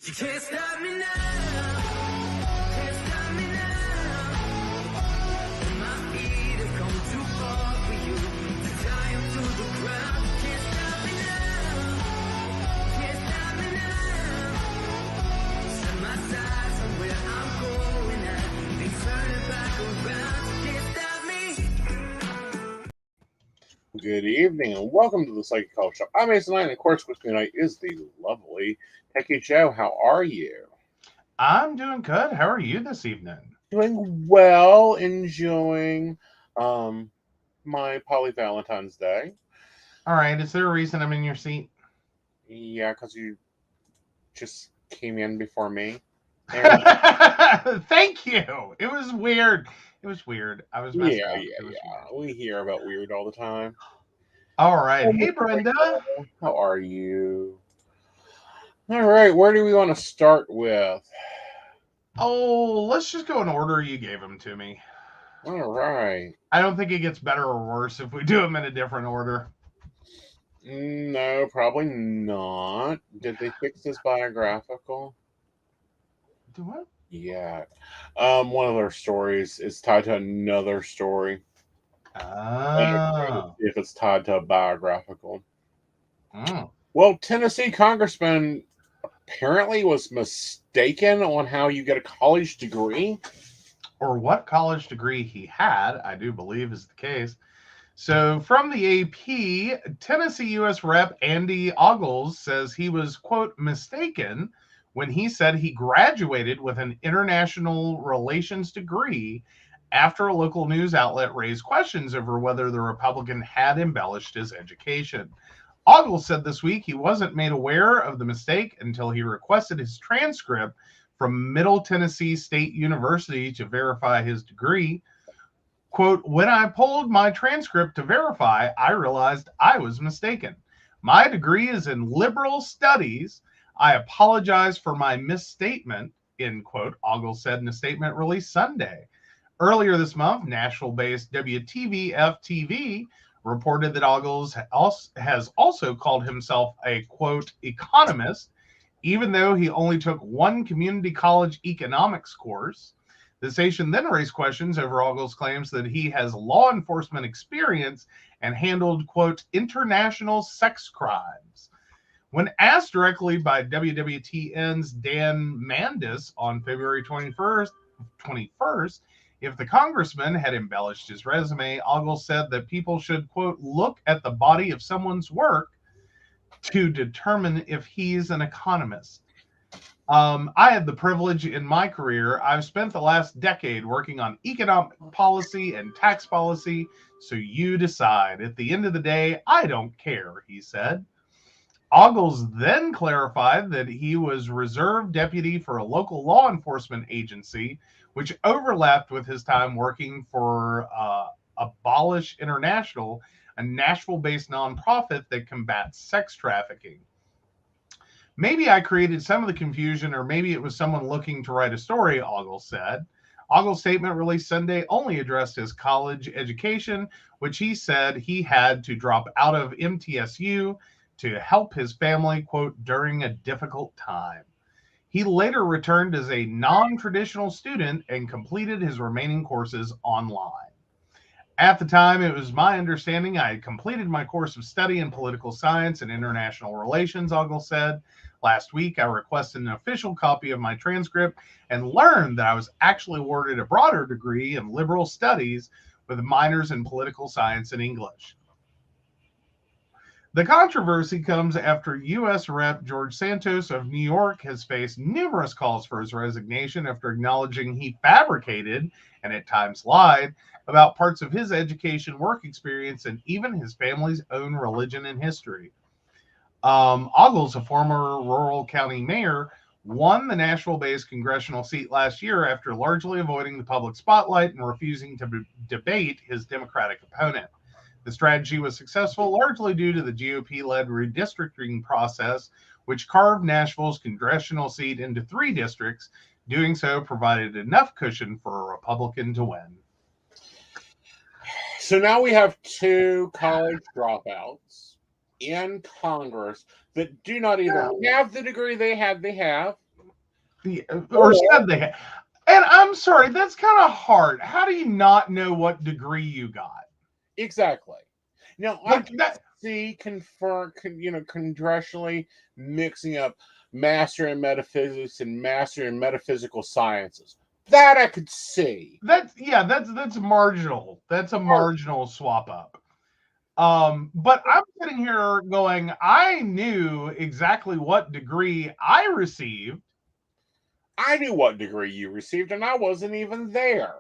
You can't stop me now. Can't stop me now. My feet have come too far for you to tie them to the ground. Can't stop me now. Can't stop me now. Set my sights on where I'm going at. They turn it back around. Can't stop me. Good evening and welcome to the Psychic Culture Shop. I'm Aeson Knight, and of course, with me tonight is the lovely Techie Joe. How are you? I'm doing good. How are you this evening? Doing well, enjoying my Poly Valentine's Day. All right. Is there a reason I'm in your seat? Yeah, because you just came in before me. And Thank you. It was weird. It was weird. I was messed up. It was weird. We hear about weird all the time. All right. Oh, Hey, Mr. Brenda. Rachel, how are you? All right, where do we want to start with? Oh, let's just go in order you gave them to me. All right. I don't think it gets better or worse if we do them in a different order. No, probably not. Did they fix this biographical? Do what? Yeah. One of their stories is tied to another story. Oh. If it's tied to a biographical. Mm. Well, Tennessee congressman apparently was mistaken on how you get a college degree. Or what college degree he had, I do believe is the case. So from the AP, Tennessee U.S. Rep. Andy Ogles says he was, quote, mistaken when he said he graduated with an international relations degree after a local news outlet raised questions over whether the Republican had embellished his education. Ogles said this week he wasn't made aware of the mistake until he requested his transcript from Middle Tennessee State University to verify his degree. Quote, when I pulled my transcript to verify, I realized I was mistaken. My degree is in liberal studies. I apologize for my misstatement, end quote, Ogles said in a statement released Sunday. Earlier this month, Nashville-based WTVF-TV reported that Ogles has also called himself a, quote, economist, even though he only took one community college economics course. The station then raised questions over Ogles' claims that he has law enforcement experience and handled, quote, international sex crimes. When asked directly by WWTN's Dan Mandis on February 21st, if the congressman had embellished his resume, Ogles said that people should, quote, look at the body of someone's work to determine if he's an economist. I had the privilege in my career. I've spent the last decade working on economic policy and tax policy, so you decide. At the end of the day, I don't care, he said. Ogles then clarified that he was reserve deputy for a local law enforcement agency, which overlapped with his time working for Abolish International, a Nashville-based nonprofit that combats sex trafficking. Maybe I created some of the confusion, or maybe it was someone looking to write a story, Ogles said. Ogles' statement released Sunday only addressed his college education, which he said he had to drop out of MTSU to help his family, quote, during a difficult time. He later returned as a non-traditional student and completed his remaining courses online. At the time, it was my understanding I had completed my course of study in political science and international relations, Ogles said. Last week, I requested an official copy of my transcript and learned that I was actually awarded a broader degree in liberal studies with minors in political science and English. The controversy comes after U.S. Rep. George Santos of New York has faced numerous calls for his resignation after acknowledging he fabricated and at times lied about parts of his education, work experience, and even his family's own religion and history. Ogles, a former rural county mayor, won the Nashville-based congressional seat last year after largely avoiding the public spotlight and refusing to debate his Democratic opponent. The strategy was successful largely due to the GOP-led redistricting process, which carved Nashville's congressional seat into 3 districts. Doing so provided enough cushion for a Republican to win. So now we have 2 college dropouts in Congress that do not either have the degree they have, or said they had. And I'm sorry, that's kind of hard. How do you not know what degree you got? Exactly. Now, I Like can that. see congressionally mixing up master in metaphysics and master in metaphysical sciences. That I could see. That's marginal. That's a marginal swap up. But I'm sitting here going, I knew exactly what degree I received. I knew what degree you received, and I wasn't even there.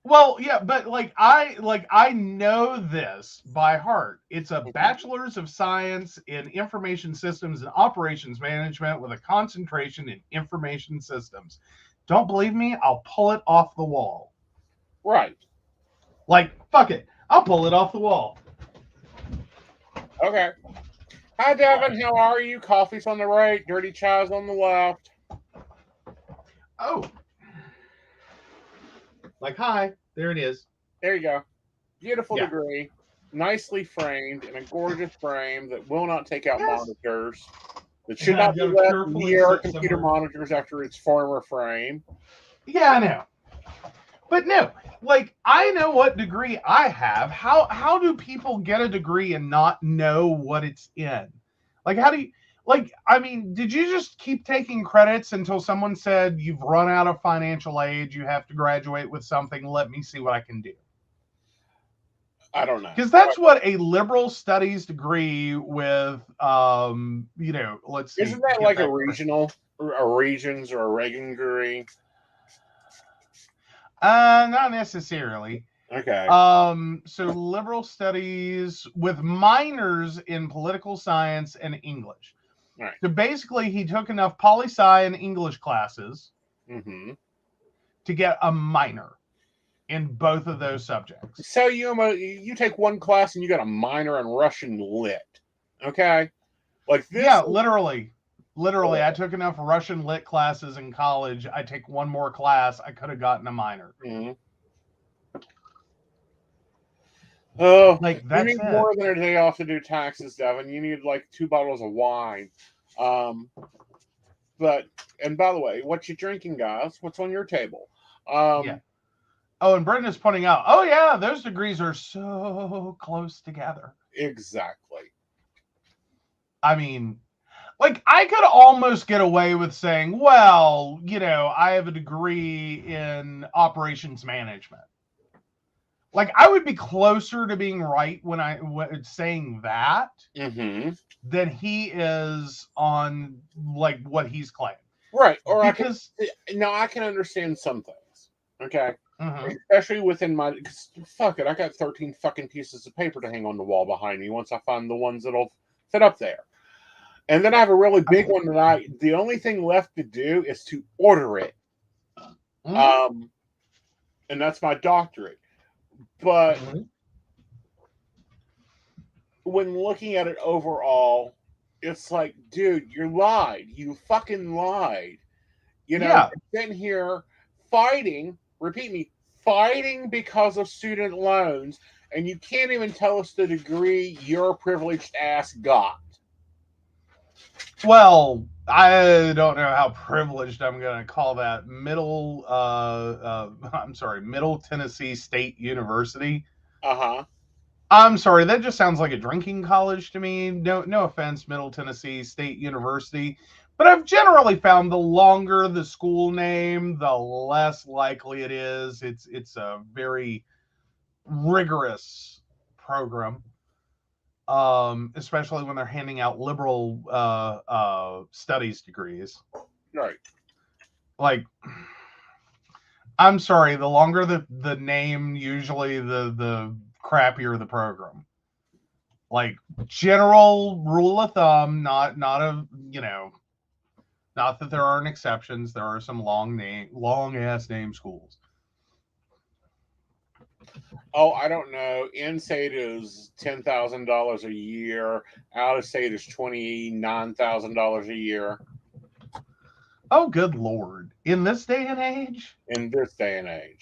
Well, yeah, but I know this by heart. It's a bachelor's of science in information systems and operations management with a concentration in information systems. Don't believe me? I'll pull it off the wall. Right. Like, fuck it. I'll pull it off the wall. Okay. Hi, Devin. How are you? Coffee's on the right, dirty chai's on the left. Oh. Like, hi. There it is. There you go. Beautiful Yeah. degree. Nicely framed in a gorgeous frame that will not take out monitors. That should not be left near computer monitors after its former frame. Yeah, I know. But no, like I know what degree I have. How do people get a degree and not know what it's in? Like how do you like I mean, did you just keep taking credits until someone said you've run out of financial aid, you have to graduate with something, let me see what I can do? I don't know. Because that's what a liberal studies degree with let's see. Isn't that like a regional or a regions or a Reagan degree? Not necessarily. Okay. So liberal studies with minors in political science and English. Right. So basically, he took enough poli-sci and English classes to get a minor in both of those subjects. So you take one class and you got a minor in Russian lit. Okay. Like this. Yeah, literally, I took enough Russian lit classes in college. I take one more class, I could have gotten a minor. Oh, like you need more than a day off to do taxes, Devin. You need like 2 bottles of wine. But and by the way, what you drinking, guys? What's on your table? Yeah. Oh, and Brenda's pointing out, oh yeah, those degrees are so close together. Exactly. I mean, like I could almost get away with saying, well, I have a degree in operations management. Like I would be closer to being right when saying that than he is on like what he's claiming. Right. Or I can understand some things. Okay. Especially within my fuck it, I got 13 fucking pieces of paper to hang on the wall behind me once I find the ones that'll fit up there. And then I have a really big one that the only thing left to do is to order it. And that's my doctorate. But when looking at it overall, it's like, dude, you lied. You fucking lied. You're sitting here fighting, repeat me, fighting because of student loans, and you can't even tell us the degree your privileged ass got. Well, I don't know how privileged I'm going to call that. Middle Tennessee State University. I'm sorry, that just sounds like a drinking college to me. No offense, Middle Tennessee State University. But I've generally found the longer the school name, the less likely it is. It's a very rigorous program. Especially when they're handing out liberal studies degrees. Right. Like, I'm sorry, the longer the name, usually the crappier the program. Like, general rule of thumb, not that there aren't exceptions. There are some long ass name schools. Oh, I don't know. In-state is $10,000 a year. Out-of-state is $29,000 a year. Oh, good Lord. In this day and age? In this day and age.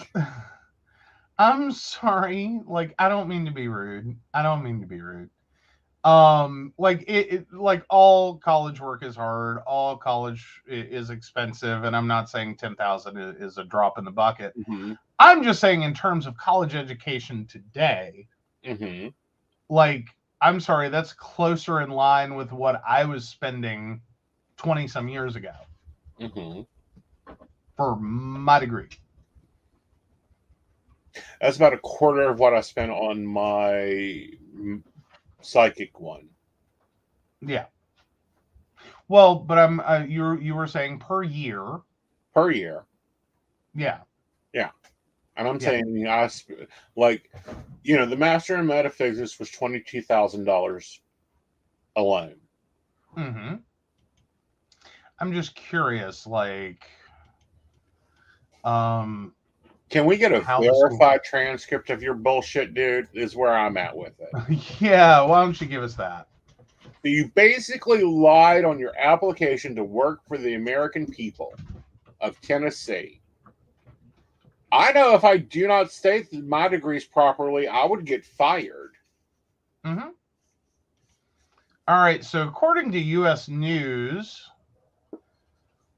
I'm sorry. Like, I don't mean to be rude. Like like all college work is hard, all college is expensive, and I'm not saying 10,000 is a drop in the bucket. Mm-hmm. I'm just saying in terms of college education today, Mm-hmm. like, I'm sorry, that's closer in line with what I was spending 20 some years ago Mm-hmm. for my degree. That's about a quarter of what I spent on my psychic one. Yeah. Well, but I'm you were saying per year. Per year. Yeah. Yeah. And I'm Yeah. saying, like, you know, the Master in Metaphysics was $22,000 alone. Mm-hmm. I'm just curious, like, Can we get a how the school? verified transcript of your bullshit, dude? Is where I'm at with it. Yeah, why don't you give us that? You basically lied on your application to work for the American people of Tennessee. I know if I do not state my degrees properly, I would get fired. Mm-hmm. All right, so according to U.S. News,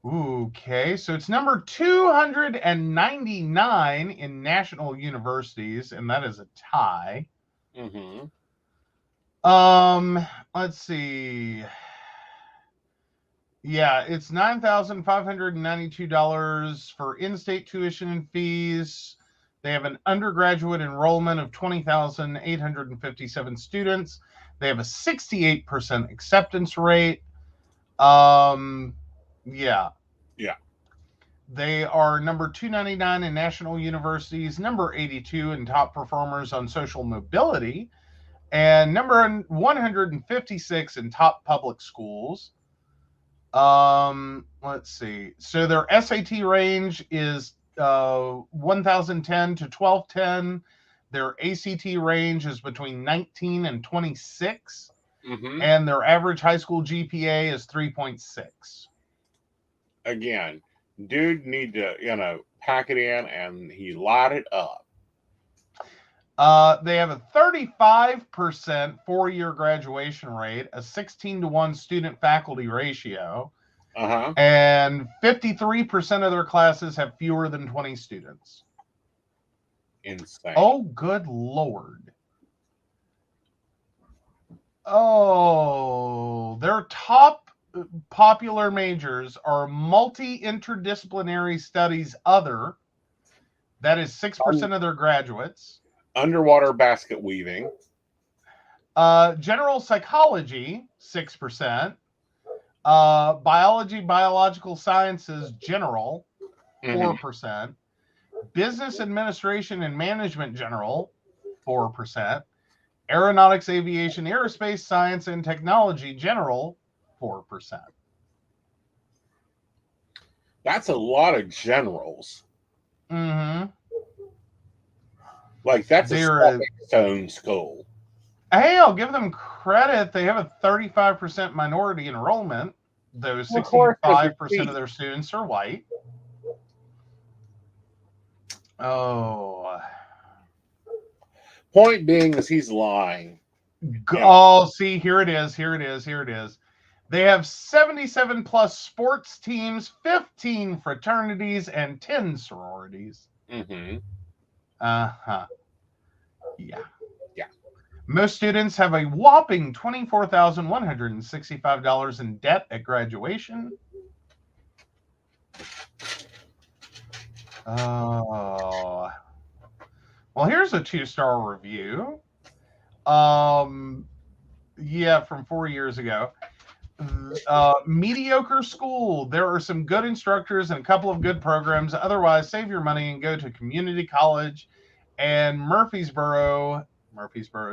okay, so it's number 299 in national universities, and that is a tie. Mm-hmm. Let's see. Yeah, it's $9,592 for in-state tuition and fees. They have an undergraduate enrollment of 20,857 students. They have a 68% acceptance rate. Yeah. Yeah. They are number 299 in national universities, number 82 in top performers on social mobility, and number 156 in top public schools. Let's see. So their SAT range is 1010 to 1210. Their ACT range is between 19 and 26. Mm-hmm. And their average high school GPA is 3.6. Again, dude need to, you know, pack it in, and he lied it up. They have a 35% four-year graduation rate, a 16-to-1 student-faculty ratio, Uh-huh. and 53% of their classes have fewer than 20 students. Insane. Oh, good Lord. Oh, their top popular majors are multi-interdisciplinary studies other. That is 6% of their graduates. Underwater basket weaving. General psychology, 6%. Biology, biological sciences, general, 4%. Business administration and management, general, 4%. Aeronautics, aviation, aerospace, science, and technology, general, 4%. That's a lot of generals. Mm-hmm. Like, that's They're a stone school. Hey, I'll give them credit. They have a 35% minority enrollment, though 65% of their students are white. Oh. Point being is he's lying. Oh, see, here it is. They have 77 plus sports teams, 15 fraternities, and 10 sororities. Mm-hmm. Uh-huh. Yeah. Yeah. Most students have a whopping $24,165 in debt at graduation. Oh. Well, here's a 2-star review. Yeah, from 4 years ago. Mediocre school. There are some good instructors and a couple of good programs. Otherwise, save your money and go to community college. And Murfreesboro,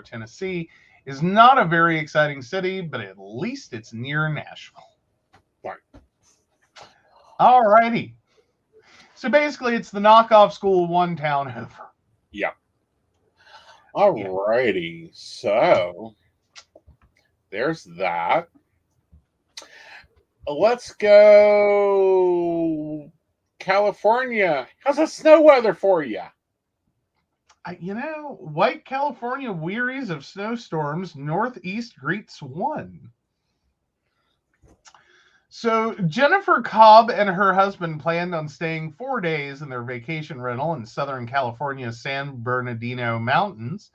Tennessee, is not a very exciting city, but at least it's near Nashville. Right. All righty. So basically, it's the knockoff school one town over. Yeah. All righty. So there's that. Let's go California. How's the snow weather for you? White California wearies of snowstorms. Northeast greets one. So Jennifer Cobb and her husband planned on staying 4 days in their vacation rental in Southern California's San Bernardino Mountains,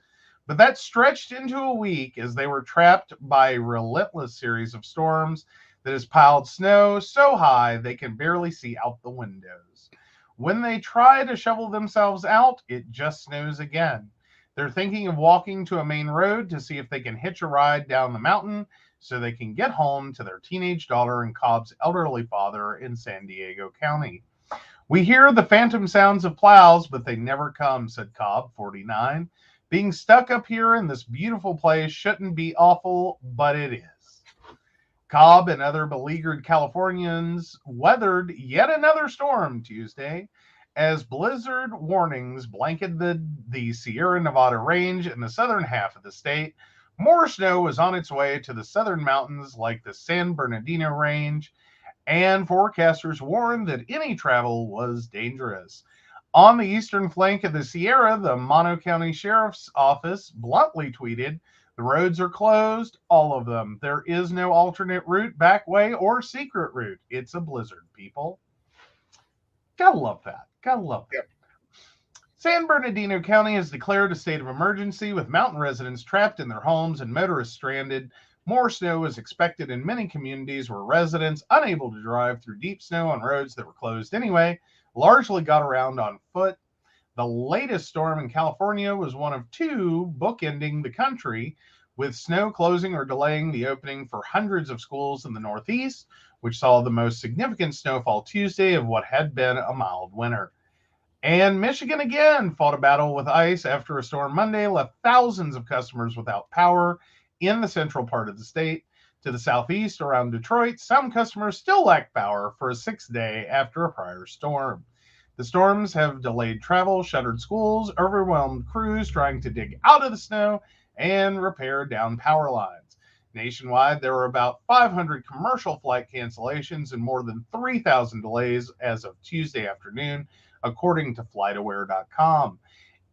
but that stretched into a week as they were trapped by a relentless series of storms that has piled snow so high they can barely see out the windows. When they try to shovel themselves out, it just snows again. They're thinking of walking to a main road to see if they can hitch a ride down the mountain so they can get home to their teenage daughter and Cobb's elderly father in San Diego County. We hear the phantom sounds of plows, but they never come, said Cobb, 49. Being stuck up here in this beautiful place shouldn't be awful, but it is. Cobb and other beleaguered Californians weathered yet another storm Tuesday as blizzard warnings blanketed the Sierra Nevada range in the southern half of the state. More snow was on its way to the southern mountains like the San Bernardino Range, and forecasters warned that any travel was dangerous. On the eastern flank of the Sierra, the Mono County Sheriff's Office bluntly tweeted, "The roads are closed, all of them. There is no alternate route, back way, or secret route. It's a blizzard, people." Gotta love that. Gotta love that. Yep. San Bernardino County has declared a state of emergency with mountain residents trapped in their homes and motorists stranded. More snow is expected in many communities where residents, unable to drive through deep snow on roads that were closed anyway, largely got around on foot. The latest storm in California was one of two bookending the country, with snow closing or delaying the opening for hundreds of schools in the Northeast, which saw the most significant snowfall Tuesday of what had been a mild winter. And Michigan again fought a battle with ice after a storm Monday left thousands of customers without power in the central part of the state. To the southeast around Detroit, some customers still lack power for a sixth day after a prior storm. The storms have delayed travel, shuttered schools, overwhelmed crews trying to dig out of the snow, and repair down power lines. Nationwide, there were about 500 commercial flight cancellations and more than 3,000 delays as of Tuesday afternoon, according to FlightAware.com.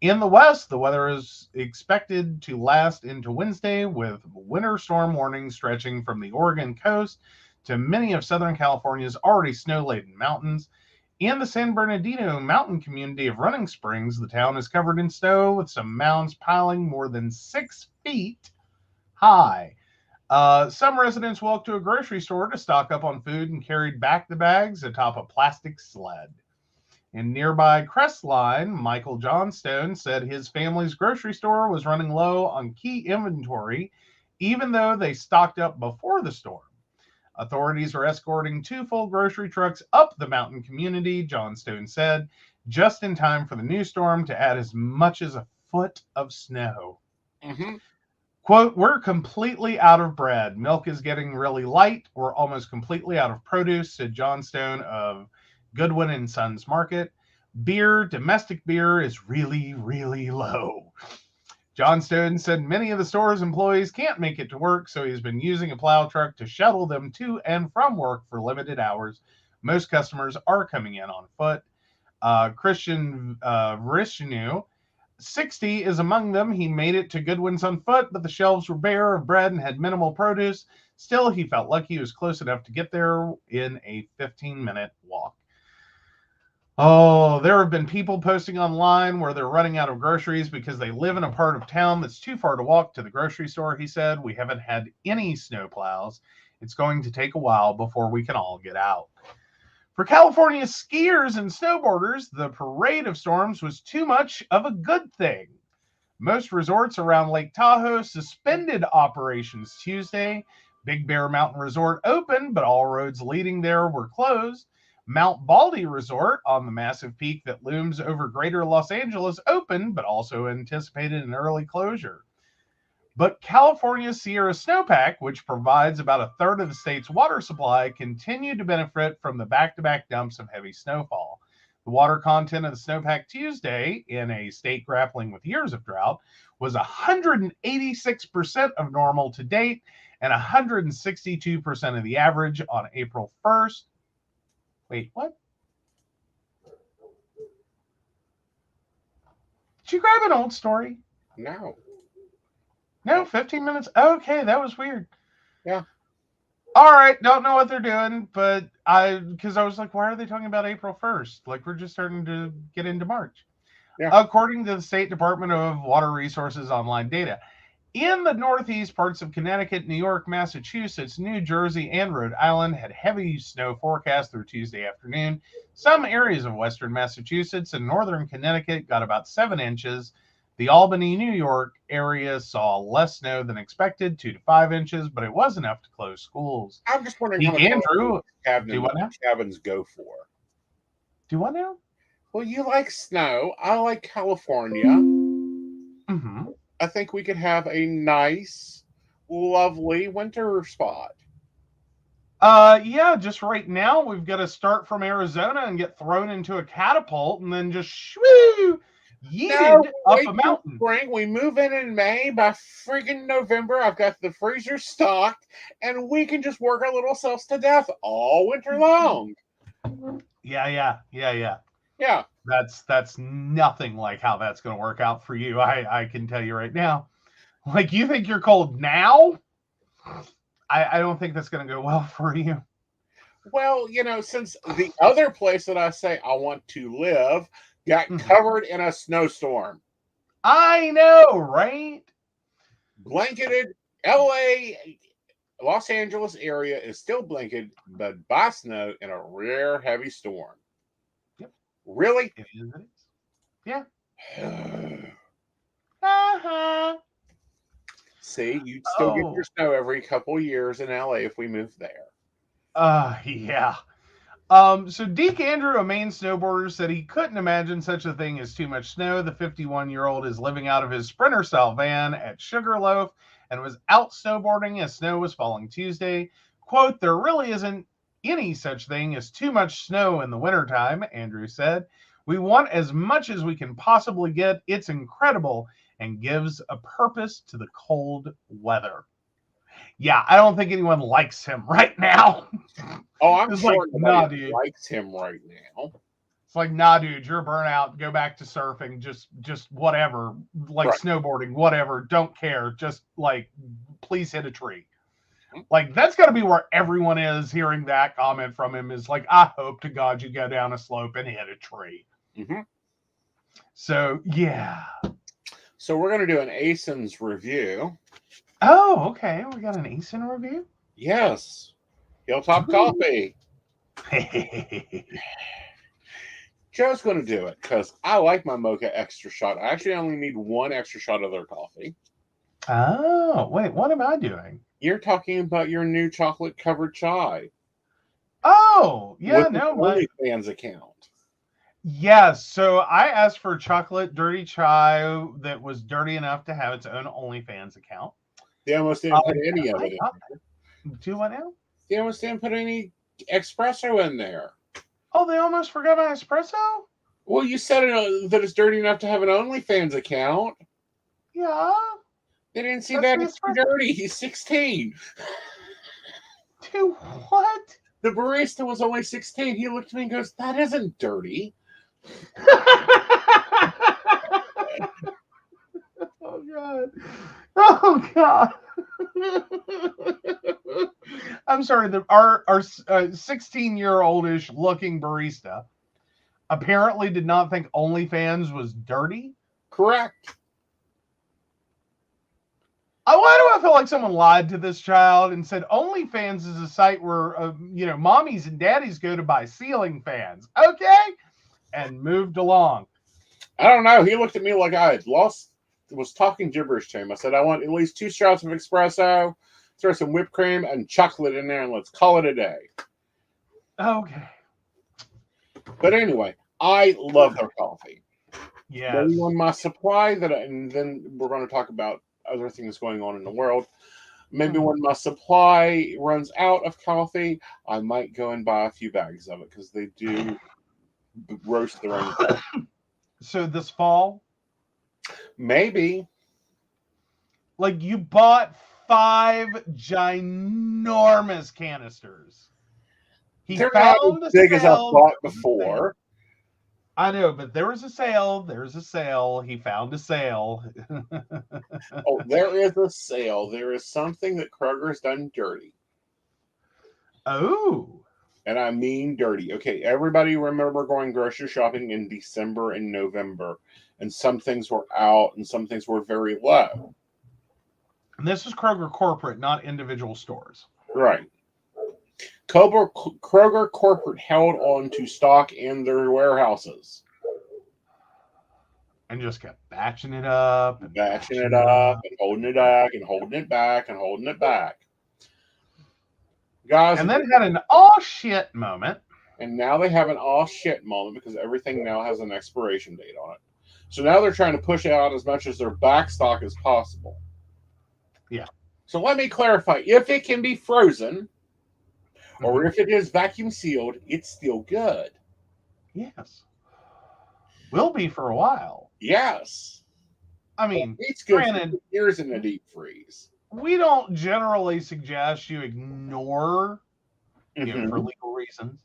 In the West, the weather is expected to last into Wednesday, with winter storm warnings stretching from the Oregon coast to many of Southern California's already snow-laden mountains. In the San Bernardino mountain community of Running Springs, the town is covered in snow, with some mounds piling more than 6 feet high. Some residents walked to a grocery store to stock up on food and carried back the bags atop a plastic sled. In nearby Crestline, Michael Johnstone said his family's grocery store was running low on key inventory, even though they stocked up before the storm. Authorities are escorting 2 full grocery trucks up the mountain community, Johnstone said, just in time for the new storm to add as much as a foot of snow. Mm-hmm. Quote, "We're completely out of bread. Milk is getting really light. We're almost completely out of produce," said Johnstone of Goodwin and Sons Market. "Beer, domestic beer, is really, really low." Johnstone said many of the store's employees can't make it to work, so he's been using a plow truck to shuttle them to and from work for limited hours. Most customers are coming in on foot. Christian Vrishnu, 60, is among them. He made it to Goodwin's on foot, but the shelves were bare of bread and had minimal produce. Still, he felt lucky he was close enough to get there in a 15-minute walk. Oh, there have been people posting online where they're running out of groceries because they live in a part of town that's too far to walk to the grocery store, he said. "We haven't had any snowplows. It's going to take a while before we can all get out." For California skiers and snowboarders, the parade of storms was too much of a good thing. Most resorts around Lake Tahoe suspended operations Tuesday. Big Bear Mountain Resort opened, but all roads leading there were closed. Mount Baldy Resort, on the massive peak that looms over greater Los Angeles, opened, but also anticipated an early closure. But California's Sierra Snowpack, which provides about a third of the state's water supply, continued to benefit from the back-to-back dumps of heavy snowfall. The water content of the snowpack Tuesday, in a state grappling with years of drought, was 186% of normal to date and 162% of the average on April 1st. Wait, what? Did you grab an old story? No. No, 15 minutes. Okay, that was weird. Yeah. All right, don't know what they're doing, but because I was like, why are they talking about April 1st? Like, we're just starting to get into March. Yeah. According to the State Department of Water Resources online data, in the northeast parts of Connecticut, New York, Massachusetts, New Jersey, and Rhode Island had heavy snow forecast through Tuesday afternoon. Some areas of western Massachusetts and northern Connecticut got about 7 inches. The Albany, New York area saw less snow than expected, 2 to 5 inches, but it was enough to close schools. I'm just wondering how Deke much Andrew, do what now? cabins go for. Do what now? Well, you like snow. I like California. Mm-hmm. I think we could have a nice, lovely winter spot. Yeah, just right now we've got to start from Arizona and get thrown into a catapult and then just shwoo, yeeted up a mountain. Spring. We move in May. By freaking November, I've got the freezer stocked, and we can just work our little selves to death all winter long. Yeah. Yeah. That's nothing like how that's going to work out for you. I can tell you right now. Like, you think you're cold now? I don't think that's going to go well for you. Well, since the other place that I say I want to live got covered in a snowstorm. I know, right? Blanketed. LA, Los Angeles area is still blanketed, but by snow in a rare heavy storm. Yep. Really? It is. Yeah. See, you'd still get your snow every couple years in LA if we moved there. Yeah. So Deke Andrew, a Maine snowboarder, said he couldn't imagine such a thing as too much snow. The 51-year-old is living out of his Sprinter-style van at Sugarloaf and was out snowboarding as snow was falling Tuesday. Quote, there really isn't any such thing as too much snow in the wintertime, Andrew said. We want as much as we can possibly get. It's incredible and gives a purpose to the cold weather. Yeah, I don't think anyone likes him right now. Oh, I'm it's sure like, nah, dude. likes him right now. It's like, nah, dude, you're burnout. Go back to surfing. Just whatever. Like right. Snowboarding, whatever. Don't care. Just like, please hit a tree. Like, that's got to be where everyone is hearing that comment from him is like, I hope to God you go down a slope and hit a tree. Mm-hmm. So, yeah. So we're going to do an Aeson's review. Oh, okay. We got an Aeson review? Yes. Hilltop Coffee. Joe's going to do it because I like my mocha extra shot. I actually only need one extra shot of their coffee. Oh, wait. What am I doing? You're talking about your new chocolate-covered chai. Oh, yeah. With no. My OnlyFans account. Yes, so I asked for chocolate dirty chai that was dirty enough to have its own OnlyFans account. They almost didn't put any of it in there. Do what now? They almost didn't put any espresso in there. Oh, they almost forgot my espresso? Well, you said that it's dirty enough to have an OnlyFans account. Yeah. They didn't see that it's dirty. He's 16. Dude, what? The barista was only 16. He looked at me and goes, that isn't dirty. Oh, God. Oh, God. I'm sorry. Our 16-year-oldish looking barista apparently did not think OnlyFans was dirty. Correct. Why do I feel like someone lied to this child and said OnlyFans is a site where, mommies and daddies go to buy ceiling fans? Okay. And moved along. I don't know. He looked at me like I had was talking gibberish to him. I said, I want at least 2 shots of espresso, throw some whipped cream and chocolate in there, and let's call it a day. Okay. But anyway, I love their coffee. Yeah. Maybe on my supply and then we're going to talk about other things going on in the world. Maybe when my supply runs out of coffee, I might go and buy a few bags of it because they do roast their own coffee. So this fall? Maybe. Like, you bought 5 ginormous canisters. They're not as big as I've bought before. I know, but there was a sale. There's a sale. He found a sale. Oh, there is a sale. There is something that Kroger's done dirty. Oh. And I mean dirty. Okay, everybody remember going grocery shopping in December and November, and some things were out and some things were very low. And this is Kroger corporate, not individual stores. Right. Kroger corporate held on to stock in their warehouses. And just kept batching it up. And Batching it up and holding it back and holding it back and holding it back. Guys, and then had an oh shit moment. And now they have an oh shit moment because everything now has an expiration date on it. So now they're trying to push out as much as their back stock as possible. Yeah. So let me clarify. If it can be frozen, or if it is vacuum sealed, it's still good. Yes. Will be for a while. Yes. I mean, it's good granted, for years in the deep freeze. We don't generally suggest you ignore, for legal reasons,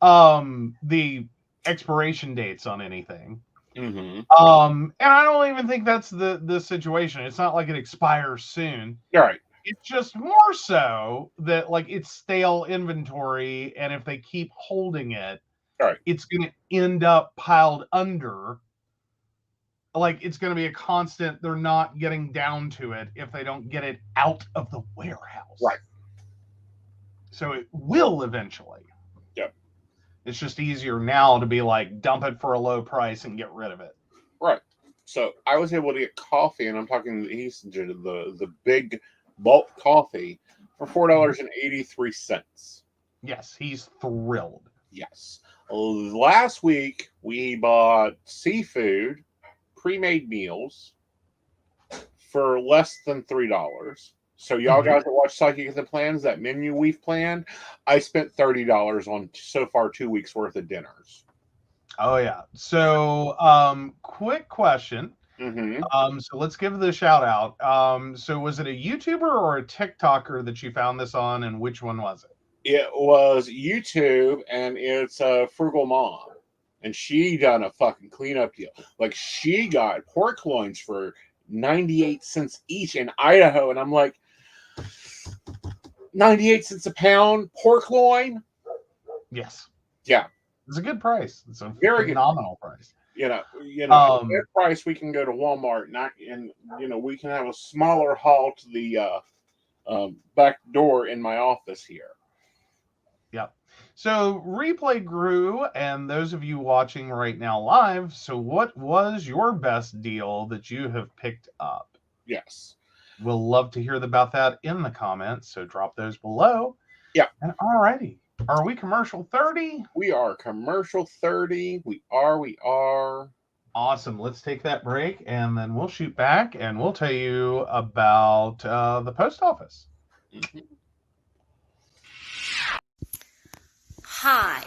the expiration dates on anything. And I don't even think that's the situation. It's not like it expires soon. Right. It's just more so that like it's stale inventory, and if they keep holding it, right, it's going to end up piled under. Like it's going to be a constant. They're not getting down to it if they don't get it out of the warehouse. Right. So it will eventually. Yep. It's just easier now to be like dump it for a low price and get rid of it. Right. So I was able to get coffee, and I'm talking the big bulk coffee for $4.83. Yes, he's thrilled. Yes. Last week we bought seafood, pre-made meals for less than $3. So y'all guys that watch Psychic and the Plans, that menu we've planned, I spent $30 on so far 2 weeks worth of dinners. Oh yeah. So quick question. So let's give the shout out. So was it a YouTuber or a TikToker that you found this on, and which one was it? It was YouTube, and it's a Frugal Mom. And she done a fucking cleanup deal. Like, she got pork loins for 98 cents each in Idaho. And I'm like, 98 cents a pound pork loin? Yes. Yeah. It's a good price. It's a very phenomenal price. You know, at that price, we can go to Walmart and we can have a smaller haul to the back door in my office here. Yep. So replay grew, and those of you watching right now live, so what was your best deal that you have picked up? Yes. We'll love to hear about that in the comments, so drop those below. Yeah. And alrighty. Are we commercial 30? We are commercial 30. We are. Awesome. Let's take that break, and then we'll shoot back, and we'll tell you about the post office. Hi,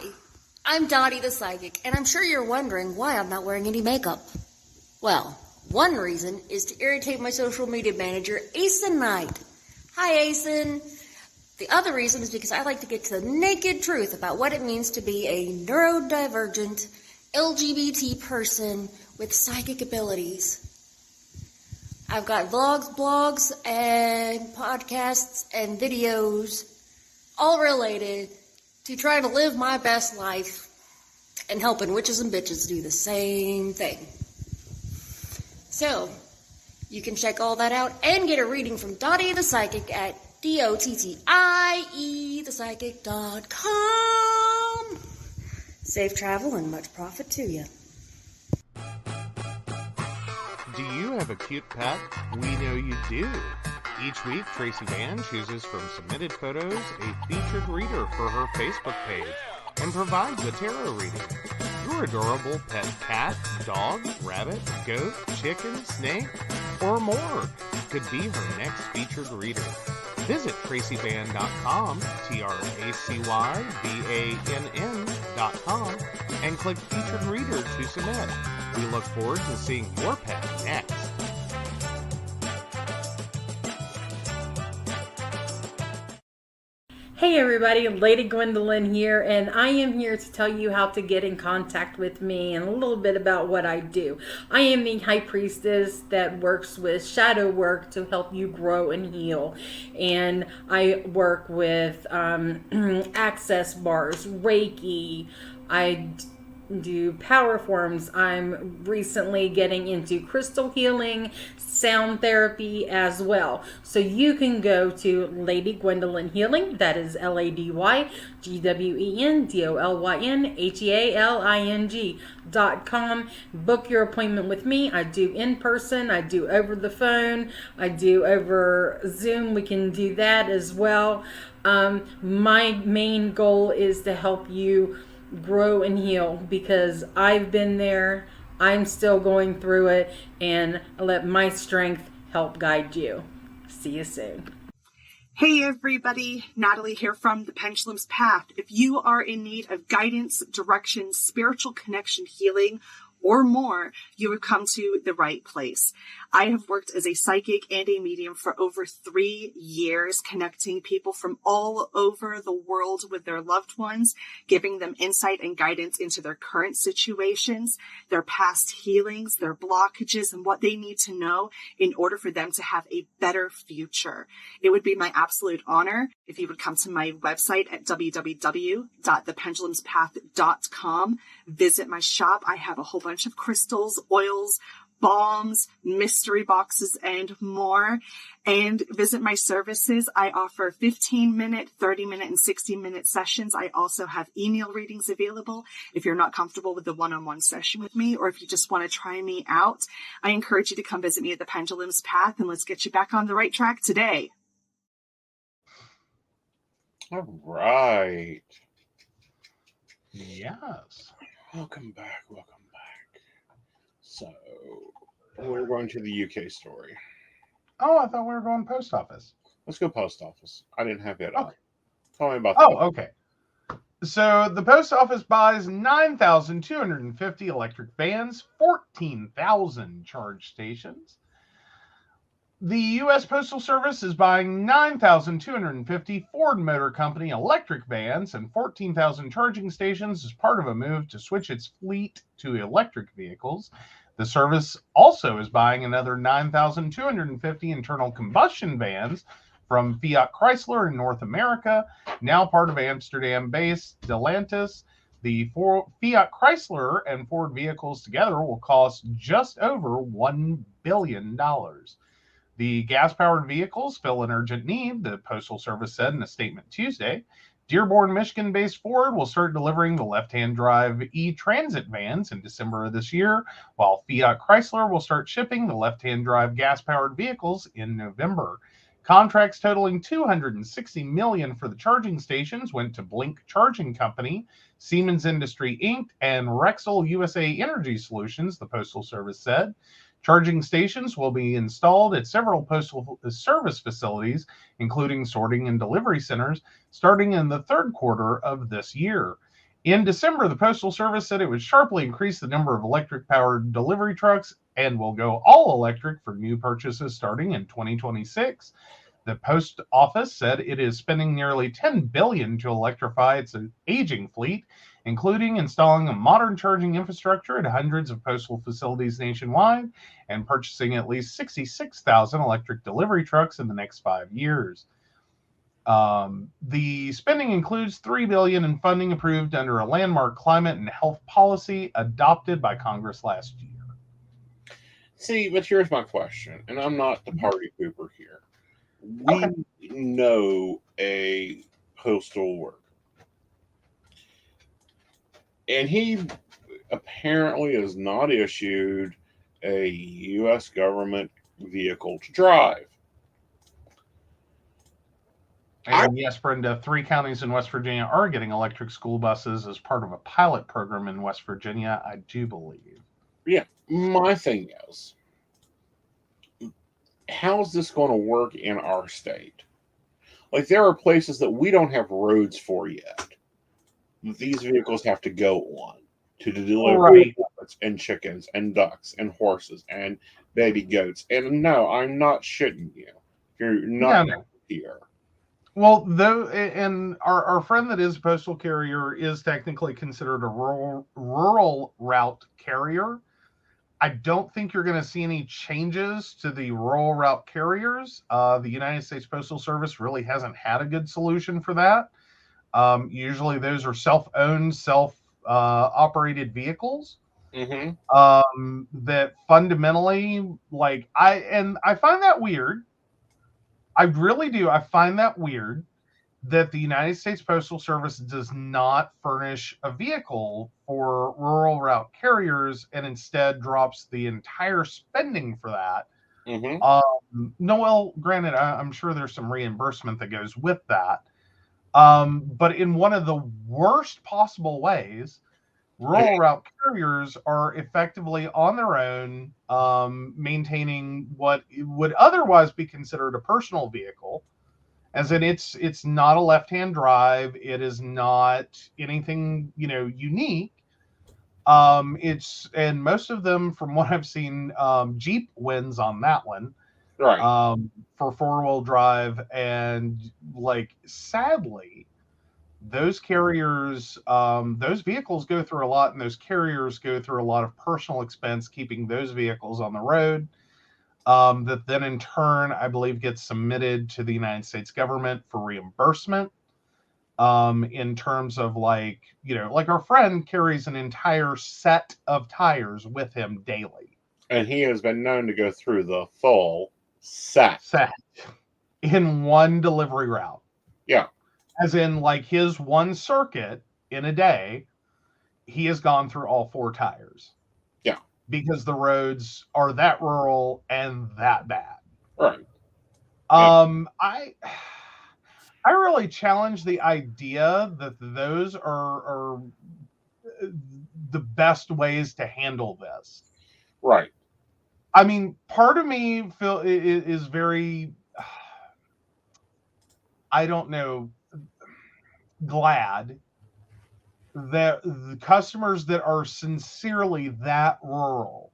I'm Dottie the Psychic, and I'm sure you're wondering why I'm not wearing any makeup. Well, one reason is to irritate my social media manager, Aeson Knight. Hi, Aeson. The other reason is because I like to get to the naked truth about what it means to be a neurodivergent LGBT person with psychic abilities. I've got vlogs, blogs, and podcasts and videos all related to trying to live my best life and helping witches and bitches do the same thing. So, you can check all that out and get a reading from Dottie the Psychic at DOTTIEthepsychic.com. Safe travel and much profit to you. Do you have a cute pet? We know you do. Each week, Tracy Van chooses from submitted photos a featured reader for her Facebook page and provides a tarot reading. Your adorable pet cat, dog, rabbit, goat, chicken, snake, or more could be her next featured reader. Visit TracyBann.com, TracyBann.com, and click Featured Reader to submit. We look forward to seeing your pet next. Hey Hey everybody, Lady Gwendolyn here, and I am here to tell you how to get in contact with me and a little bit about what I do. I am the High Priestess that works with shadow work to help you grow and heal. And I work with access bars, Reiki, I do power forms. I'm recently getting into crystal healing, sound therapy as well. So you can go to Lady Gwendolyn Healing, that is LadyGwendolynHealing.com. Book your appointment with me. I do in person, I do over the phone, I do over Zoom. We can do that as well. My main goal is to help you grow and heal, because I've been there, I'm still going through it, and I let my strength help guide you. See you soon. Hey everybody, Natalie here from The Pendulum's Path. If you are in need of guidance, direction, spiritual connection, healing, or more, you would come to the right place. I have worked as a psychic and a medium for over 3 years, connecting people from all over the world with their loved ones, giving them insight and guidance into their current situations, their past healings, their blockages, and what they need to know in order for them to have a better future. It would be my absolute honor if you would come to my website at www.thependulumspath.com. Visit my shop. I have a whole bunch of crystals, oils, balms, mystery boxes, and more. And visit my services. I offer 15-minute, 30-minute, and 60-minute sessions. I also have email readings available if you're not comfortable with the one-on-one session with me, or if you just want to try me out. I encourage you to come visit me at the Pendulum's Path, and let's get you back on the right track today. All right. Yes. Welcome back. So, we're going to the UK story. Oh, I thought we were going post office. Let's go post office. I didn't have it Okay. on. Tell me about Oh, that. okay. So the post office buys 9,250 electric vans, 14,000 charge stations. The U.S. Postal Service is buying 9,250 Ford Motor Company electric vans and 14,000 charging stations as part of a move to switch its fleet to electric vehicles. The service also is buying another 9,250 internal combustion vans from Fiat Chrysler in North America, now part of Amsterdam-based Stellantis. The Fiat Chrysler and Ford vehicles together will cost just over $1 billion. The gas-powered vehicles fill an urgent need, the Postal Service said in a statement Tuesday. Dearborn, Michigan-based Ford will start delivering the left-hand drive e-Transit vans in December of this year, while Fiat Chrysler will start shipping the left-hand drive gas-powered vehicles in November. Contracts totaling $260 million for the charging stations went to Blink Charging Company, Siemens Industry Inc., and Rexel USA Energy Solutions, the Postal Service said. Charging stations will be installed at several postal service facilities, including sorting and delivery centers, starting in the third quarter of this year. In December, the Postal Service said it would sharply increase the number of electric-powered delivery trucks and will go all electric for new purchases starting in 2026. The post office said it is spending nearly $10 billion to electrify its aging fleet, including installing a modern charging infrastructure at hundreds of postal facilities nationwide and purchasing at least 66,000 electric delivery trucks in the next 5 years. The spending includes $3 billion in funding approved under a landmark climate and health policy adopted by Congress last year. See, but here's my question, and I'm not the party pooper here. We know a postal worker, and he apparently is not issued a U.S. government vehicle to drive. And yes, Brenda, 3 counties in West Virginia are getting electric school buses as part of a pilot program in West Virginia, I do believe. Yeah, my thing is, how's this going to work in our state? Like, there are places that we don't have roads for yet. These vehicles have to go on to deliver rabbits and chickens and ducks and horses and baby goats. And no, I'm not shitting you. You're not here. Well, though, and our friend that is a postal carrier is technically considered a rural route carrier. I don't think you're going to see any changes to the rural route carriers. The United States Postal Service really hasn't had a good solution for that. Usually those are self-owned, self-operated vehicles that fundamentally, like, I find that weird. I really do. I find that weird that the United States Postal Service does not furnish a vehicle for rural route carriers and instead drops the entire spending for that. No, well, granted, I'm sure there's some reimbursement that goes with that. But in one of the worst possible ways, rural route carriers are effectively on their own, maintaining what would otherwise be considered a personal vehicle. As in, it's not a left-hand drive. It is not anything, unique. And most of them, from what I've seen, Jeep wins on that one. Right. For four-wheel drive, and like, sadly, those carriers, those vehicles go through a lot, and those carriers go through a lot of personal expense keeping those vehicles on the road. That then in turn, I believe, gets submitted to the United States government for reimbursement. In terms of, like our friend carries an entire set of tires with him daily. And he has been known to go through the full set in one delivery route. Yeah. As in, like, his one circuit in a day, he has gone through all 4 tires. Yeah. Because the roads are that rural and that bad. Right. I really challenge the idea that those are the best ways to handle this. Right. I mean, part of me is very, I don't know, glad that the customers that are sincerely that rural,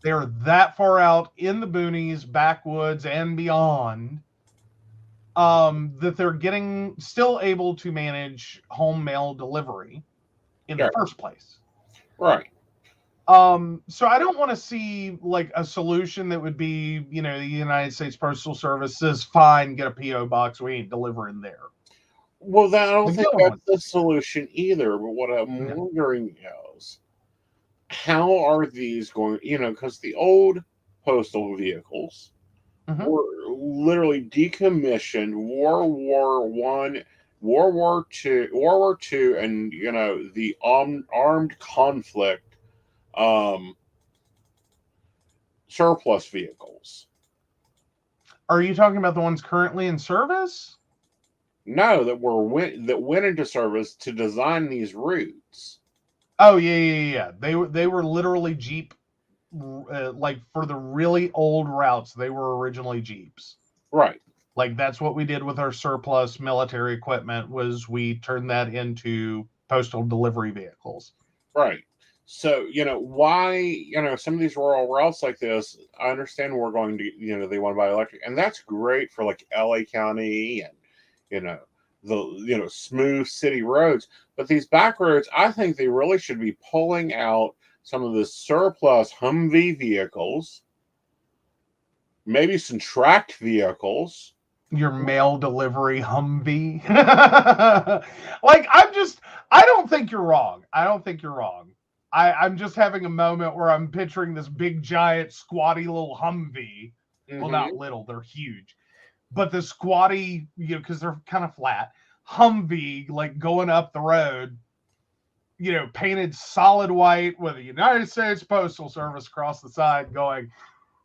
they're that far out in the boonies, backwoods, and beyond, that they're still able to manage home mail delivery in the first place. Right. So I don't want to see, like, a solution that would be, the United States Postal Service says, fine, get a P.O. box, we ain't delivering there. Well, I don't think that's the solution either. But what I'm wondering is, how are these going? Because the old postal vehicles were literally decommissioned. World War I, World War II, and the armed conflict surplus vehicles. Are you talking about the ones currently in service? No, that went into service to design these routes. Oh yeah. They were literally Jeep, like, for the really old routes. They were originally Jeeps. Right. Like, that's what we did with our surplus military equipment, was we turned that into postal delivery vehicles. Right. So, why, some of these rural routes like this, I understand we're going to, they want to buy electric, and that's great for, like, LA County and, the smooth city roads. But these back roads, I think they really should be pulling out some of the surplus Humvee vehicles, maybe some tracked vehicles. Your mail delivery Humvee. Like, I don't think you're wrong. I'm just having a moment where I'm picturing this big, giant, squatty little Humvee. Well, not little, they're huge. But the squatty, because they're kind of flat, Humvee, like, going up the road, painted solid white with the United States Postal Service across the side, going,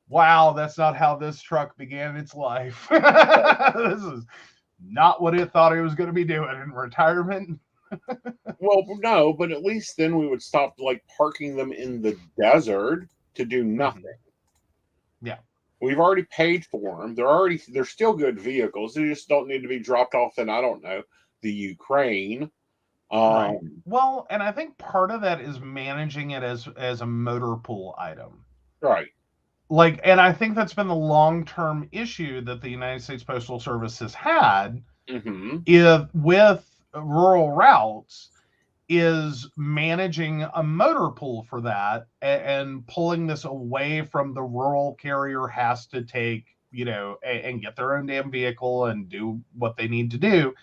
wow, that's not how this truck began its life. This is not what it thought it was going to be doing in retirement. Well, no, but at least then we would stop, like, parking them in the desert to do nothing. Yeah. We've already paid for them. They're still good vehicles. They just don't need to be dropped off in, I don't know, the Ukraine. Right. Well, and I think part of that is managing it as a motor pool item. Right. Like, and I think that's been the long-term issue that the United States Postal Service has had, if with rural routes is managing a motor pool for that and pulling this away from the rural carrier has to take, and get their own damn vehicle and do what they need to do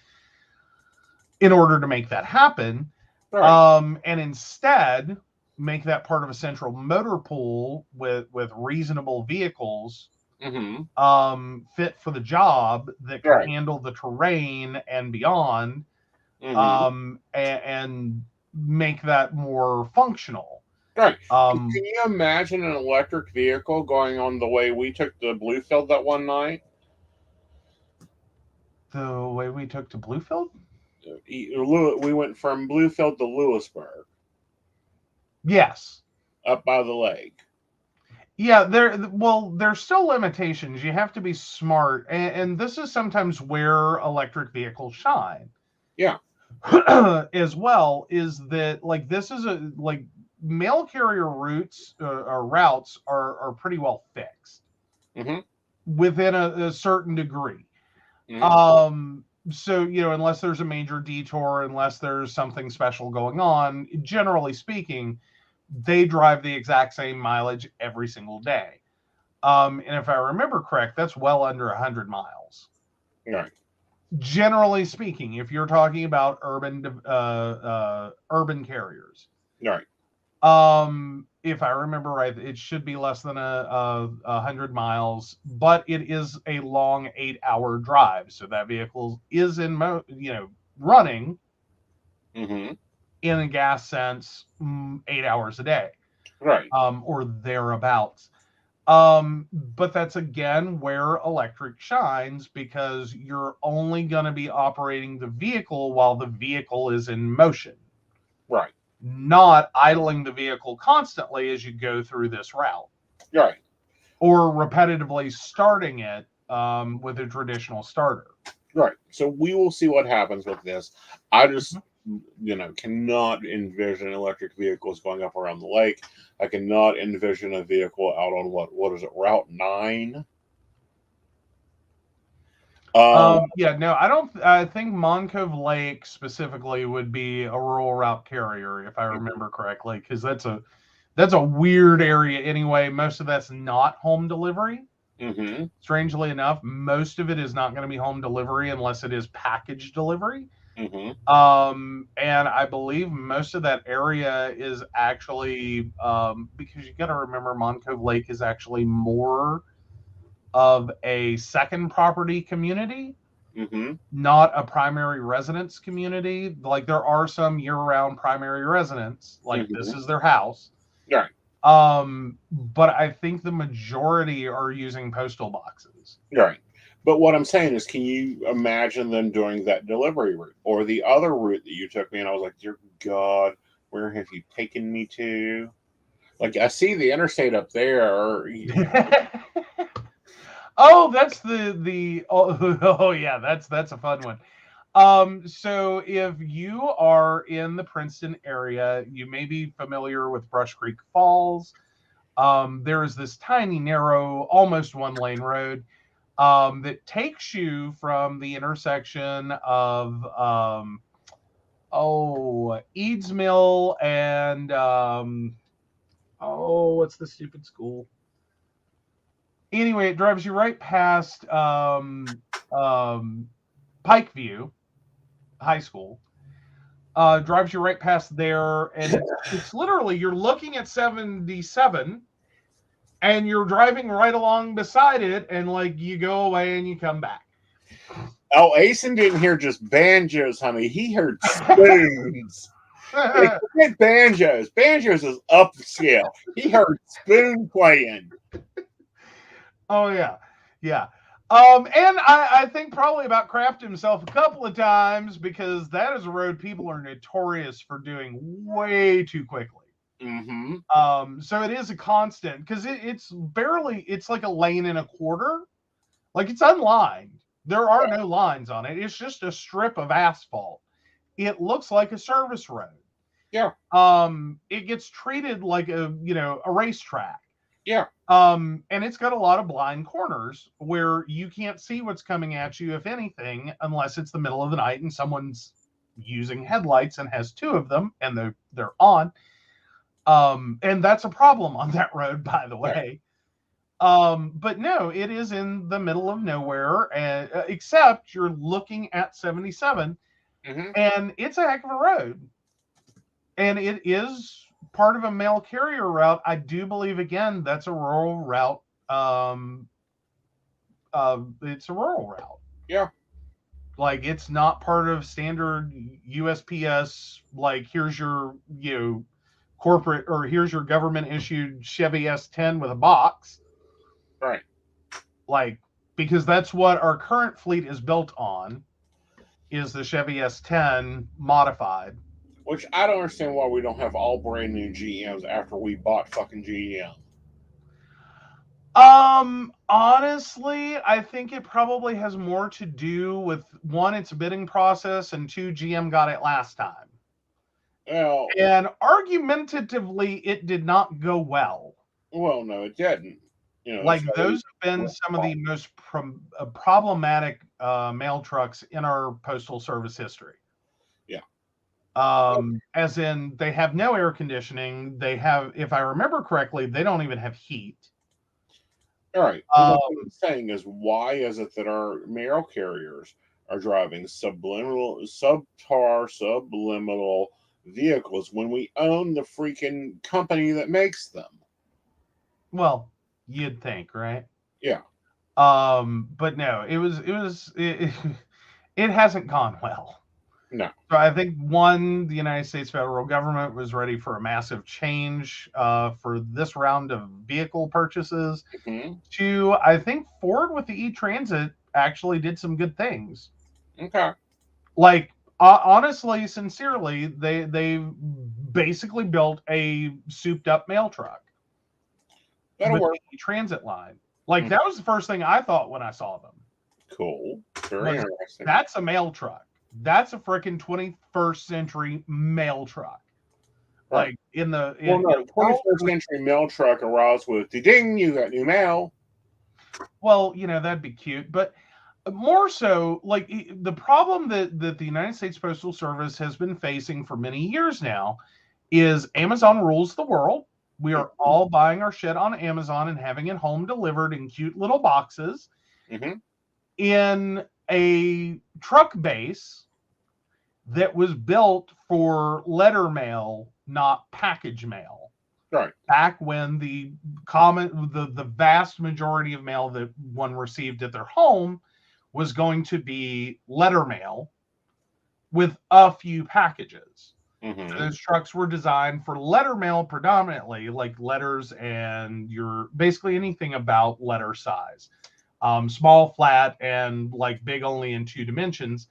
in order to make that happen. Right. And instead make that part of a central motor pool with reasonable vehicles fit for the job that can handle the terrain and beyond, and make that more functional. Right. Can you imagine an electric vehicle going on the way we took to Bluefield that one night? The way we took to Bluefield? We went from Bluefield to Lewisburg. Yes. Up by the lake. Yeah, there's still limitations. You have to be smart. And this is sometimes where electric vehicles shine. Yeah. As well, is that this is mail carrier routes or routes are pretty well fixed within a certain degree. So, unless there's a major detour, unless there's something special going on, generally speaking, they drive the exact same mileage every single day. And if I remember correct, that's well under 100 miles. Right. Generally speaking, if you're talking about urban carriers. Right. If I remember right, it should be less than 100 miles, but it is a long 8-hour drive. So that vehicle is running in a gas sense 8 hours a day. Right. Or thereabouts. But that's again where electric shines, because you're only going to be operating the vehicle while the vehicle is in motion. Right. Not idling the vehicle constantly as you go through this route. Right. Or repetitively starting it with a traditional starter. Right. So we will see what happens with this. I just, cannot envision electric vehicles going up around the lake. I cannot envision a vehicle out on what is it, Route 9? I think Moncove Lake specifically would be a rural route carrier, if I remember correctly, because that's a weird area anyway. Most of that's not home delivery. Strangely enough, most of it is not going to be home delivery unless it is package delivery. And I believe most of that area is actually because you got to remember, Moncove Lake is actually more of a second property community, not a primary residence community. Like, there are some year-round primary residents, this is their house. Right. But I think the majority are using postal boxes. Right. But what I'm saying is, can you imagine them doing that delivery route or the other route that you took me? And I was like, dear God, where have you taken me to? Like, I see the interstate up there. Oh, that's that's a fun one. So if you are in the Princeton area, you may be familiar with Brush Creek Falls. There is this tiny, narrow, almost one-lane road that takes you from the intersection of Eads Mill and what's the stupid school? Anyway, it drives you right past Pikeview High School. Drives you right past there, and it's literally, you're looking at 77 and you're driving right along beside it, and you go away and you come back. Oh, Aeson didn't hear just banjos, honey. He heard spoons. Forget banjos. Banjos is upscale. He heard spoon playing. Oh, yeah. Yeah. And I think probably about crapped himself a couple of times, because that is a road people are notorious for doing way too quickly. So it is a constant, because it's like a lane and a quarter. It's unlined. There are no lines on it. It's just a strip of asphalt. It looks like a service road. Yeah. It gets treated like a racetrack. Yeah. And it's got a lot of blind corners where you can't see what's coming at you, if anything, unless it's the middle of the night and someone's using headlights and has two of them and they're on. And that's a problem on that road, by the way. But no, it is in the middle of nowhere, except you're looking at 77, and it's a heck of a road. And it is part of a mail carrier route. I do believe, again, that's a rural route. It's a rural route. Yeah. Like, it's not part of standard USPS, like, here's your, corporate, or here's your government issued Chevy S10 with a box. Right. Like, because that's what our current fleet is built on, is the Chevy S10 modified. Which I don't understand why we don't have all brand new GMs after we bought fucking GM. Honestly, I think it probably has more to do with, one, it's a bidding process, and two, GM got it last time. Well, and argumentatively, it did not go well. Well, no, it didn't. Like, those have been some of the most problematic mail trucks in our postal service history. Yeah. As in, they have no air conditioning. They have, if I remember correctly, they don't even have heat. All right. What I'm saying is, why is it that our mail carriers are driving subliminal vehicles when we own the freaking company that makes them? Well, you'd think, right? Yeah. But no, it hasn't gone well. No. So I think, one, the United States federal government was ready for a massive change for this round of vehicle purchases. Two, I think Ford with the E-Transit actually did some good things. Okay. Like, honestly, sincerely, they basically built a souped up mail truck. That'll work. The transit line. Like, that was the first thing I thought when I saw them. Cool. Very interesting. That's a mail truck. That's a freaking 21st century mail truck. Right. Like, no, 21st century mail truck arrives with ding, you got new mail. Well, that'd be cute. But more so, like, the problem that the United States Postal Service has been facing for many years now is Amazon rules the world. We are all buying our shit on Amazon and having it home delivered in cute little boxes in a truck base that was built for letter mail, not package mail. Right. Back when the vast majority of mail that one received at their home was going to be letter mail with a few packages. So those trucks were designed for letter mail predominantly, like letters and basically anything about letter size. Small, flat, and like big only in 2 dimensions.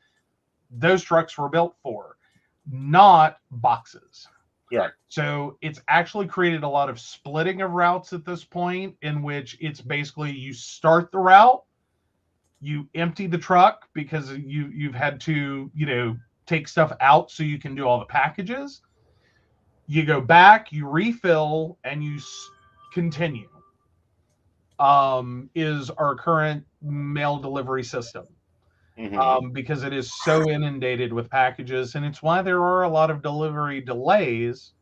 Those trucks were built for, not boxes. Right. So it's actually created a lot of splitting of routes at this point, in which it's basically you start the route, you empty the truck because you've had to, take stuff out so you can do all the packages. You go back, you refill, and you continue. Is our current mail delivery system. Because it is so inundated with packages, and it's why there are a lot of delivery delays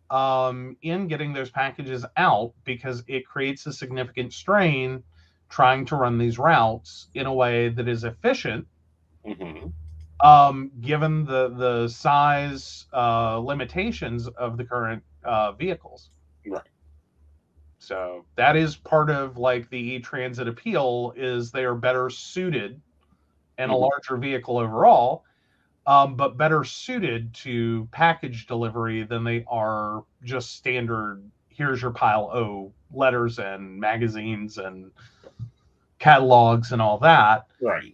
in getting those packages out, because it creates a significant strain trying to run these routes in a way that is efficient, given the size limitations of the current vehicles. Right. So that is part of, like, the E-Transit appeal, is they are better suited, and a larger vehicle overall, but better suited to package delivery than they are just standard, here's your pile O letters and magazines and catalogs and all that. Right.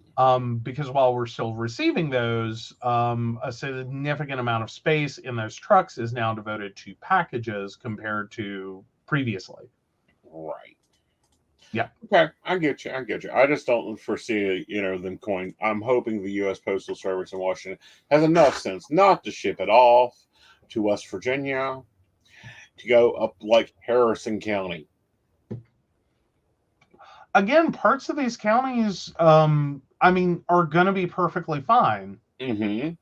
Because while we're still receiving those, a significant amount of space in those trucks is now devoted to packages compared to previously. Right. Yeah. Okay, I get you. I just don't foresee, them going. I'm hoping the U.S. Postal Service in Washington has enough sense not to ship it off to West Virginia, to go up like Harrison County. again, parts of these counties, I mean, are going to be perfectly fine. Mm-hmm.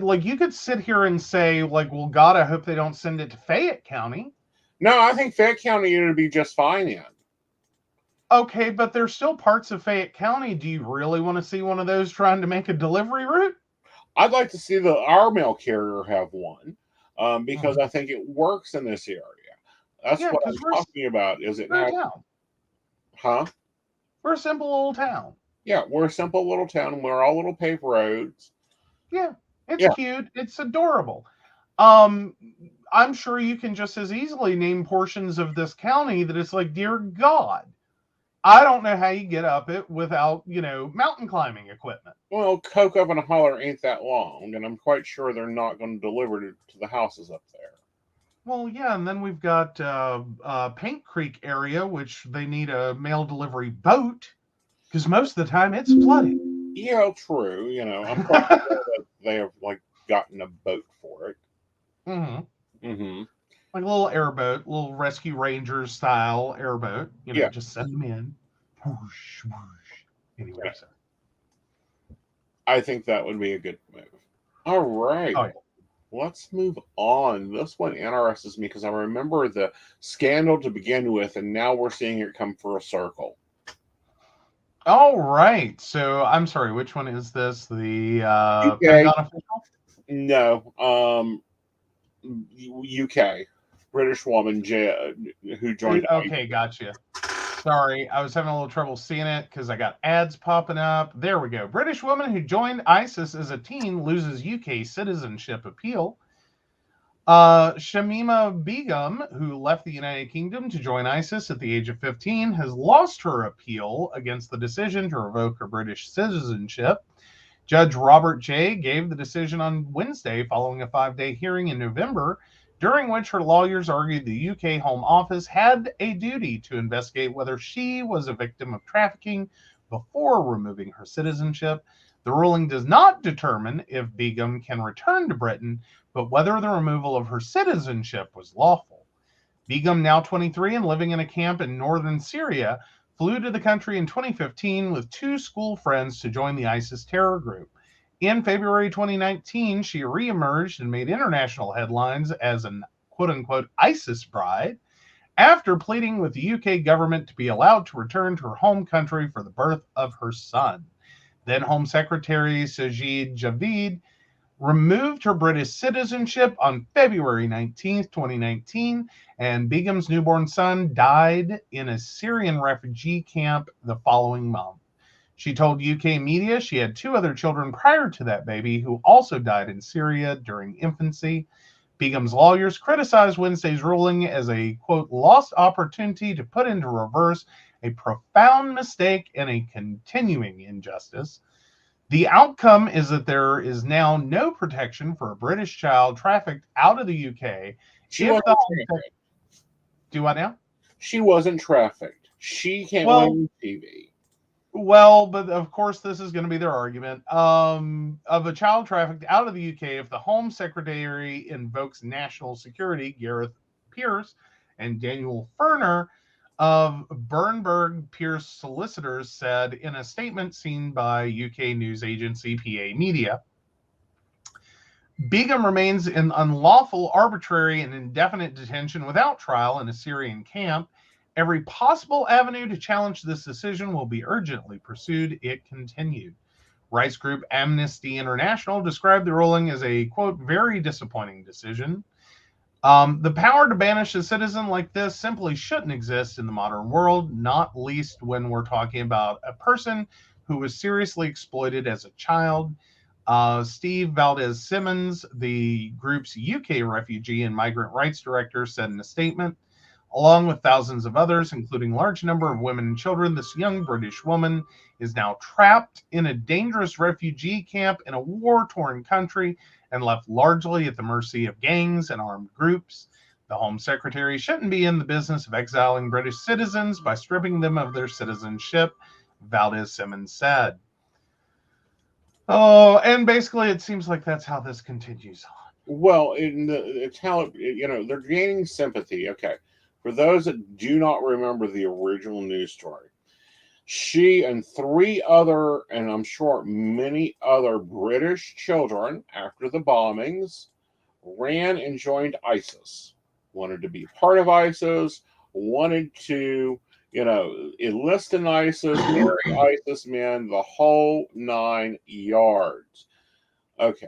Like you could sit here and say, like, well, God, I hope they don't send it to Fayette County. No, I think Fayette County would be just fine in. Okay, but there's still parts of Fayette County. Do you really want to see one of those trying to make a delivery route? I'd like to see our mail carrier have one, because I think it works in this area. That's Yeah, what because I'm talking about. Is it we're a has, town. huh? We're a simple old town. Yeah, we're a simple little town. We're all little paved roads. Yeah, it's Yeah. cute. It's adorable. I'm sure you can just as easily name portions of this county that it's like, dear God, I don't know how you get up it without, mountain climbing equipment. Well, Coke up and a holler ain't that long, and I'm quite sure they're not going to deliver to the houses up there. Well, yeah, and then we've got Paint Creek area, which they need a mail delivery boat because most of the time it's flooded. Yeah, true. I'm quite sure that they have gotten a boat for it. Mm-hmm. Mm-hmm. Like a little airboat, little Rescue Rangers style airboat. Yeah. Just send them in. Whoosh, whoosh. Anyway, Yeah. so. I think that would be a good move. All right. Oh, yeah. Let's move on. This one interests me because I remember the scandal to begin with, and now we're seeing it come full circle. All right. So I'm sorry, which one is this? The UK. Pentagon official? No. UK. British woman who joined. Okay, gotcha. Sorry, I was having a little trouble seeing it because I got ads popping up. There we go. British woman who joined ISIS as a teen loses UK citizenship appeal. Shamima Begum, who left the United Kingdom to join ISIS at the age of 15, has lost her appeal against the decision to revoke her British citizenship. Judge Robert J. gave the decision on Wednesday following a 5-day hearing in November, during which her lawyers argued the UK Home Office had a duty to investigate whether she was a victim of trafficking before removing her citizenship. The ruling does not determine if Begum can return to Britain, but whether the removal of her citizenship was lawful. Begum, now 23 and living in a camp in northern Syria, flew to the country in 2015 with 2 school friends to join the ISIS terror group. In February 2019, she reemerged and made international headlines as an quote-unquote ISIS bride after pleading with the UK government to be allowed to return to her home country for the birth of her son. Then Home Secretary Sajid Javid removed her British citizenship on February 19th, 2019, and Begum's newborn son died in a Syrian refugee camp the following month. She told UK media she had 2 other children prior to that baby who also died in Syria during infancy. Begum's lawyers criticized Wednesday's ruling as a, quote, lost opportunity to put into reverse a profound mistake and a continuing injustice. The outcome is that there is now no protection for a British child trafficked out of the UK. She wasn't trafficked. Do what now? She wasn't trafficked. She can't win TV. Well, but of course, this is going to be their argument of a child trafficked out of the UK. If the Home Secretary invokes national security, Gareth Pierce and Daniel Ferner of Bernberg Pierce Solicitors said in a statement seen by UK news agency PA Media. Begum remains in unlawful, arbitrary, and indefinite detention without trial in a Syrian camp. Every possible avenue to challenge this decision will be urgently pursued, it continued. Rights group Amnesty International described the ruling as a, quote, very disappointing decision. The power to banish a citizen like this simply shouldn't exist in the modern world, not least when we're talking about a person who was seriously exploited as a child. Steve Valdez-Simmons, the group's UK refugee and migrant rights director, said in a statement, along with thousands of others, including a large number of women and children, this young British woman is now trapped in a dangerous refugee camp in a war-torn country and left largely at the mercy of gangs and armed groups. The Home Secretary shouldn't be in the business of exiling British citizens by stripping them of their citizenship, Valdez-Simmons said. Oh, and basically it seems like that's how this continues on. Well, it's how, they're gaining sympathy. Okay. For those that do not remember the original news story, She and 3 other, and I'm sure many other British children, after the bombings, ran and joined ISIS. Wanted to be part of ISIS, wanted to, enlist in ISIS, marry ISIS men, the whole 9 yards. Okay.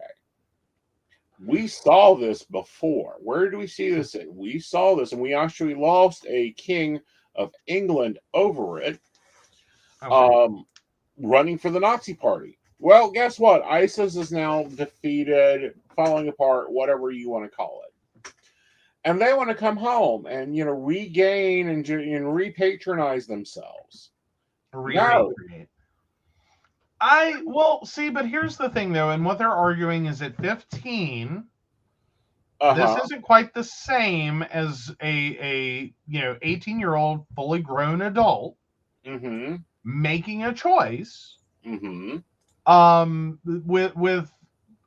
We saw this before. Where did we see this? We saw this, and we actually lost a king of England over it. Okay. Running for the Nazi party. Well, guess what? ISIS is now defeated, falling apart, whatever you want to call it. And they want to come home and, regain and repatronize themselves. Repatriate. See, but here's the thing, though, and what they're arguing is at 15, this isn't quite the same as a 18-year-old fully grown adult making a choice with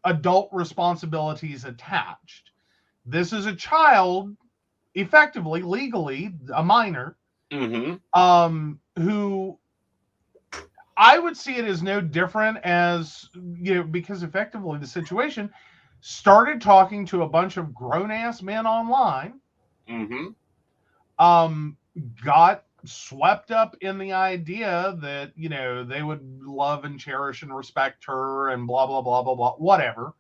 adult responsibilities attached. This is a child, effectively, legally, a minor, who I would see it as no different as, because effectively the situation started talking to a bunch of grown-ass men online, got swept up in the idea that, they would love and cherish and respect her and blah, blah, blah, blah, blah, whatever.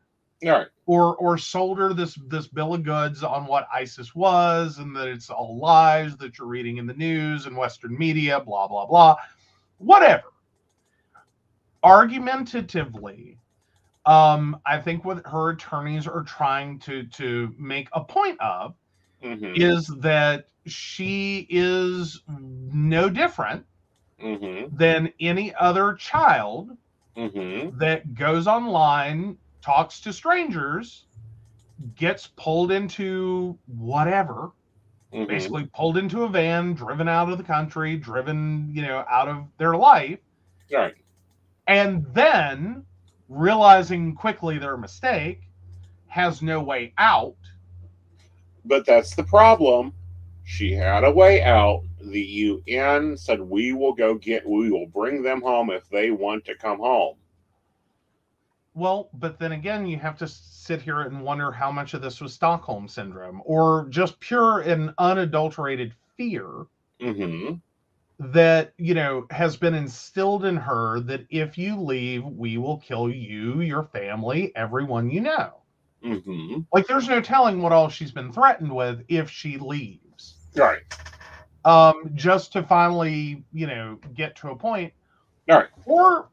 All right. Or sold her this bill of goods on what ISIS was and that it's all lies that you're reading in the news and Western media, blah, blah, blah, whatever. Argumentatively, I think what her attorneys are trying to make a point of is that she is no different than any other child that goes online, talks to strangers, gets pulled into whatever, basically pulled into a van, driven out of the country, driven, out of their life. Right. And then, realizing quickly their mistake, has no way out. But that's the problem. She had a way out. The UN said, we will bring them home if they want to come home. Well, but then again, you have to sit here and wonder how much of this was Stockholm Syndrome or just pure and unadulterated fear that, has been instilled in her that if you leave, we will kill you, your family, everyone you know. Like, there's no telling what all she's been threatened with if she leaves. Right. Just to finally, get to a point. Right. Or,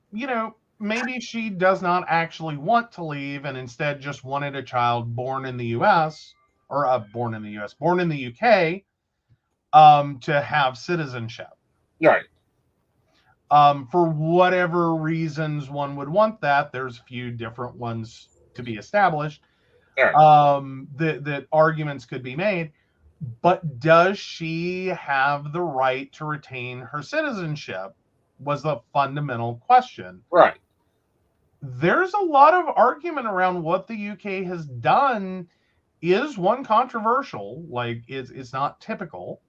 maybe she does not actually want to leave and instead just wanted a child born in the U.S. or born in the U.K. To have citizenship. Right. For whatever reasons one would want that, there's a few different ones to be established. Right. That arguments could be made. But does she have the right to retain her citizenship? Was the fundamental question. Right. There's a lot of argument around what the UK has done. Is one, controversial, like it's not typical.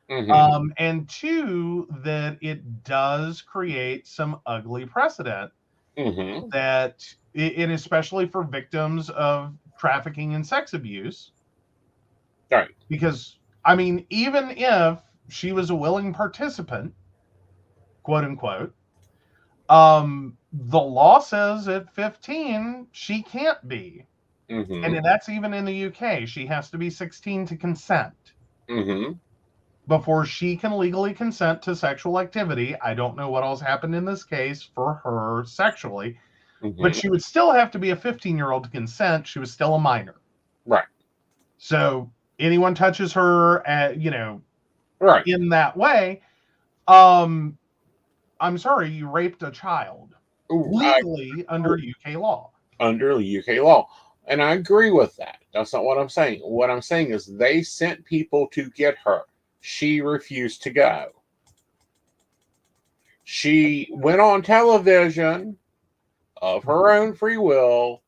And two, that it does create some ugly precedent that, and especially for victims of trafficking and sex abuse. Right. Because, I mean, even if she was a willing participant, quote unquote, the law says at 15 she can't be. And that's even in the UK. She has to be 16 to consent before she can legally consent to sexual activity. I don't know what else happened in this case for her sexually, but she would still have to be a 15-year-old to consent. She was still a minor. Right. So anyone touches her at, right, in that way, I'm sorry, you raped a child legally under UK law. Under UK law. And I agree with that. That's not what I'm saying. What I'm saying is they sent people to get her. She refused to go. She went on television of her own free will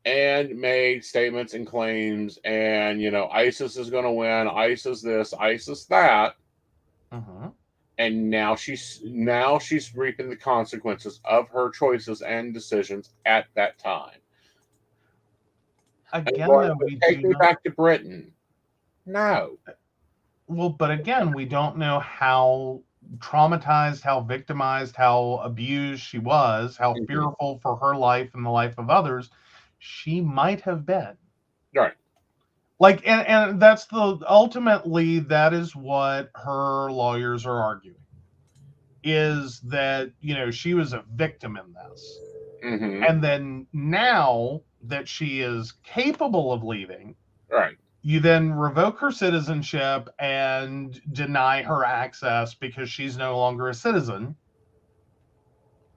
and made statements and claims, and ISIS is going to win, ISIS this, ISIS that, and now she's reaping the consequences of her choices and decisions at that time. Again, Going, though, we take do me not. back to Britain. No. Well, but again, we don't know how traumatized, how victimized, how abused she was, how Mhm. fearful for her life and the life of others she might have been. Right. Like, and that's ultimately that is what her lawyers are arguing, is that, she was a victim in this. Mm-hmm. And then now that she is capable of leaving, Right. you then revoke her citizenship and deny her access because she's no longer a citizen,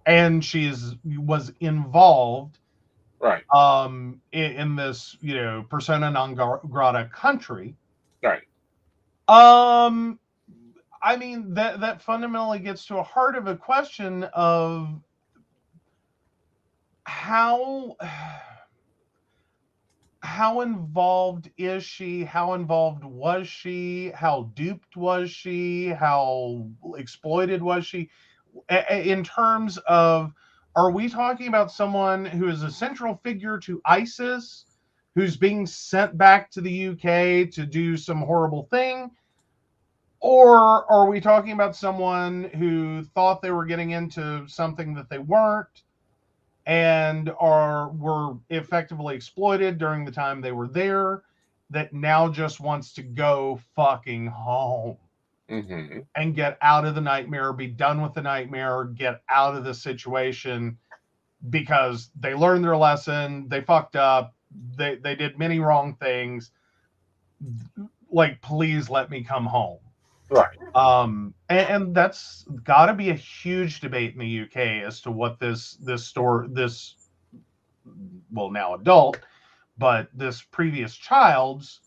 and was involved Right. in this persona non grata country. Right. I mean, that fundamentally gets to a heart of a question of how involved is she? How involved was she? How duped was she? How exploited was she? In terms of, are we talking about someone who is a central figure to ISIS, who's being sent back to the UK to do some horrible thing? Or are we talking about someone who thought they were getting into something that they weren't, and were effectively exploited during the time they were there, that now just wants to go fucking home Mm-hmm. and get out of the nightmare, be done with the nightmare, get out of the situation because they learned their lesson, they fucked up, they did many wrong things. Like, please let me come home. Right. And that's got to be a huge debate in the UK as to what this well, now adult, but this previous child's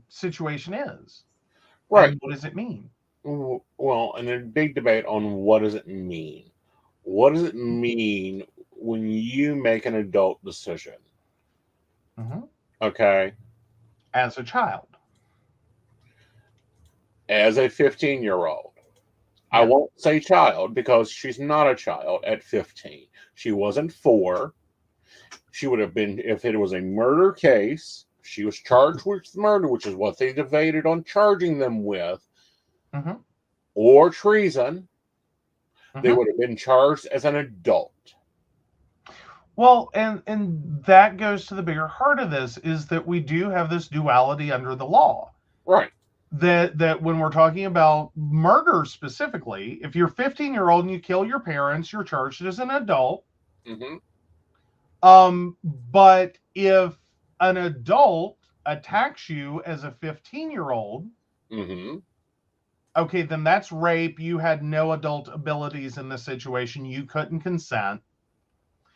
situation is. Right. And what does it mean? Well, and a big debate on what does it mean. What does it mean when you make an adult decision? Mm-hmm. Okay. As a child. As a 15-year-old. I Yeah. won't say child because she's not a child at 15. She wasn't 4. She would have been, if it was a murder case, she was charged with murder, which is what they debated on charging them with, Mm-hmm. or treason. They Mm-hmm. would have been charged as an adult. Well, and that goes to the bigger heart of this, is that we do have this duality under the law. Right. That when we're talking about murder specifically, if you're 15-year-old and you kill your parents, you're charged as an adult. Mm-hmm. But if an adult attacks you as a 15-year-old, Mm-hmm. okay, then that's rape. You had no adult abilities in the situation. You couldn't consent.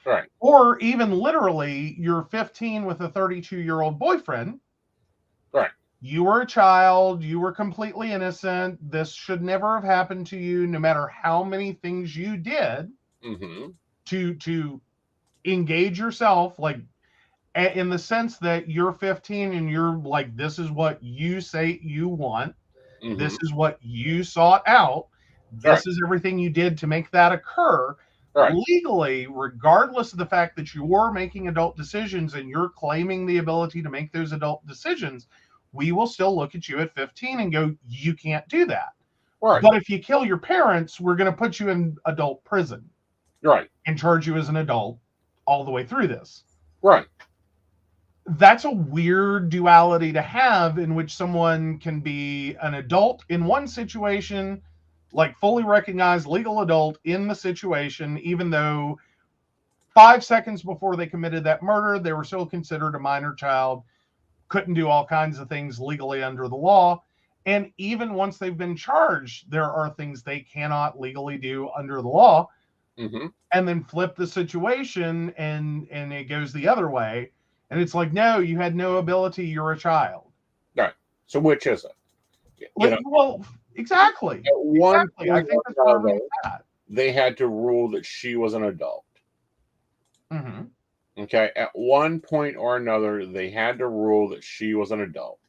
Right. Or even literally, you're 15 with a 32-year-old boyfriend. Right. You were a child. You were completely innocent. This should never have happened to you, no matter how many things you did Mm-hmm. to engage yourself, like, in the sense that you're 15 and you're like, this is what you say you want. Mm-hmm. This is what you sought out. This Right. is everything you did to make that occur. Right. Legally, regardless of the fact that you were making adult decisions and you're claiming the ability to make those adult decisions, we will still look at you at 15 and go, you can't do that. Right. But if you kill your parents, we're going to put you in adult prison. Right. And charge you as an adult all the way through this. Right. That's a weird duality to have, in which someone can be an adult in one situation, like fully recognized legal adult in the situation, even though 5 seconds before they committed that murder, they were still considered a minor child, couldn't do all kinds of things legally under the law. And even once they've been charged, there are things they cannot legally do under the law. Mm-hmm. And then flip the situation, and it goes the other way. And it's like, no, you had no ability. You're a child. Right. So which is it? Well, exactly. At one Exactly. I point think or that's where another, everything's at. they had to rule that she was an adult. Mm-hmm. Okay. At one point or another, they had to rule that she was an adult.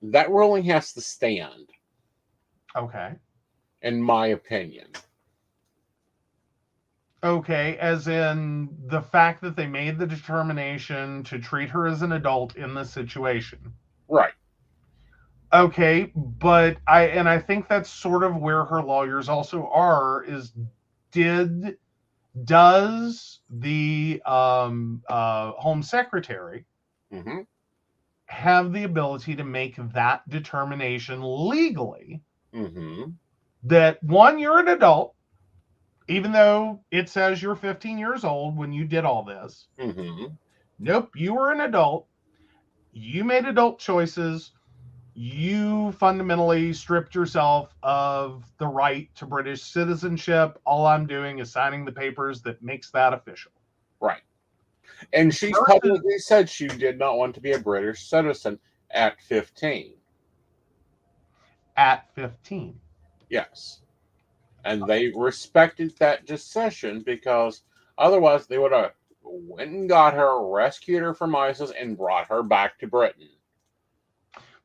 That ruling has to stand. Okay. in my opinion. Okay, as in the fact that they made the determination to treat her as an adult in this situation. Right. Okay, but I think that's sort of where her lawyers also are, is does the home secretary Mm-hmm. have the ability to make that determination legally Mm-hmm. that, one, you're an adult, even though it says you're 15 years old when you did all this. Mm-hmm. Nope, you were an adult. You made adult choices. You fundamentally stripped yourself of the right to British citizenship. All I'm doing is signing the papers that makes that official. Right. And she's Versus- publicly said she did not want to be a British citizen at 15. At 15. Yes. And they respected that decision because otherwise they would have went and got her, rescued her from ISIS, and brought her back to Britain.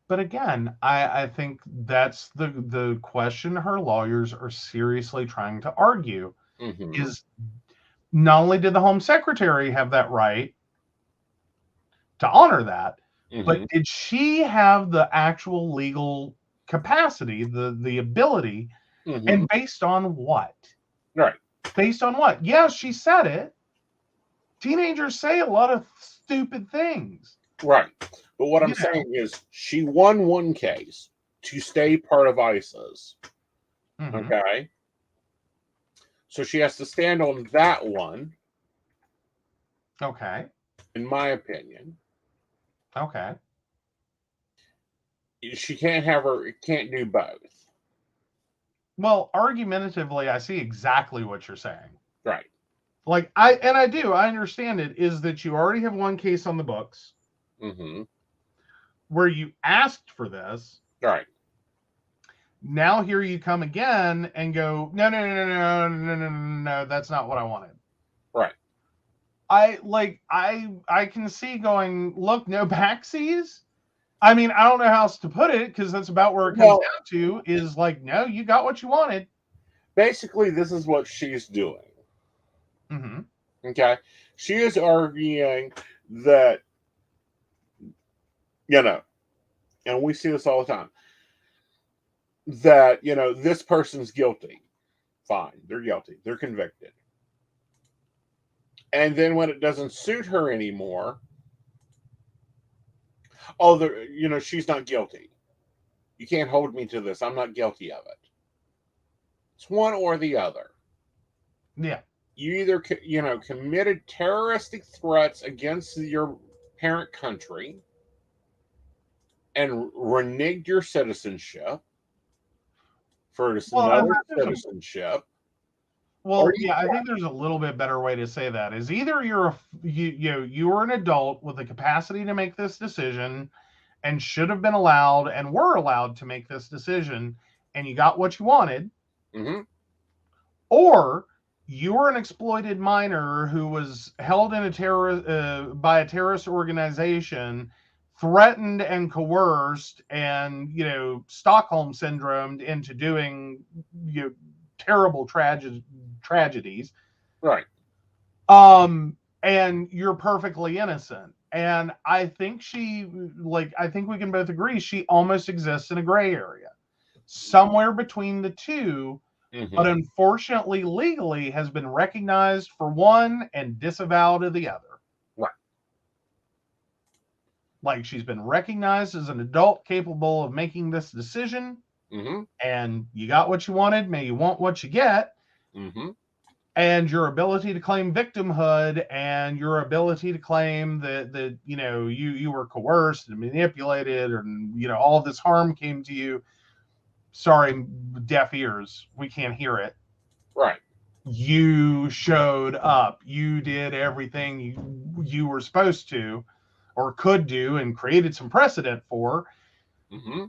But again, I think that's the question her lawyers are seriously trying to argue, Mm-hmm. is not only did the Home Secretary have that right to honor that, Mm-hmm. but did she have the actual legal capacity, the ability, Mm-hmm. and based on what? Right. Based on what? Yeah, she said it. Teenagers say a lot of stupid things. Right. But what I'm You know. saying is she won one case to stay part of ISIS. Mhm. Okay. So she has to stand on that one, Okay. in my opinion. Okay. She can't do both. Well, argumentatively, I see exactly what you're saying. Right. Like, I understand it, is that you already have one case on the books Mm-hmm. where you asked for this. Right. Now here you come again and go, no, that's not what I wanted. Right. I can see going, look, no backsies. I mean, I don't know how else to put it, because that's about where it comes down to, is like, no, you got what you wanted. Basically, this is what she's doing. Mm-hmm. Okay. She is arguing that, and we see this all the time, that, this person's guilty. Fine. They're guilty. They're convicted. And then when it doesn't suit her anymore, she's not guilty. You can't hold me to this. I'm not guilty of it. It's one or the other. Yeah. You either, committed terroristic threats against your parent country and reneged your citizenship for another citizenship. I think there's a little bit better way to say that. Is either you were an adult with the capacity to make this decision and should have been allowed and were allowed to make this decision, and you got what you wanted, Mm-hmm. or you were an exploited minor who was held in by a terrorist organization, threatened and coerced, and Stockholm syndromed into doing terrible tragedies. Right. And you're perfectly innocent. And I think I think we can both agree she almost exists in a gray area, somewhere between the two. Mm-hmm. But unfortunately, legally has been recognized for one and disavowed of the other. Right. Like, she's been recognized as an adult capable of making this decision. Mm-hmm. And you got what you wanted. May you want what you get. Mm-hmm. And your ability to claim victimhood and your ability to claim that you were coerced and manipulated, and all this harm came to you. Sorry, deaf ears, we can't hear it. Right. You showed up. You did everything you were supposed to or could do and created some precedent for. Mm-hmm.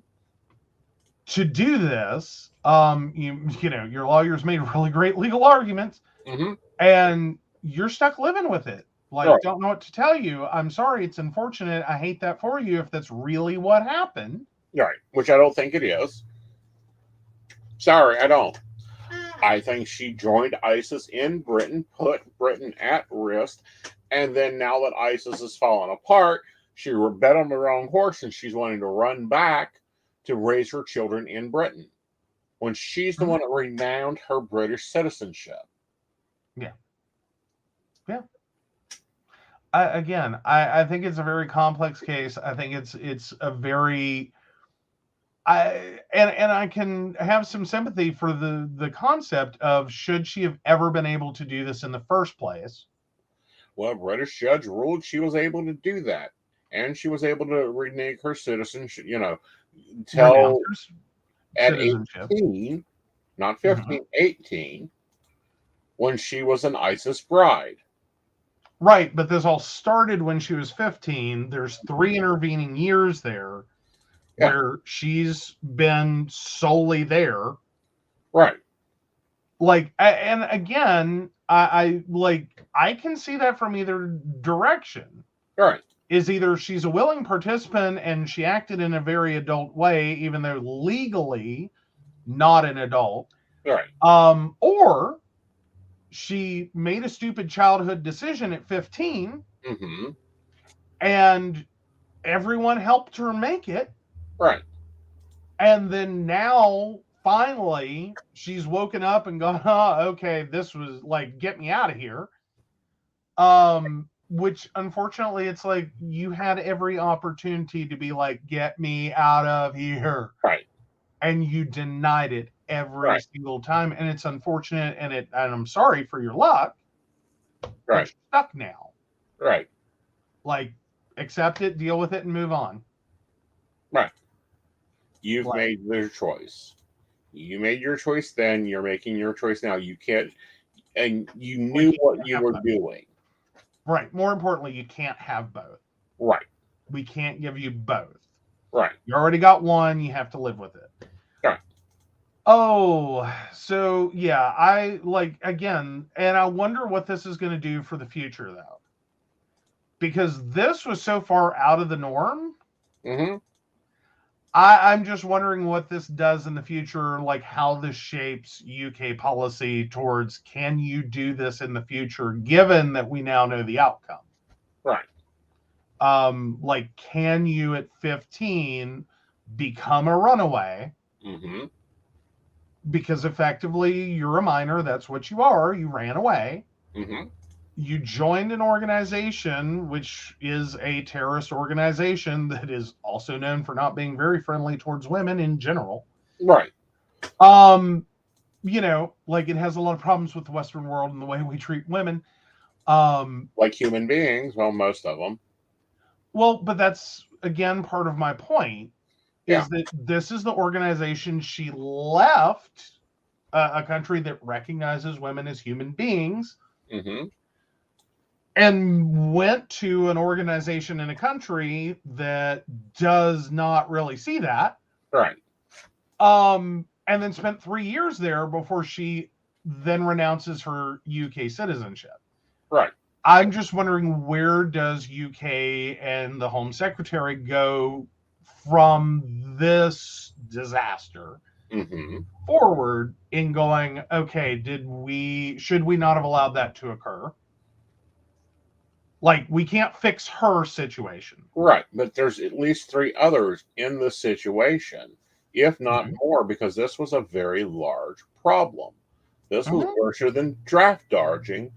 To do this. Your lawyers made really great legal arguments. Mm-hmm. And you're stuck living with it. Like, right. Don't know what to tell you. I'm sorry. It's unfortunate. I hate that for you if that's really what happened. Right. Which I don't think it is. Sorry, I don't. I think she joined ISIS in Britain, put Britain at risk, and then now that ISIS has fallen apart, she bet on the wrong horse and she's wanting to run back to raise her children in Britain when she's the one that renounced her British citizenship. Yeah. Yeah. I think it's a very complex case. I think it's a very I can have some sympathy for the concept of should she have ever been able to do this in the first place. Well, a British judge ruled she was able to do that, and she was able to renege her citizenship. Till at Citizenship. 18, not 15, 18, when she was an ISIS bride. Right, but this all started when she was 15. There's 3 intervening years there where she's been solely there. Right. And again, I can see that from either direction. Right. Is either she's a willing participant and she acted in a very adult way, even though legally not an adult. Right. Or she made a stupid childhood decision at 15, and everyone helped her make it. Right. And then now, finally, she's woken up and gone, oh, okay, this was get me out of here. Which, unfortunately, it's you had every opportunity to be get me out of here. Right. And you denied it every single time. And it's unfortunate, and I'm sorry for your luck. Right. But you're stuck now. Right. Accept it, deal with it, and move on. Right. You've made your choice. You made your choice then, you're making your choice now. You can't, and you knew what you were doing. Right. More importantly, you can't have both. Right. We can't give you both. Right. You already got one, you have to live with it. Right. Oh, so yeah, again, and I wonder what this is going to do for the future, though. Because this was so far out of the norm. I'm just wondering what this does in the future, how this shapes UK policy towards can you do this in the future, given that we now know the outcome. Right. Can you at 15 become a runaway? Because effectively you're a minor. That's what you are. You ran away. You joined an organization, which is a terrorist organization that is also known for not being very friendly towards women in general. Right. It has a lot of problems with the Western world and the way we treat women. Like human beings. Well, most of them. Well, but that's, again, part of my point. Is that this is the organization she left, a country that recognizes women as human beings, and went to an organization in a country that does not really see that. Right. And then spent 3 years there before she then renounces her UK citizenship. Right. I'm just wondering, where does UK and the Home Secretary go from this disaster forward in going, okay, should we not have allowed that to occur? We can't fix her situation. Right. But there's at least 3 others in the situation, if not more, because this was a very large problem. This was worse than draft dodging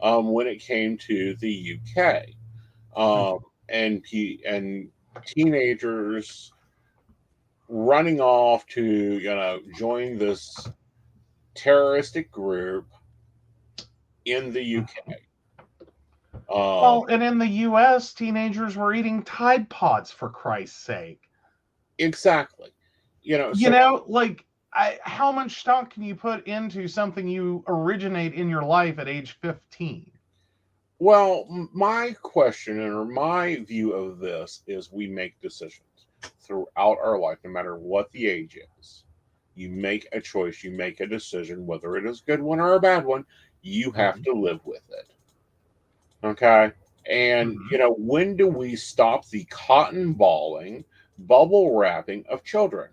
when it came to the UK. And teenagers running off to join this terroristic group in the UK. And in the US, teenagers were eating Tide Pods, for Christ's sake. Exactly. How much stock can you put into something you originate in your life at age 15? Well, my question or my view of this is we make decisions throughout our life, no matter what the age is. You make a choice, you make a decision, whether it is a good one or a bad one, you have to live with it. Okay? And, when do we stop the cotton balling, bubble wrapping of children?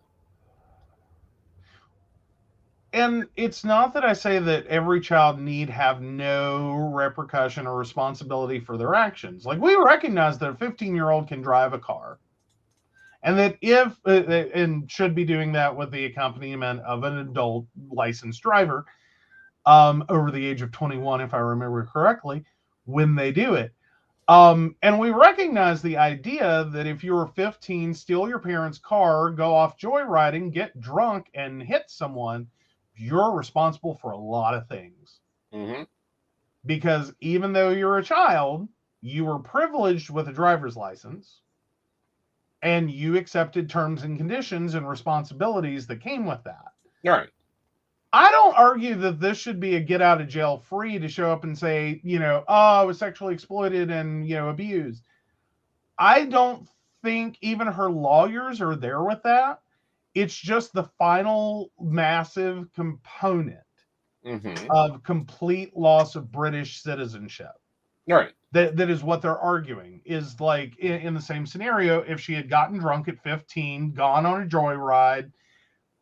And it's not that I say that every child need have no repercussion or responsibility for their actions. Like, we recognize that a 15-year-old can drive a car, and that if and should be doing that with the accompaniment of an adult licensed driver over the age of 21, if I remember correctly, when they do it. And we recognize the idea that if you were 15, steal your parents' car, go off joyriding, get drunk, and hit someone, you're responsible for a lot of things. Mm-hmm. Because even though you're a child, you were privileged with a driver's license, and you accepted terms and conditions and responsibilities that came with that. Right. I don't argue that this should be a get out of jail free to show up and say, oh, I was sexually exploited and, abused. I don't think even her lawyers are there with that. It's just the final massive component of complete loss of British citizenship. Right. That is what they're arguing, is like in the same scenario, if she had gotten drunk at 15, gone on a joyride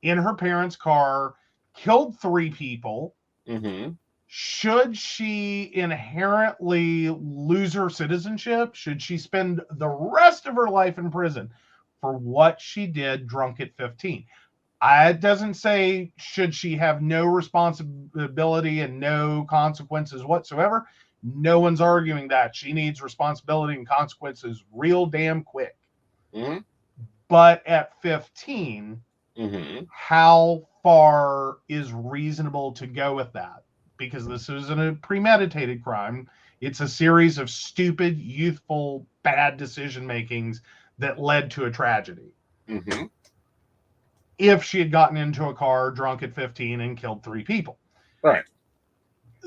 in her parents' car, killed 3 people, should she inherently lose her citizenship? Should she spend the rest of her life in prison for what she did drunk at 15? It doesn't say should she have no responsibility and no consequences whatsoever. No one's arguing that. She needs responsibility and consequences real damn quick. But at 15, how far is reasonable to go with that? Because this isn't a premeditated crime. It's a series of stupid, youthful, bad decision makings that led to a tragedy. If she had gotten into a car drunk at 15 and killed 3 people. Right.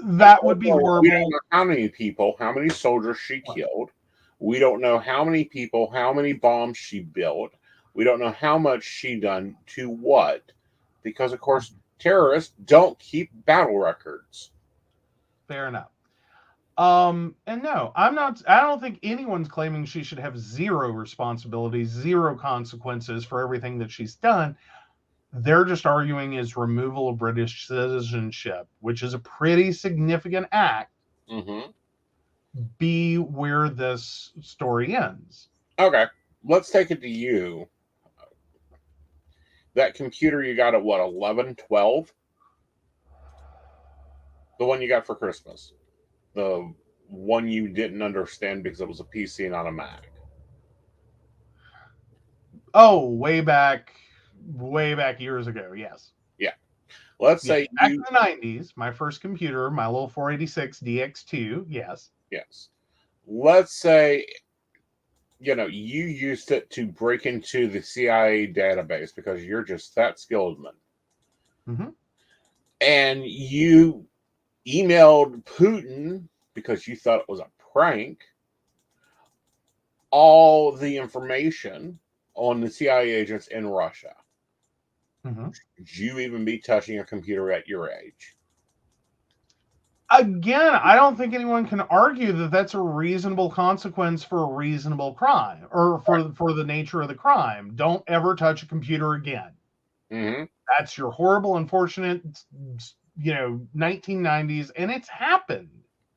That would be horrible. We don't know how many people, how many soldiers she killed. We don't know how many people, how many bombs she built. We don't know how much she done to what. Because, of course, terrorists don't keep battle records. Fair enough. And no, I don't think anyone's claiming she should have zero responsibility, zero consequences for everything that she's done. They're just arguing is removal of British citizenship, which is a pretty significant act, be where this story ends. Okay, let's take it to you. That computer you got at what, 11, 12? The one you got for Christmas. The one you didn't understand because it was a PC, not a Mac. Oh, way back years ago, yes. Yeah. Let's say back in the 90s, my first computer, my little 486 DX2, yes. Yes. Let's say, you used it to break into the CIA database because you're just that skilled man. And you emailed Putin because you thought it was a prank all the information on the CIA agents in Russia. Should you even be touching a computer at your age? Again, I don't think anyone can argue that that's a reasonable consequence for a reasonable crime, or for the nature of the crime. Don't ever touch a computer again. That's your horrible, unfortunate, 1990s, and it's happened.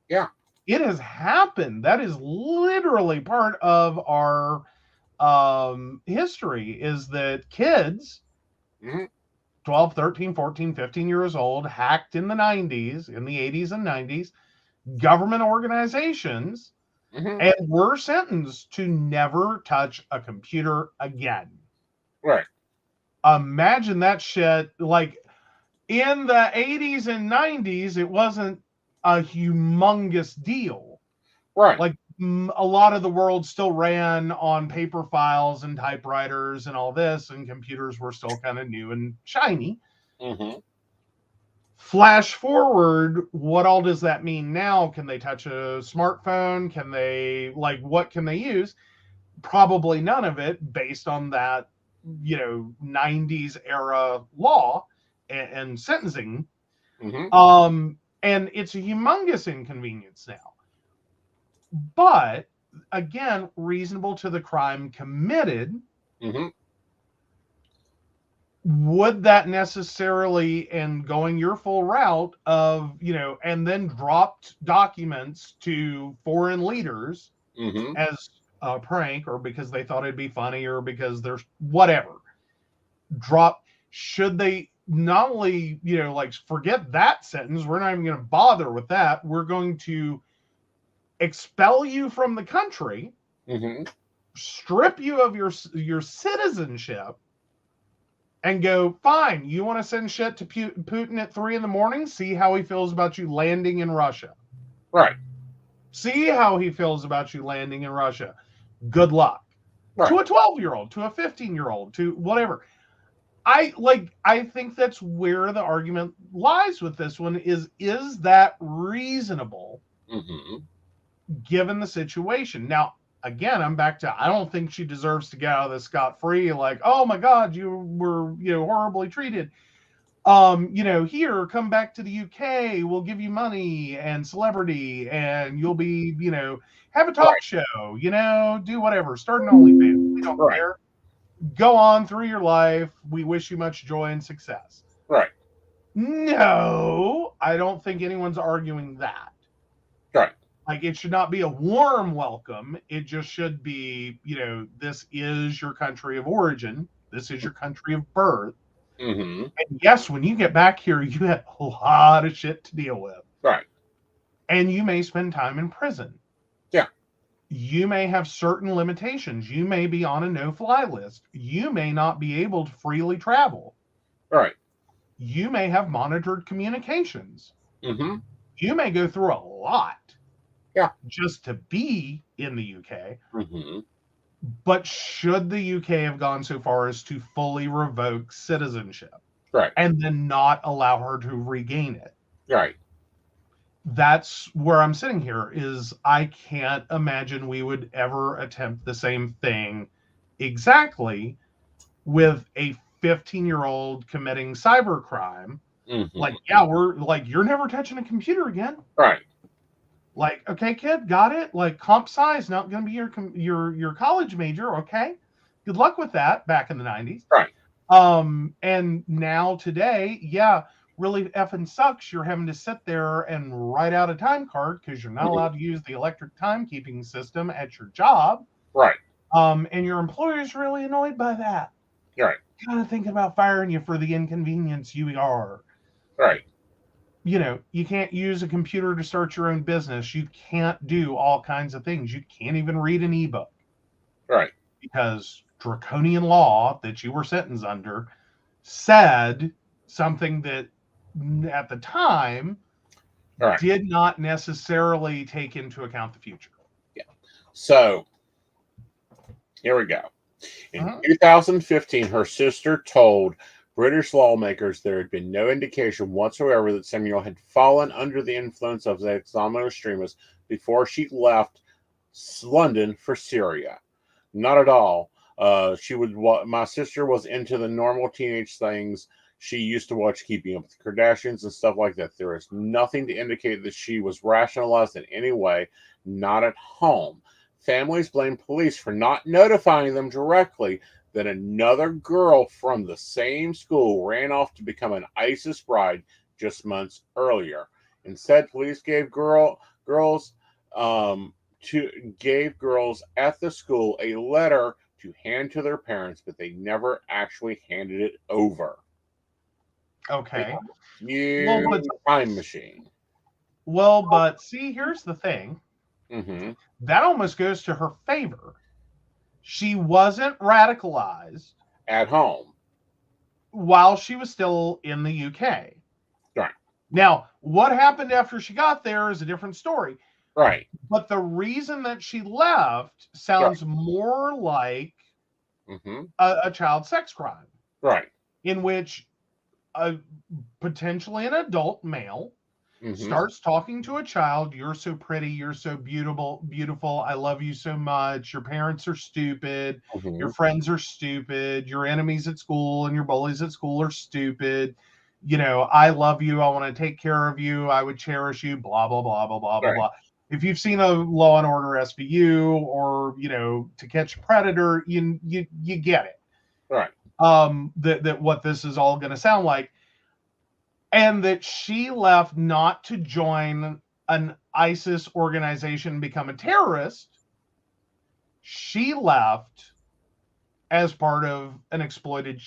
Yeah. It has happened. That is literally part of our history, is that kids 12, 13, 14, 15 years old hacked in the 90s, in the 80s and 90s, government organizations, and were sentenced to never touch a computer again. Right. Imagine that shit. Like, in the 80s and 90s, it wasn't a humongous deal. Right. Like, a lot of the world still ran on paper files and typewriters and all this, and computers were still kind of new and shiny. Flash forward, what all does that mean now? Can they touch a smartphone? Can they, what can they use? Probably none of it, based on that, 90s era law and sentencing. And it's a humongous inconvenience now. But again, reasonable to the crime committed. would that necessarily, and going your full route of, and then dropped documents to foreign leaders Mm-hmm. as a prank, or because they thought it'd be funny, or because there's whatever, should they not only, like, forget that sentence, we're not even going to bother with that, we're going to expel you from the country, Mm-hmm. strip you of your citizenship, and go, fine, you want to send shit to Putin at 3 a.m, see how he feels about you landing in Russia. Right. See how he feels about you landing in Russia. Good luck. Right. To a 12-year-old, to a 15-year-old, to whatever. I think that's where the argument lies with this one is that reasonable Mm-hmm. given the situation? Now, again, I'm back to, I don't think she deserves to get out of this scot-free, like, oh my God, you were, horribly treated. Here, come back to the UK, we'll give you money and celebrity, and you'll be, have a talk show, do whatever, start an OnlyFans. We don't Right. care. Go on through your life. We wish you much joy and success. Right. No, I don't think anyone's arguing that. Right. Like, it should not be a warm welcome. It just should be, this is your country of origin. This is your country of birth. Mm-hmm. And yes, when you get back here, you have a lot of shit to deal with. Right. And you may spend time in prison. Yeah. You may have certain limitations. You may be on a no-fly list. You may not be able to freely travel. Right. You may have monitored communications. Mm-hmm. You may go through a lot. Yeah. Just to be in the UK. Mm-hmm. But should the UK have gone so far as to fully revoke citizenship? Right. And then not allow her to regain it? Right. That's where I'm sitting here, is I can't imagine we would ever attempt the same thing exactly with a 15-year-old committing cybercrime. Mm-hmm. Like, yeah, we're like, you're never touching a computer again. Right. Like, okay, kid, got it. Like, comp sci is not going to be your college major. Okay, good luck with that. Back in the 90s, Right. And now today, yeah, really effing sucks. You're having to sit there and write out a time card because you're not allowed to use the electric timekeeping system at your job. Right. And your employer's really annoyed by that. Right. Kind of thinking about firing you for the inconvenience you are. Right. You can't use a computer to start your own business. You can't do all kinds of things. You can't even read an ebook. Right. Because draconian law that you were sentenced under said something that at the time did not necessarily take into account the future. Yeah. So here we go. In 2015, her sister told British lawmakers there had been no indication whatsoever that Samuel had fallen under the influence of the Islamic extremists before she left London for Syria. Not at all. My sister was into the normal teenage things. She used to watch Keeping Up with the Kardashians and stuff like that. There is nothing to indicate that she was rationalized in any way, not at home. Families blame police for not notifying them directly that another girl from the same school ran off to become an ISIS bride just months earlier. Instead, police gave girls at the school a letter to hand to their parents, but they never actually handed it over. Okay. Time machine. Well, but see, here's the thing. Mm-hmm. That almost goes to her favor. She wasn't radicalized at home while she was still in the UK. Right. Now, what happened after she got there is a different story. Right. But the reason that she left sounds more like a child sex crime. Right. In which potentially an adult male starts talking to a child. You're so pretty. You're so beautiful. I love you so much. Your parents are stupid. Your friends are stupid. Your enemies at school and your bullies at school are stupid. I love you. I want to take care of you. I would cherish you. Blah, blah, blah, blah, blah, blah, blah. If you've seen a Law and Order SVU or, To Catch a Predator, you get it. Right. that what this is all going to sound like, and that she left not to join an ISIS organization, become a terrorist. She left as part of an exploited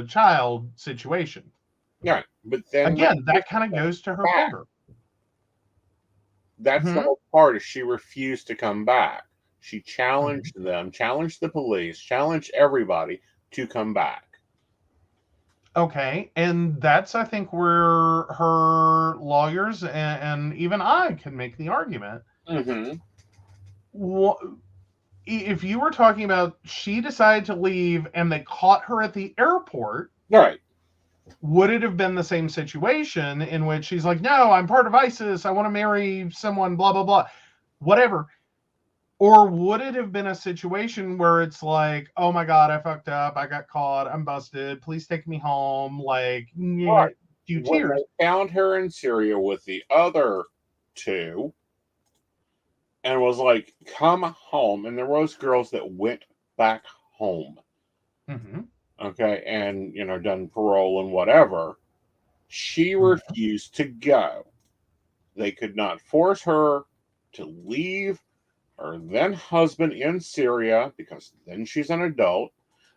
child situation. Yeah, but then Again, that kind of goes to her favor. That's the whole part, is she refused to come back. She challenged them, challenged the police, challenged everybody to come back. Okay, and that's, I think, where her lawyers and even I can make the argument. If you were talking about she decided to leave and they caught her at the airport, right? Would it have been the same situation in which she's like, no, I'm part of ISIS, I want to marry someone, blah, blah, blah, whatever? Or would it have been a situation where it's like, oh my God, I fucked up, I got caught, I'm busted, please take me home, like, Right. few When tears. they found her in Syria with the other two and was like, come home, and there was girls that went back home. Okay, and done parole and whatever. She refused to go. They could not force her to leave her then husband in Syria, because then she's an adult.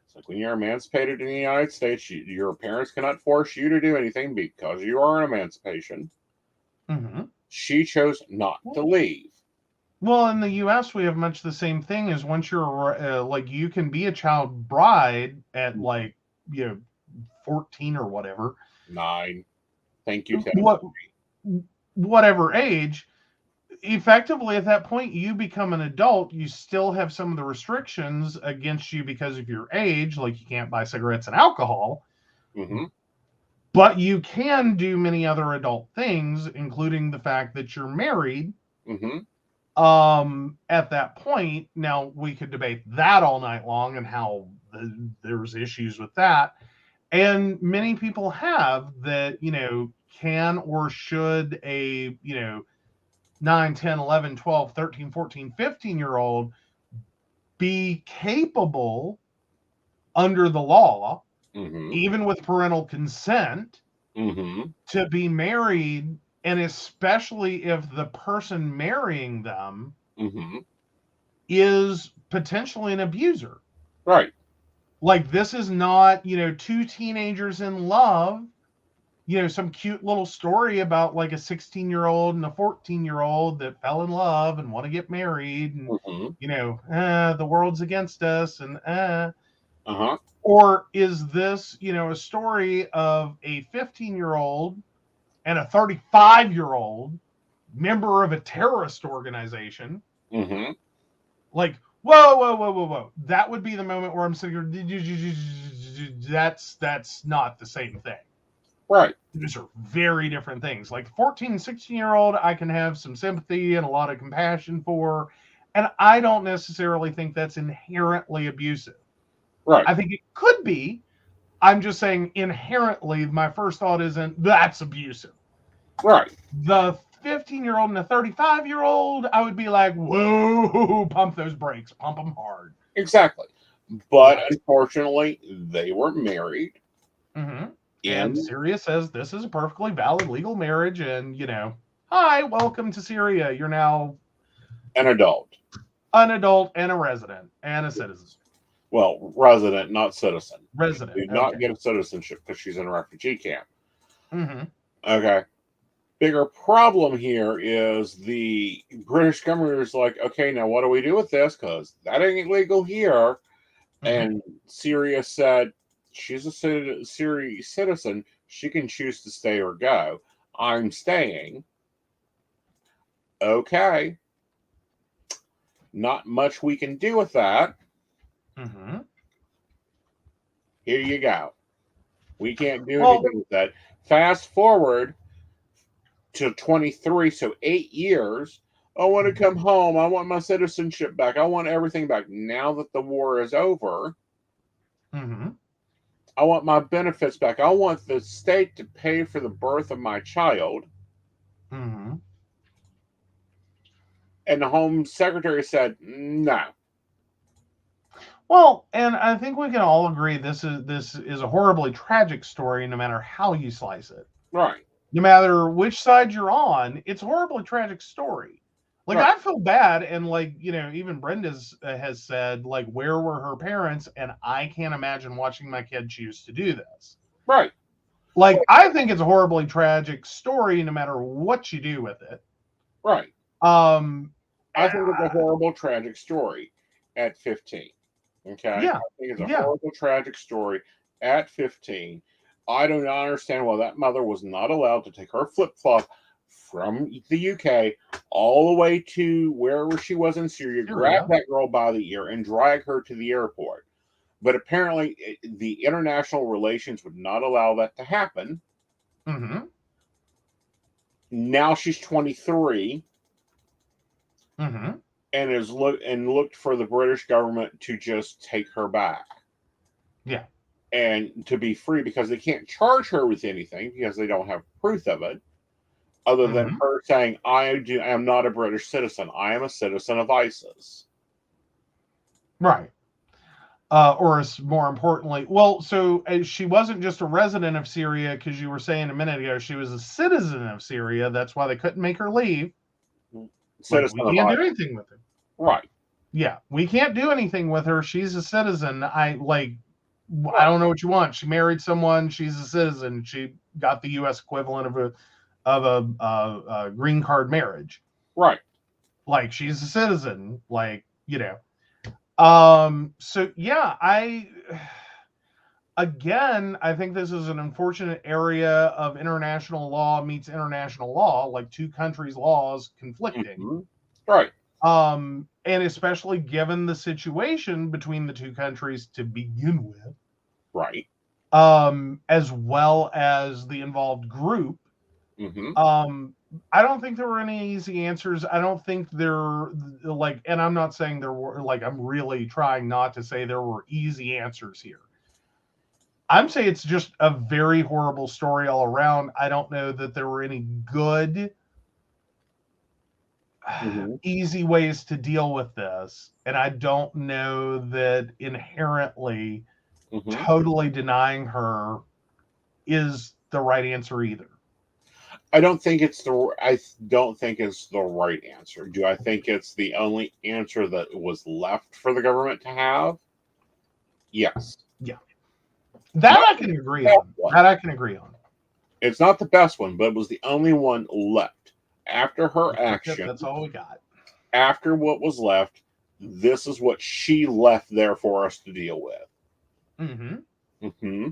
It's like when you're emancipated in the United States, your parents cannot force you to do anything because you are an emancipation. She chose not to leave. Well, in the U.S., we have much the same thing. As once you're like, you can be a child bride at 14 or whatever. 9. Thank you, whatever age. Effectively, at that point, you become an adult. You still have some of the restrictions against you because of your age, like you can't buy cigarettes and alcohol. But you can do many other adult things, including the fact that you're married. At that point, now we could debate that all night long and how there's issues with that. And many people have that, can or should a, 9, 10, 11, 12, 13, 14, 15-year-old be capable under the law, even with parental consent, to be married, and especially if the person marrying them is potentially an abuser. Right. Like, this is not, two teenagers in love, some cute little story about like a 16-year-old and a 14-year-old that fell in love and want to get married, and the world's against us, and or is this, a story of a 15-year-old and a 35-year-old member of a terrorist organization? Like, whoa. That would be the moment where I'm sitting here, that's not the same thing. Right. These are very different things. Like 14, 16-year-old, I can have some sympathy and a lot of compassion for, and I don't necessarily think that's inherently abusive. Right. I think it could be. I'm just saying inherently, my first thought isn't that's abusive. Right. The 15-year-old and the 35-year-old, I would be like, whoa, pump those brakes, pump them hard. Exactly. But unfortunately, they were married. And Syria says this is a perfectly valid legal marriage, and hi, welcome to Syria. You're now an adult and a resident and a citizen. Well, resident, not citizen. Resident. She did not get a citizenship because she's in a refugee camp. Okay. Bigger problem here is the British government is like, okay, now what do we do with this? Because that ain't legal here. And Syria said, she's a Syrian citizen. She can choose to stay or go. I'm staying. Okay. Not much we can do with that. Here you go. We can't do anything with that. Fast forward to 23, so 8 years. I want to come home. I want my citizenship back. I want everything back. Now that the war is over, I want my benefits back. I want the state to pay for the birth of my child. And the Home Secretary said, no. Well, and I think we can all agree this is a horribly tragic story, no matter how you slice it. Right. No matter which side you're on, it's a horribly tragic story. Like, Right. I feel bad, and like, even Brenda's has said, like, where were her parents? And I can't imagine watching my kid choose to do this. Right. Like, I think it's a horribly tragic story, no matter what you do with it. Right. I think it's a horrible, tragic story at 15. Okay? Yeah. I think it's a horrible, tragic story at 15. I do not understand why that mother was not allowed to take her flip-flop from the UK all the way to wherever she was in Syria, grab that girl by the ear, and drag her to the airport. But apparently, the international relations would not allow that to happen. Mm-hmm. Now she's 23. Mm-hmm. And looked for the British government to just take her back. Yeah. And to be free, because they can't charge her with anything because they don't have proof of it, other than her saying, I am not a British citizen. I am a citizen of ISIS. Right. Or more importantly, well, so she wasn't just a resident of Syria, because you were saying a minute ago she was a citizen of Syria. That's why they couldn't make her leave. Like, we can't do anything with her. Right. Yeah, we can't do anything with her. She's a citizen. I don't know what you want. She married someone. She's a citizen. She got the U.S. equivalent of a green card marriage. Right. Like, she's a citizen. Like, So yeah, I think this is an unfortunate area of international law meets international law, like two countries' laws conflicting. Mm-hmm. Right. And especially given the situation between the two countries to begin with. Right. As well as the involved group. Mm-hmm. I don't think there were any easy answers. I don't think there, like, and I'm not saying there were, like, I'm really trying not to say there were easy answers here. I'm saying it's just a very horrible story all around. I don't know that there were any good, easy ways to deal with this. And I don't know that inherently totally denying her is the right answer either. I don't think it's the right answer. Do I think it's the only answer that was left for the government to have? Yes. Yeah. That I can agree on. It's not the best one, but it was the only one left. After her action, that's all we got. After what was left, this is what she left there for us to deal with. Mm-hmm. Mm-hmm.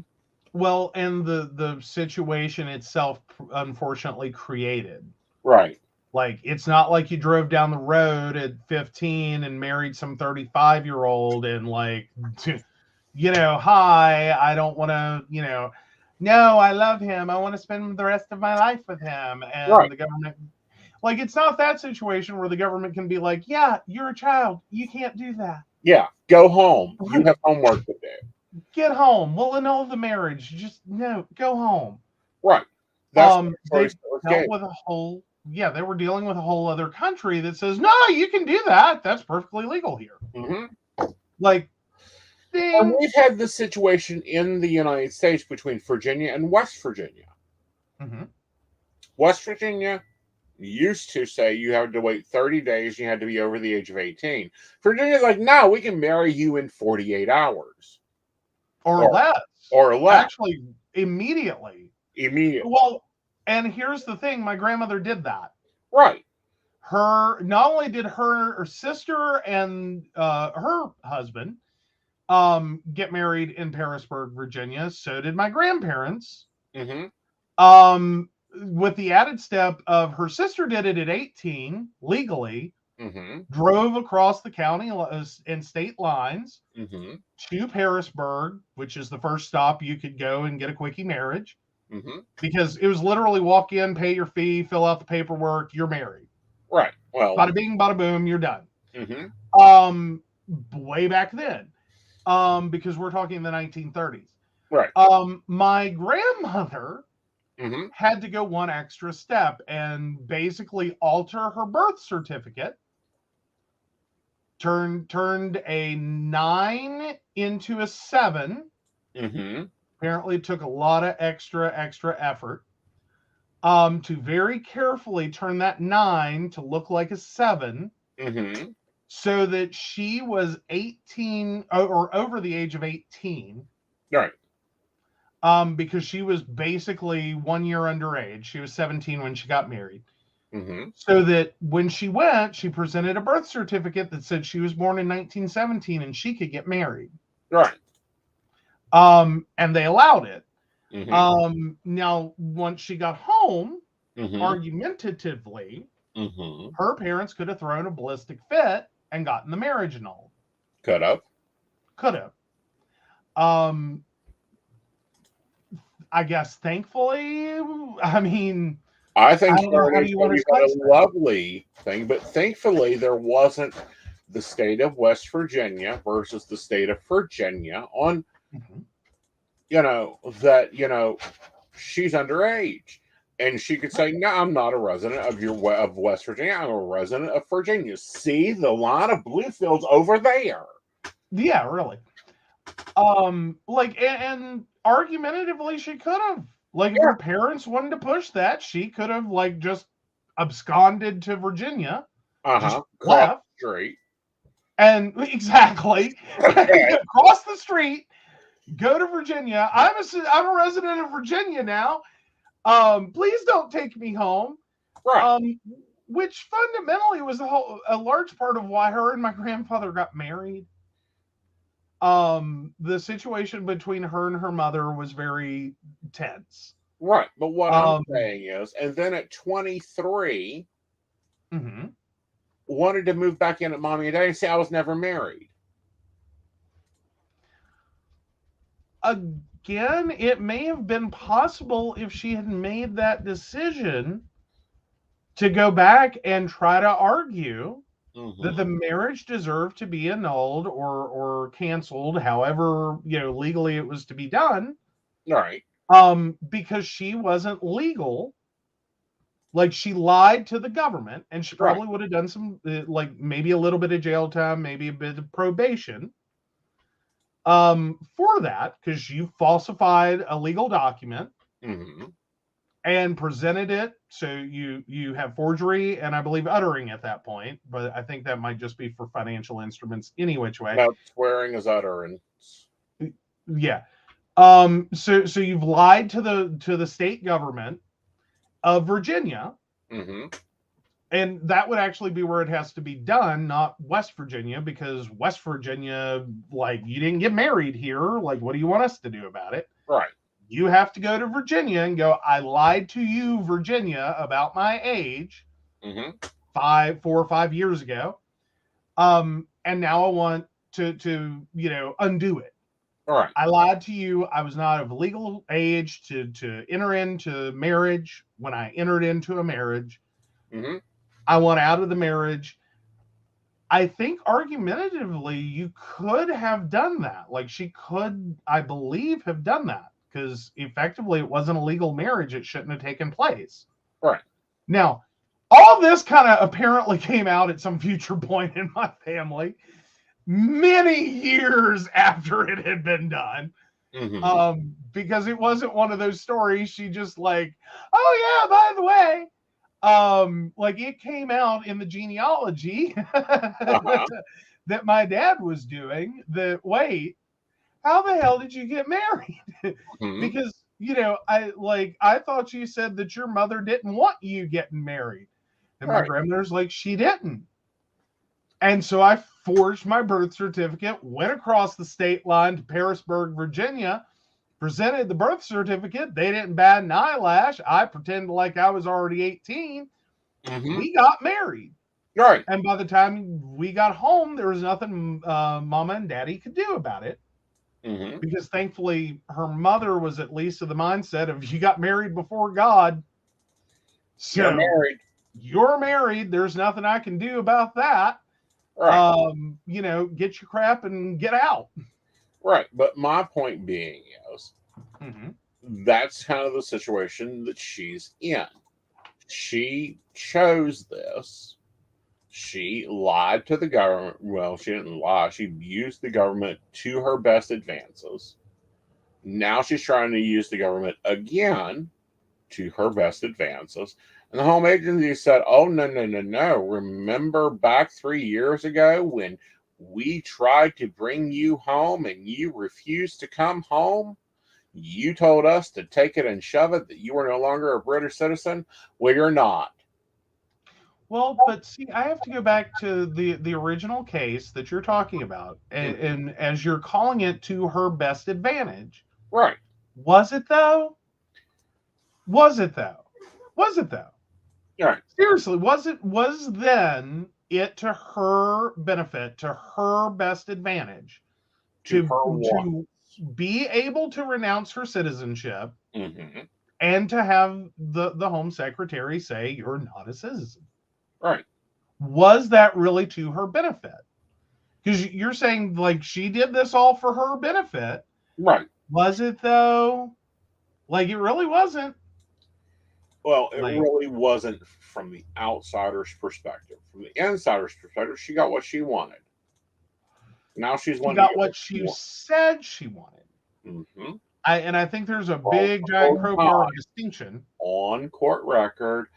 Well, and the situation itself, unfortunately, created. Right. Like, it's not like you drove down the road at 15 and married some 35-year-old and, like, hi, I don't want to, no, I love him. I want to spend the rest of my life with him. And the government, like, it's not that situation where the government can be like, yeah, you're a child. You can't do that. Yeah, go home. You have homework to do. Get home. We'll annul the marriage. Just no, go home. Right. They dealt with they were dealing with a whole other country that says, no, you can do that. That's perfectly legal here. Mm-hmm. Like, and we've had this situation in the United States between Virginia and West Virginia. Mm-hmm. West Virginia used to say you had to wait 30 days. You had to be over the age of 18. Virginia's like, no, we can marry you in 48 hours. Or less. Or less. Actually, immediately. Immediately. Well, and here's the thing. My grandmother did that. Right. Not only did her sister and her husband get married in Parisburg, Virginia, so did my grandparents. Mm-hmm. With the added step of her sister did it at 18, legally. Mm-hmm. Drove across the county and state lines to Parisburg, which is the first stop you could go and get a quickie marriage. Mm-hmm. Because it was literally walk in, pay your fee, fill out the paperwork, you're married. Right. Well, bada bing, bada boom, you're done. Mm-hmm. Way back then, because we're talking the 1930s. Right. My grandmother mm-hmm. had to go one extra step and basically alter her birth certificate turned a 9 into a 7. Mm-hmm. Apparently took a lot of extra effort to very carefully turn that 9 to look like a 7, Mm-hmm. so that she was 18 or over the age of 18. Right. Because she was basically 1 year underage. She was 17 when she got married. Mm-hmm. So that when she went, she presented a birth certificate that said she was born in 1917 and she could get married. Right. And they allowed it. Mm-hmm. Now, once she got home, Mm-hmm. argumentatively, Mm-hmm. her parents could have thrown a ballistic fit and gotten the marriage annulled. Could have. Could have. I guess, thankfully, I mean, I think I don't know how Heritage you want to had a slice that. lovely thing, but thankfully there wasn't the state of West Virginia versus the state of Virginia on, Mhm. that, she's underage. And she could say, no, I'm not a resident of West Virginia. I'm a resident of Virginia. See the line of blue fields over there. Yeah, really. And argumentatively, she could have. Like, if her parents wanted to push that, she could have, like, just absconded to Virginia. Just Cross left. the street. And exactly. Cross the street, go to Virginia. I'm a resident of Virginia now. Please don't take me home. Right. Which fundamentally was a large part of why her and my grandfather got married. The situation between her and her mother was very tense. Right. But what I'm saying is, and then at 23, Mhm. wanted to move back in at mommy and daddy and say I was never married. Again, it may have been possible if she had made that decision to go back and try to argue that the marriage deserved to be annulled or canceled, however, legally it was to be done. Right. Because she wasn't legal. Like, she lied to the government, and she probably would have done some, maybe a little bit of jail time, maybe a bit of probation. For that, because you falsified a legal document and presented it, so you have forgery and I believe uttering at that point, but I think that might just be for financial instruments any which way. No, swearing is utterance. Yeah. So you've lied to the state government of Virginia, and that would actually be where it has to be done, not West Virginia, because West Virginia, you didn't get married here. Like, what do you want us to do about it? Right. You have to go to Virginia and go, I lied to you, Virginia, about my age 4 or 5 years ago. And now I want to undo it. All right. I lied to you. I was not of legal age to enter into marriage. When I entered into a marriage, I want out of the marriage. I think argumentatively you could have done that. Like, she could, I believe, have done that, because effectively it wasn't a legal marriage. It shouldn't have taken place. Right. Now, all this kind of apparently came out at some future point in my family, many years after it had been done. Because it wasn't one of those stories she just like, oh yeah, by the way, it came out in the genealogy that my dad was doing, that, wait, how the hell did you get married? Because, I thought you said that your mother didn't want you getting married. And my grandmother's like, she didn't. And so I forged my birth certificate, went across the state line to Parisburg, Virginia, presented the birth certificate. They didn't bat an eyelash. I pretended like I was already 18. We got married. Right. And by the time we got home, there was nothing Mama and Daddy could do about it. Because thankfully her mother was at least of the mindset of, you got married before God. So you're married. There's nothing I can do about that. Right. Get your crap and get out. Right. But my point being is, that's kind of the situation that she's in. She chose this. She lied to the government. Well, she didn't lie. She used the government to her best advances. Now she's trying to use the government again to her best advances. And the home agency said, oh, no, no, no, no. Remember back 3 years ago when we tried to bring you home and you refused to come home? You told us to take it and shove it, that you were no longer a British citizen. Well, you're not. Well, but see, I have to go back to the original case that you're talking about, and as you're calling it to her best advantage. Right. Was it though? Was it though? Was it though? Right. Seriously, was then it to her benefit, to her best advantage, To to her want. be able to renounce her citizenship Mm-hmm. and to have the home secretary say you're not a citizen? Right. Was that really to her benefit? Because you're saying like she did this all for her benefit. Right. Was it though? Like it really wasn't. Well, it Like, really wasn't from the outsider's perspective. From the insider's perspective, she got what she wanted. Now she's she wanting got to get what she said she wanted. Mm-hmm. I think there's a Well, big giant crowbar of distinction. on court record.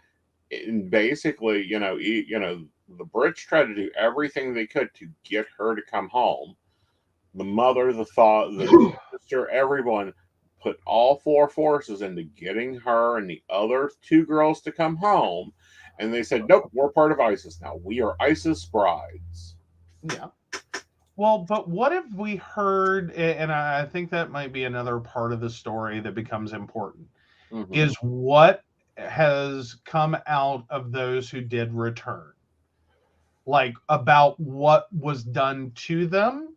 And basically, the Brits tried to do everything they could to get her to come home. The mother, the sister, everyone put all 4 forces into getting her and the other 2 girls to come home. And they said, nope, we're part of ISIS now. We are ISIS brides. Yeah. Well, but what if we heard, and I think that might be another part of the story that becomes important, is what has come out of those who did return. Like about what was done to them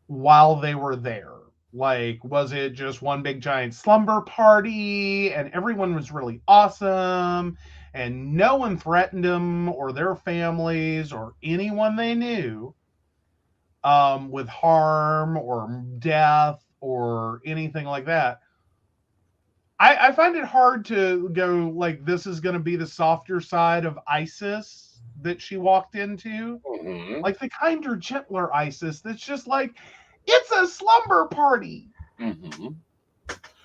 while they were there. Like, was it just one big giant slumber party and everyone was really awesome and no one threatened them or their families or anyone they knew with harm or death or anything like that? I find it hard to go like this is going to be the softer side of ISIS that she walked into. Like the kinder, gentler ISIS that's just like, it's a slumber party. Well,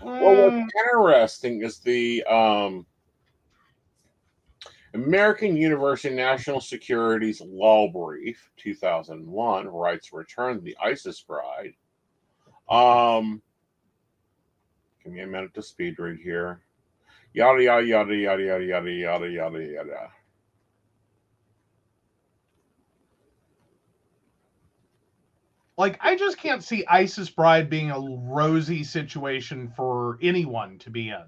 what's interesting is the American University National Security's Law Brief 2001 writes Return the ISIS Bride. Give me a minute to speed read here. Yada yada yada yada yada yada yada yada yada. Like, I just can't see ISIS Bride being a rosy situation for anyone to be in.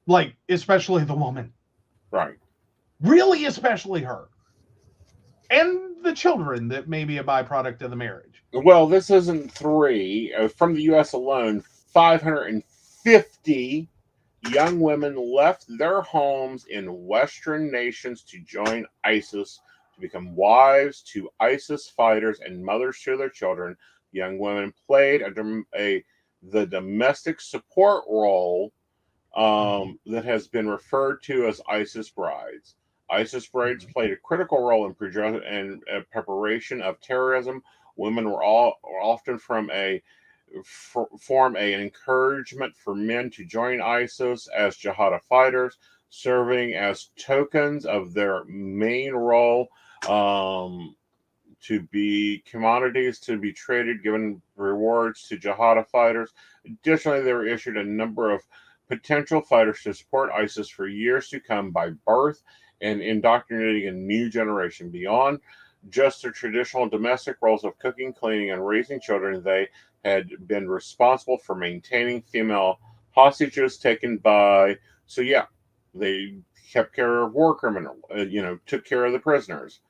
Like, especially the woman. Right. Really, especially her. And the children that may be a byproduct of the marriage. Well, this isn't 3. From the U.S. alone, 550 young women left their homes in Western nations to join ISIS, to become wives to ISIS fighters and mothers to their children. Young women played the domestic support role that has been referred to as ISIS brides. ISIS brides played a critical role in preparation of terrorism. Women were often form an encouragement for men to join ISIS as jihad fighters, serving as tokens of their main role to be commodities to be traded, given rewards to jihad fighters. Additionally, they were issued a number of potential fighters to support ISIS for years to come by birth and indoctrinating a new generation. Beyond just their traditional domestic roles of cooking, cleaning, and raising children, they had been responsible for maintaining female hostages taken by. So yeah, they kept care of war criminals. Took care of the prisoners.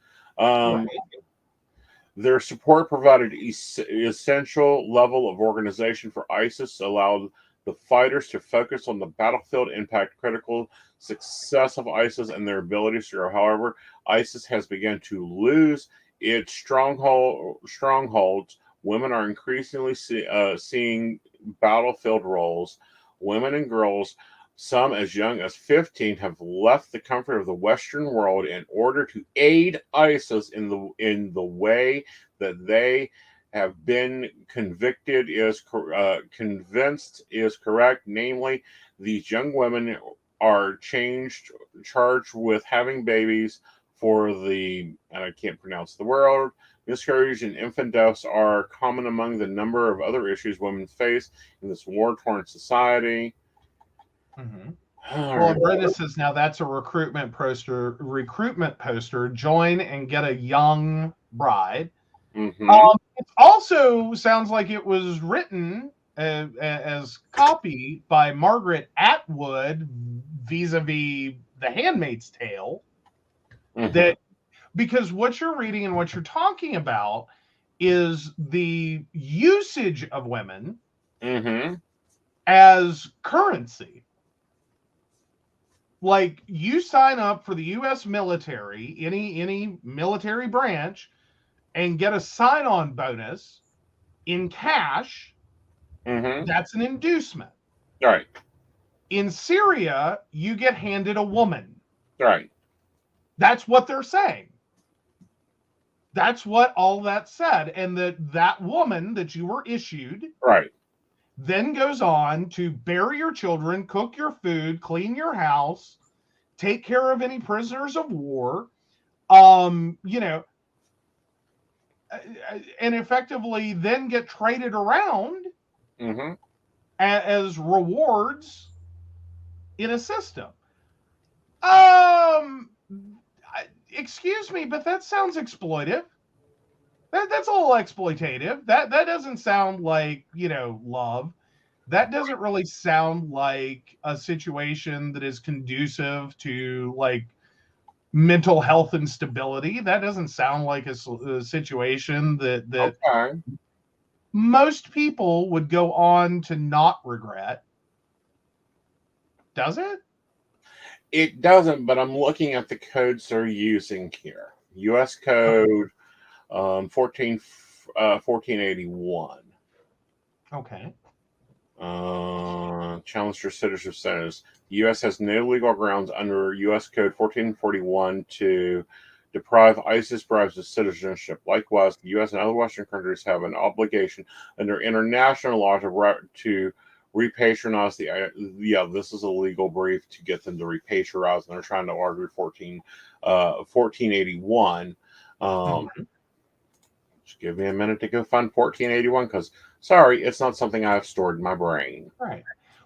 Their support provided essential level of organization for ISIS, allowed the fighters to focus on the battlefield impact, critical success of ISIS and their abilities to grow. However, ISIS has begun to lose its strongholds. Women are increasingly seeing battlefield roles. Women and girls Some as young as 15 have left the comfort of the Western world in order to aid ISIS in the way that they have been convinced is correct. Namely, these young women are charged with having babies for and I can't pronounce the word. Miscarriage and infant deaths are common among the number of other issues women face in this war-torn society. Mm-hmm. Well, Brenda says now that's a recruitment poster. Join and get a young bride. Mm-hmm. It also sounds like it was written as copy by Margaret Atwood vis-a-vis The Handmaid's Tale. Mm-hmm. That because what you're reading and what you're talking about is the usage of women Mm-hmm. as currency. Like you sign up for the U.S. military, any military branch, and get a sign-on bonus in cash. Mm-hmm. That's an inducement. Right. In Syria, you get handed a woman. Right. That's what they're saying. That's what all that said. And that woman that you were issued Right. then goes on to bury your children, cook your food, clean your house, take care of any prisoners of war, and effectively then get traded around Mm-hmm. as rewards in a system. Excuse me, but that sounds exploitive. That's a little exploitative. That doesn't sound like, love. That doesn't really sound like a situation that is conducive to like mental health and stability. That doesn't sound like a situation that Okay. most people would go on to not regret. Does it? It doesn't, but I'm looking at the codes they're using here. U.S. Code 1481. Okay. Challenger citizenship status. The U.S. has no legal grounds under U.S. Code 1441 to deprive ISIS bribes of citizenship. Likewise, the U.S. and other Western countries have an obligation under international law to repatriate this is a legal brief to get them to repatriate, and they're trying to argue 1481. Just give me a minute to go find 1481 because, sorry, it's not something I've stored in my brain. Right.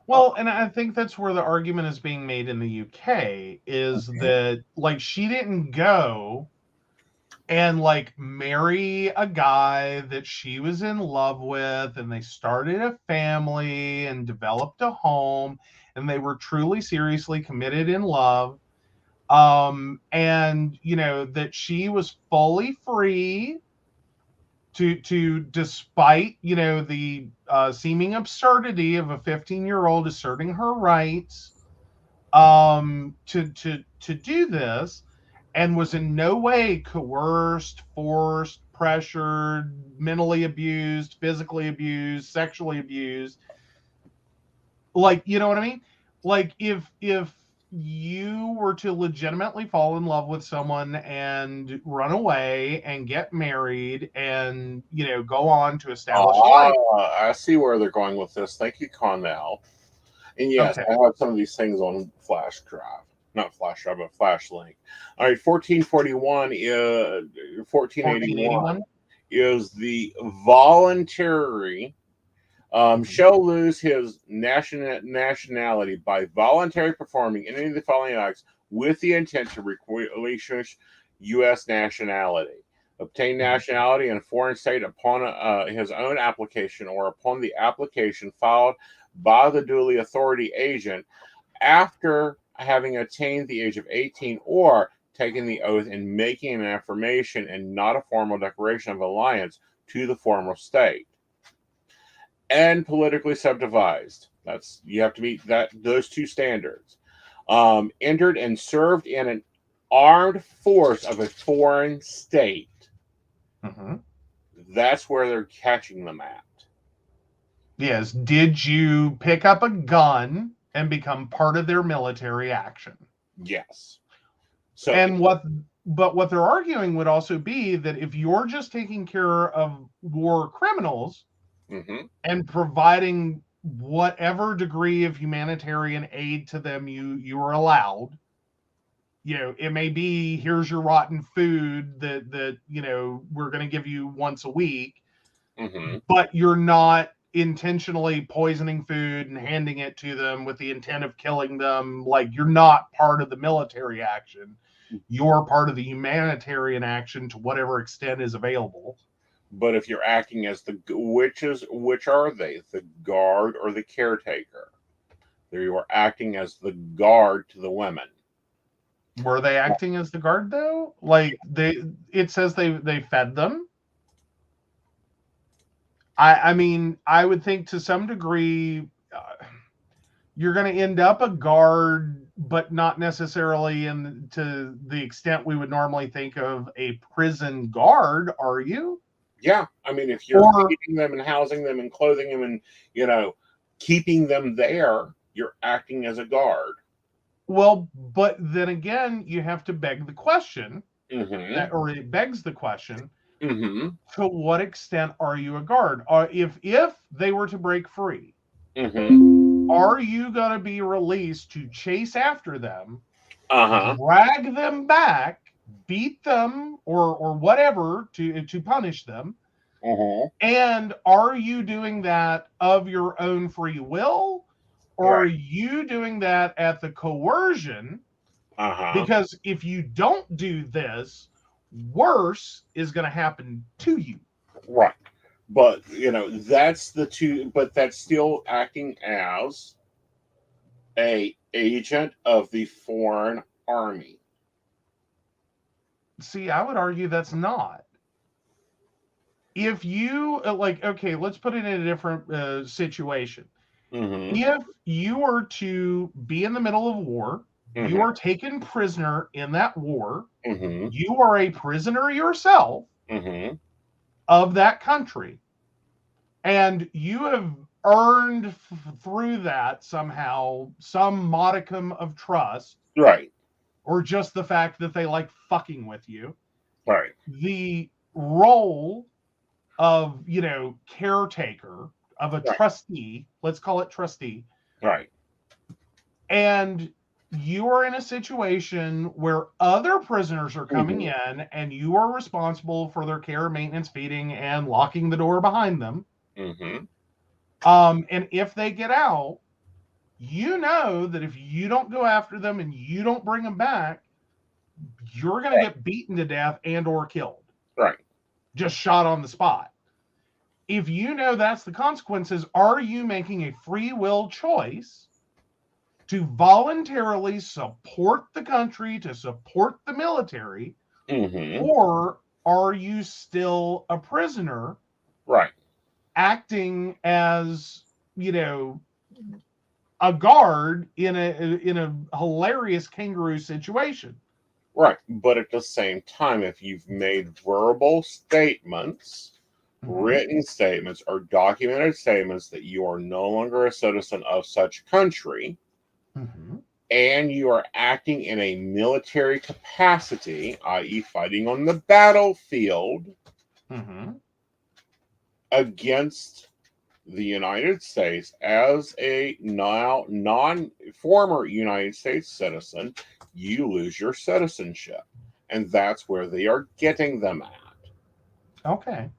Well, and I think that's where the argument is being made in the UK is that, like, she didn't go and, like, marry a guy that she was in love with, and they started a family and developed a home, and they were truly, seriously committed in love. And, that she was fully free to despite the seeming absurdity of a 15-year-old asserting her rights to do this, and was in no way coerced, forced, pressured, mentally abused, physically abused, sexually abused. Like, you know what I mean? Like, if you were to legitimately fall in love with someone and run away and get married and, go on to establish life. I see where they're going with this. Thank you, Connell. And yes, Okay. I have some of these things on flash drive. Not flash drive, but flash link. All right, 1481 is the voluntary shall lose his nationality by voluntarily performing any of the following acts with the intent to relinquish U.S. nationality. Obtain nationality in a foreign state upon his own application or upon the application filed by the duly authority agent after having attained the age of 18 or taking the oath and making an affirmation and not a formal declaration of alliance to the former state. And politically subdivided. You have to meet those two standards. Entered and served in an armed force of a foreign state. Mm-hmm. That's where they're catching them at. Yes. Did you pick up a gun and become part of their military action. Yes. So, And what they're arguing would also be that if you're just taking care of war criminals mhm, and providing whatever degree of humanitarian aid to them you are allowed, it may be, here's your rotten food that we're going to give you once a week, mhm, but you're not intentionally poisoning food and handing it to them with the intent of killing them. Like, you're not part of the military action. You're part of the humanitarian action to whatever extent is available. but if you're acting as which are they, the guard or the caretaker? You are acting as the guard to the women. Were they acting as the guard though? Like, it says they fed them. I mean, I would think to some degree you're going to end up a guard, but not necessarily to the extent we would normally think of a prison guard, are you? Yeah, I mean, if you're feeding them and housing them and clothing them and keeping them there, you're acting as a guard. Well, but then again, you have to beg the question, Mm-hmm. or it begs the question, mm-hmm. to what extent are you a guard? If they were to break free, Mm-hmm. are you going to be released to chase after them, Uh-huh. drag them back, beat them, or whatever to punish them? Uh-huh. And are you doing that of your own free will? Or are you doing that at the coercion? Uh-huh. Because if you don't do this, worse is going to happen to you. Right. But, that's the two, but that's still acting as a agent of the foreign army. See, I would argue that's not. If you, okay, let's put it in a different situation. Mm-hmm. If you were to be in the middle of war, mm-hmm. you are taken prisoner in that war, mm-hmm. you are a prisoner yourself mm-hmm. of that country, and you have earned through that somehow some modicum of trust, right, or just the fact that they like fucking with you, right. The role of caretaker, of a trustee, let's call it trustee, right, and you are in a situation where other prisoners are coming mm-hmm. in, and you are responsible for their care, maintenance, feeding, and locking the door behind them. Mm-hmm. And if they get out, you know that if you don't go after them and you don't bring them back, you're going to get beaten to death and or killed. Right. Just shot on the spot. If you know that's the consequences, are you making a free will choice to voluntarily support the country, to support the military, mm-hmm. or are you still a prisoner, right, acting as a guard in a hilarious kangaroo situation? Right, but at the same time, if you've made verbal statements, mm-hmm. written statements, or documented statements that you are no longer a citizen of such country, mm-hmm. and you are acting in a military capacity, i.e. fighting on the battlefield, mm-hmm. against the United States as a former United States citizen, you lose your citizenship. And that's where they are getting them at. Okay.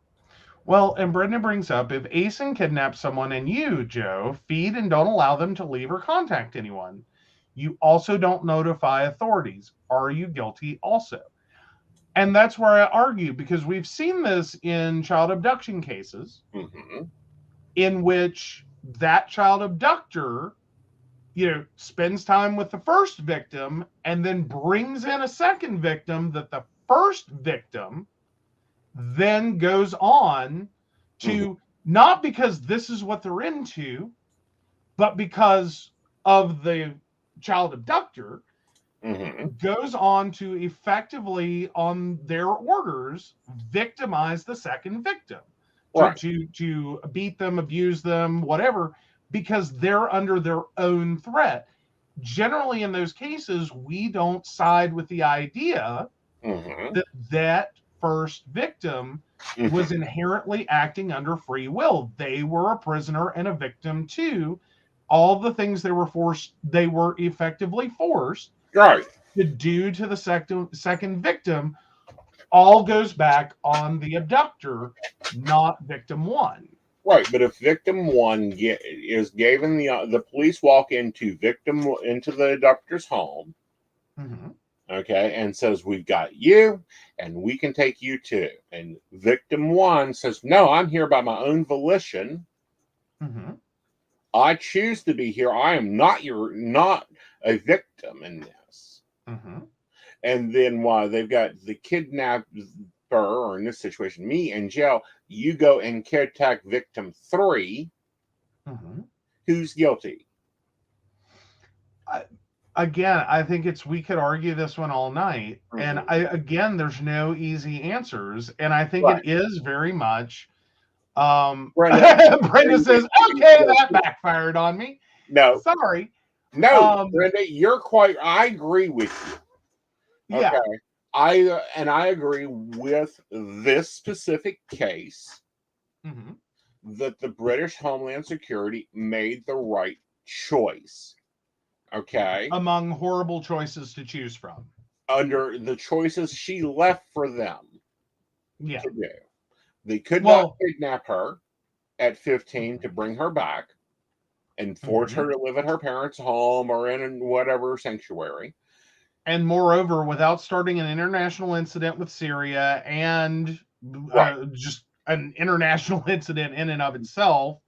Well, and Brenda brings up, if Aeson kidnaps someone and you, Joe, feed and don't allow them to leave or contact anyone, you also don't notify authorities. Are you guilty also? And that's where I argue, because we've seen this in child abduction cases, mm-hmm. in which that child abductor, spends time with the first victim and then brings in a second victim that the first victim then goes on to, mm-hmm. not because this is what they're into, but because of the child abductor, mm-hmm. goes on to effectively, on their orders, victimize the second victim. Right. To beat them, abuse them, whatever, because they're under their own threat. Generally, in those cases, we don't side with the idea that that first victim was inherently acting under free will. They were a prisoner and a victim too. All the things they were effectively forced Right. to do to the second victim all goes back on the abductor, not victim one. Right, but if victim one is given the police walk into the abductor's home, okay, and says, "We've got you, and we can take you too," and victim one says, "No, I'm here by my own volition. I choose to be here. I am not a victim in this." And then while they've got the kidnapper, or in this situation, me in jail, you go and attack victim 3. Who's guilty? Again, I think we could argue this one all night. And there's no easy answers. And I think it is very much, Brenda says, okay, that backfired on me. No. Sorry. No, Brenda, I agree with you. Yeah. Okay. I agree with this specific case that the British Homeland Security made the right choice. Okay. Among horrible choices to choose from. Under the choices she left for them to do. They could not kidnap her at 15 to bring her back and force her to live at her parents' home or in whatever sanctuary. And moreover, without starting an international incident with Syria and just an international incident in and of itself,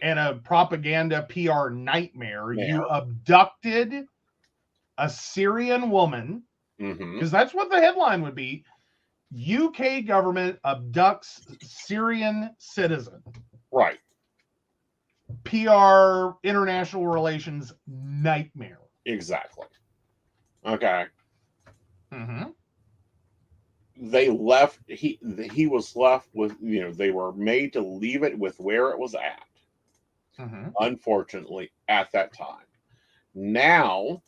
and a propaganda PR nightmare, you abducted a Syrian woman, because that's what the headline would be. UK government abducts Syrian citizen. Right. PR, international relations nightmare. Exactly. Okay. They left. He was left with. They were made to leave it with where it was at. Unfortunately, at that time. Now,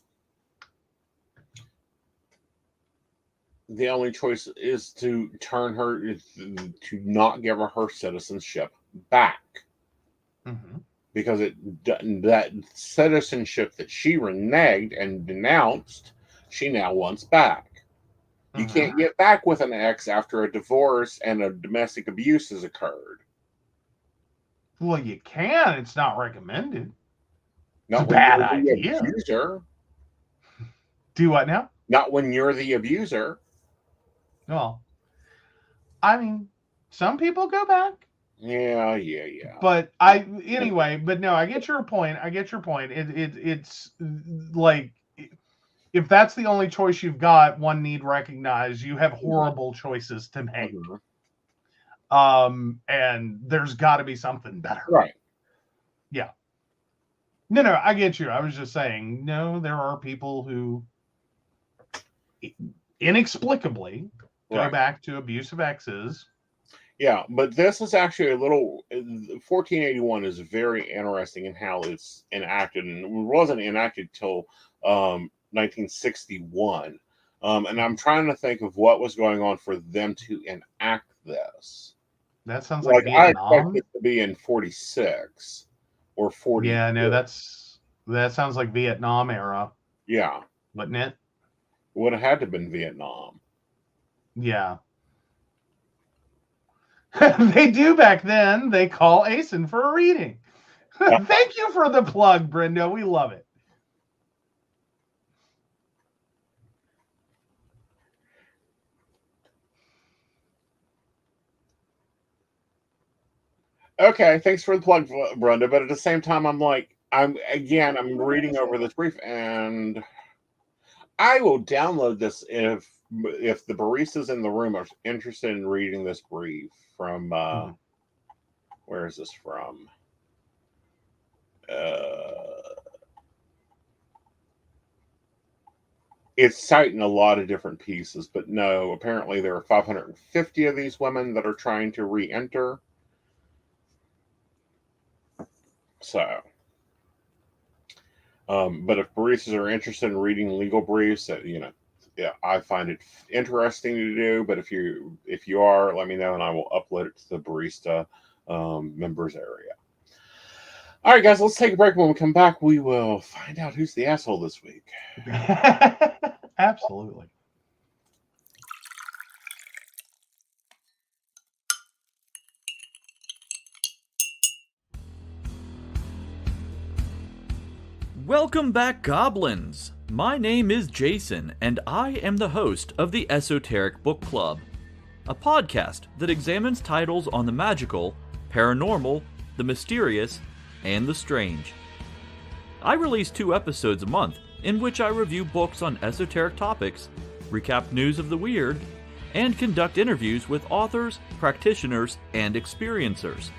the only choice is to to not give her citizenship back, because that citizenship that she reneged and denounced, she now wants back. You can't get back with an ex after a divorce and a domestic abuse has occurred. Well, you can. It's not recommended. Not it's a bad idea. Abuser. Do what now? Not when you're the abuser. Well, I mean, some people go back. Yeah. But I get your point. It's like, if that's the only choice you've got, one need recognize you have horrible choices to make. And there's got to be something better. Right. Yeah. No, I get you. I was just saying, no, there are people who inexplicably go back to abusive exes. Yeah, but this is actually 1481 is very interesting in how it's enacted, and it wasn't enacted till 1961. And I'm trying to think of what was going on for them to enact this. That sounds like Vietnam. I expect it to be in 46 or 40. Yeah, no, that sounds like Vietnam era. Yeah. Wouldn't it? It would have had to have been Vietnam. Yeah. They do back then. They call Aeson for a reading. Thank you for the plug, Brenda. We love it. Okay, thanks for the plug, Brenda. But at the same time, I'm reading over this brief, and I will download this if the baristas in the room are interested in reading this brief from. Where is this from? It's citing a lot of different pieces, but no, apparently there are 550 of these women that are trying to re-enter. So But if baristas are interested in reading legal briefs, yeah, I find it interesting to do. But if you are, let me know, and I will upload it to the barista members area. All right, guys, let's take a break. When we come back, we will find out who's the asshole this week. Absolutely. Welcome back, Goblins! My name is Jason, and I am the host of the Esoteric Book Club, a podcast that examines titles on the magical, paranormal, the mysterious, and the strange. I release 2 episodes a month in which I review books on esoteric topics, recap news of the weird, and conduct interviews with authors, practitioners, and experiencers.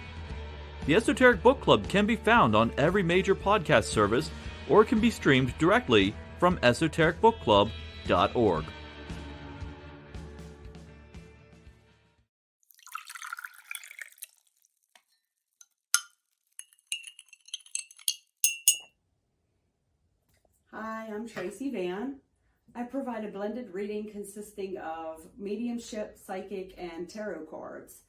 The Esoteric Book Club can be found on every major podcast service or can be streamed directly from esotericbookclub.org. Hi, I'm Tracy Van. I provide a blended reading consisting of mediumship, psychic, and tarot cards.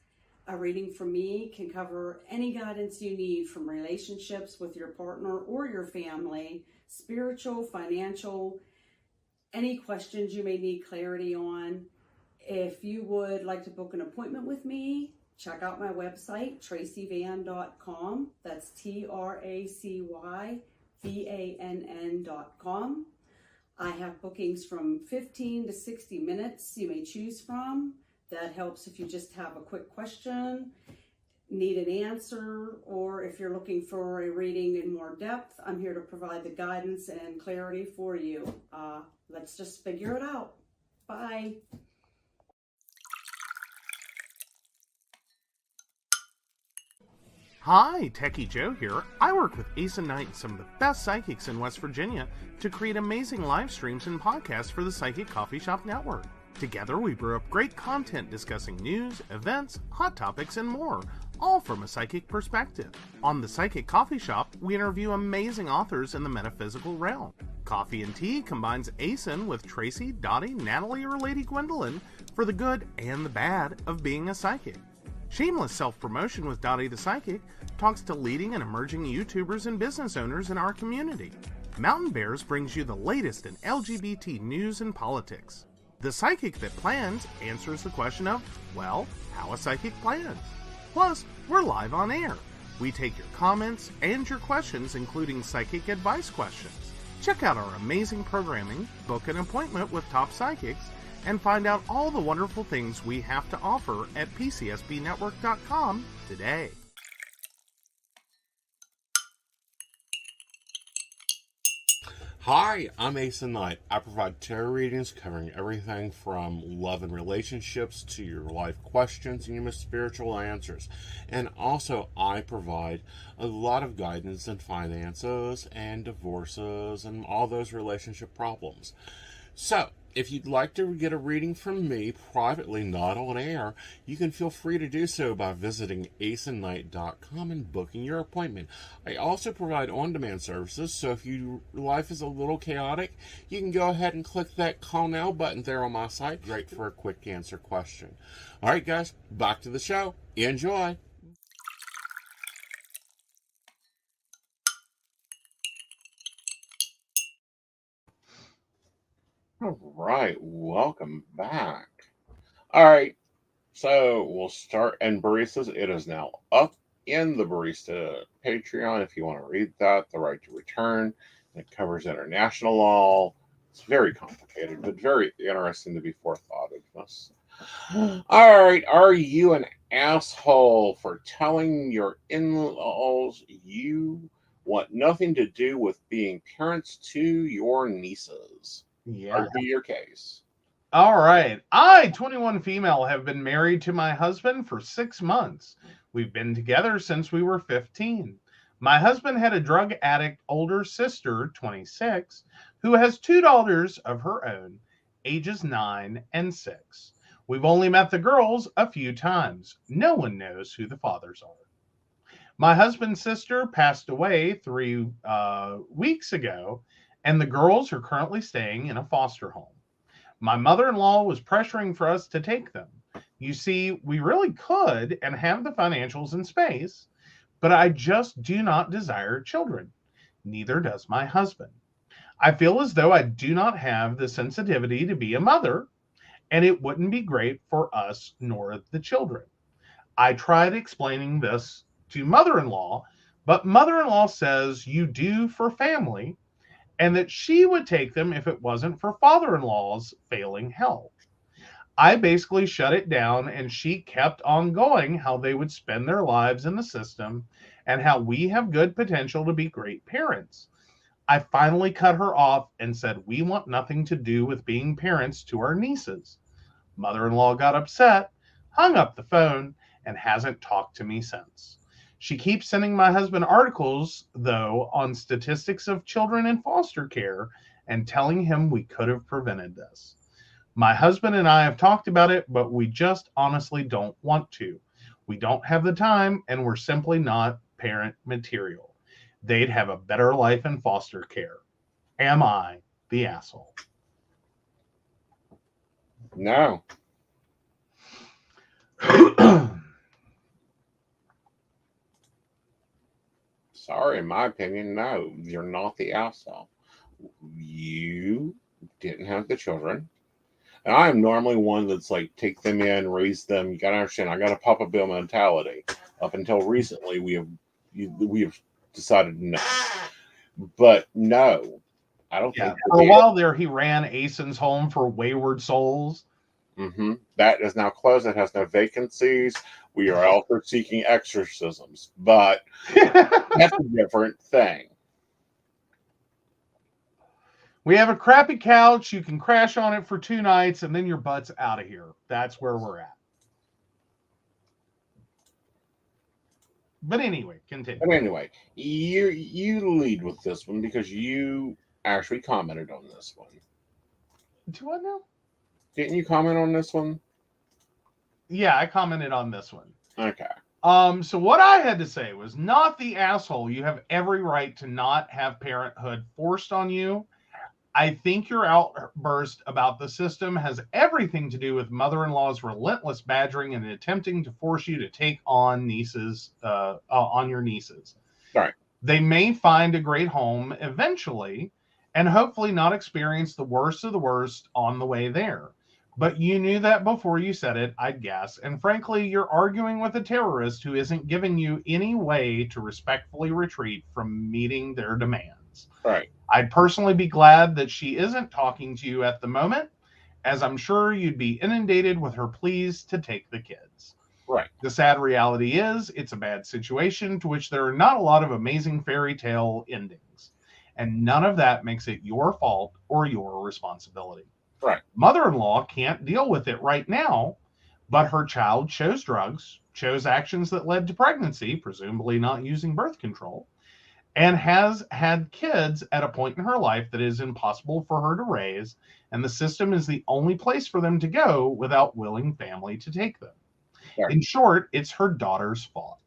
A reading from me can cover any guidance you need from relationships with your partner or your family, spiritual, financial, any questions you may need clarity on. If you would like to book an appointment with me, check out my website, tracyvann.com. That's TracyVann.com. I have bookings from 15 to 60 minutes you may choose from. That helps if you just have a quick question, need an answer, or if you're looking for a reading in more depth, I'm here to provide the guidance and clarity for you. Let's just figure it out. Bye. Hi, Techie Joe here. I work with Aeson Knight, some of the best psychics in West Virginia, to create amazing live streams and podcasts for the Psychic Coffee Shop Network. Together, we brew up great content discussing news, events, hot topics, and more, all from a psychic perspective. On the Psychic Coffee Shop, we interview amazing authors in the metaphysical realm. Coffee and Tea combines Aeson with Tracy, Dottie, Natalie, or Lady Gwendolyn for the good and the bad of being a psychic. Shameless Self-Promotion with Dottie the Psychic talks to leading and emerging YouTubers and business owners in our community. Mountain Bears brings you the latest in LGBT news and politics. The Psychic That Plans answers the question of, well, how a psychic plans. Plus, we're live on air. We take your comments and your questions, including psychic advice questions. Check out our amazing programming, book an appointment with top psychics, and find out all the wonderful things we have to offer at PCSBnetwork.com today. Hi, I'm Aeson Knight. I provide tarot readings covering everything from love and relationships to your life questions and your most spiritual answers. And also, I provide a lot of guidance in finances and divorces and all those relationship problems. So, if you'd like to get a reading from me privately, not on air, you can feel free to do so by visiting aesonknight.com and booking your appointment. I also provide on-demand services, so if your life is a little chaotic, you can go ahead and click that call now button there on my site. Great for a quick answer question. All right, guys, back to the show. Enjoy. All right, welcome back. All right, so we'll start. And baristas, it is now up in the barista Patreon. If you want to read that, the right to return. It covers international law. It's very complicated, but very interesting to be forethought of this. All right, are you an asshole for telling your in-laws you want nothing to do with being parents to your nieces? Yeah. Be your case. All right. I, 21 female, have been married to my husband for 6 months. We've been together since we were 15. My husband had a drug addict older sister, 26, who has 2 daughters of her own, ages 9 and 6. We've only met the girls a few times. No one knows who the fathers are. My husband's sister passed away 3 weeks ago, and the girls are currently staying in a foster home. My mother-in-law was pressuring for us to take them. You see, we really could and have the financials and space, but I just do not desire children. Neither does my husband. I feel as though I do not have the sensitivity to be a mother, and it wouldn't be great for us nor the children. I tried explaining this to mother-in-law, but mother-in-law says you do for family, and that she would take them if it wasn't for father-in-law's failing health. I basically shut it down, and she kept on going how they would spend their lives in the system and how we have good potential to be great parents. I finally cut her off and said we want nothing to do with being parents to our nieces. Mother-in-law got upset, hung up the phone, and hasn't talked to me since. She keeps sending my husband articles, though, on statistics of children in foster care and telling him we could have prevented this. My husband and I have talked about it, but we just honestly don't want to. We don't have the time, and we're simply not parent material. They'd have a better life in foster care. Am I the asshole? No. Sorry, in my opinion, no. You're not the asshole. You didn't have the children. And I am normally one that's like, take them in, raise them. You gotta understand, I got a Papa Bill mentality. Up until recently, we have decided no. But no, I don't think. For a while there, he ran Aeson's Home for Wayward Souls. Mm-hmm. That is now closed. It has no vacancies. We are also seeking exorcisms, but that's a different thing. We have a crappy couch. You can crash on it for 2 nights, and then your butt's out of here. That's where we're at. But anyway, continue. But anyway, you lead with this one because you actually commented on this one. Do I know? Didn't you comment on this one? Yeah, I commented on this one. Okay. So what I had to say was, not the asshole. You have every right to not have parenthood forced on you. I think your outburst about the system has everything to do with mother-in-law's relentless badgering and attempting to force you to take on nieces, on your nieces. Right. They may find a great home eventually, and hopefully not experience the worst of the worst on the way there. But you knew that before you said it, I'd guess. And frankly, you're arguing with a terrorist who isn't giving you any way to respectfully retreat from meeting their demands. Right. I'd personally be glad that she isn't talking to you at the moment, as I'm sure you'd be inundated with her pleas to take the kids. Right. The sad reality is, it's a bad situation to which there are not a lot of amazing fairy tale endings. And none of that makes it your fault or your responsibility. Right. Mother-in-law can't deal with it right now, but her child chose drugs, chose actions that led to pregnancy, presumably not using birth control, and has had kids at a point in her life that is impossible for her to raise, and the system is the only place for them to go without willing family to take them. Right. In short, it's her daughter's fault.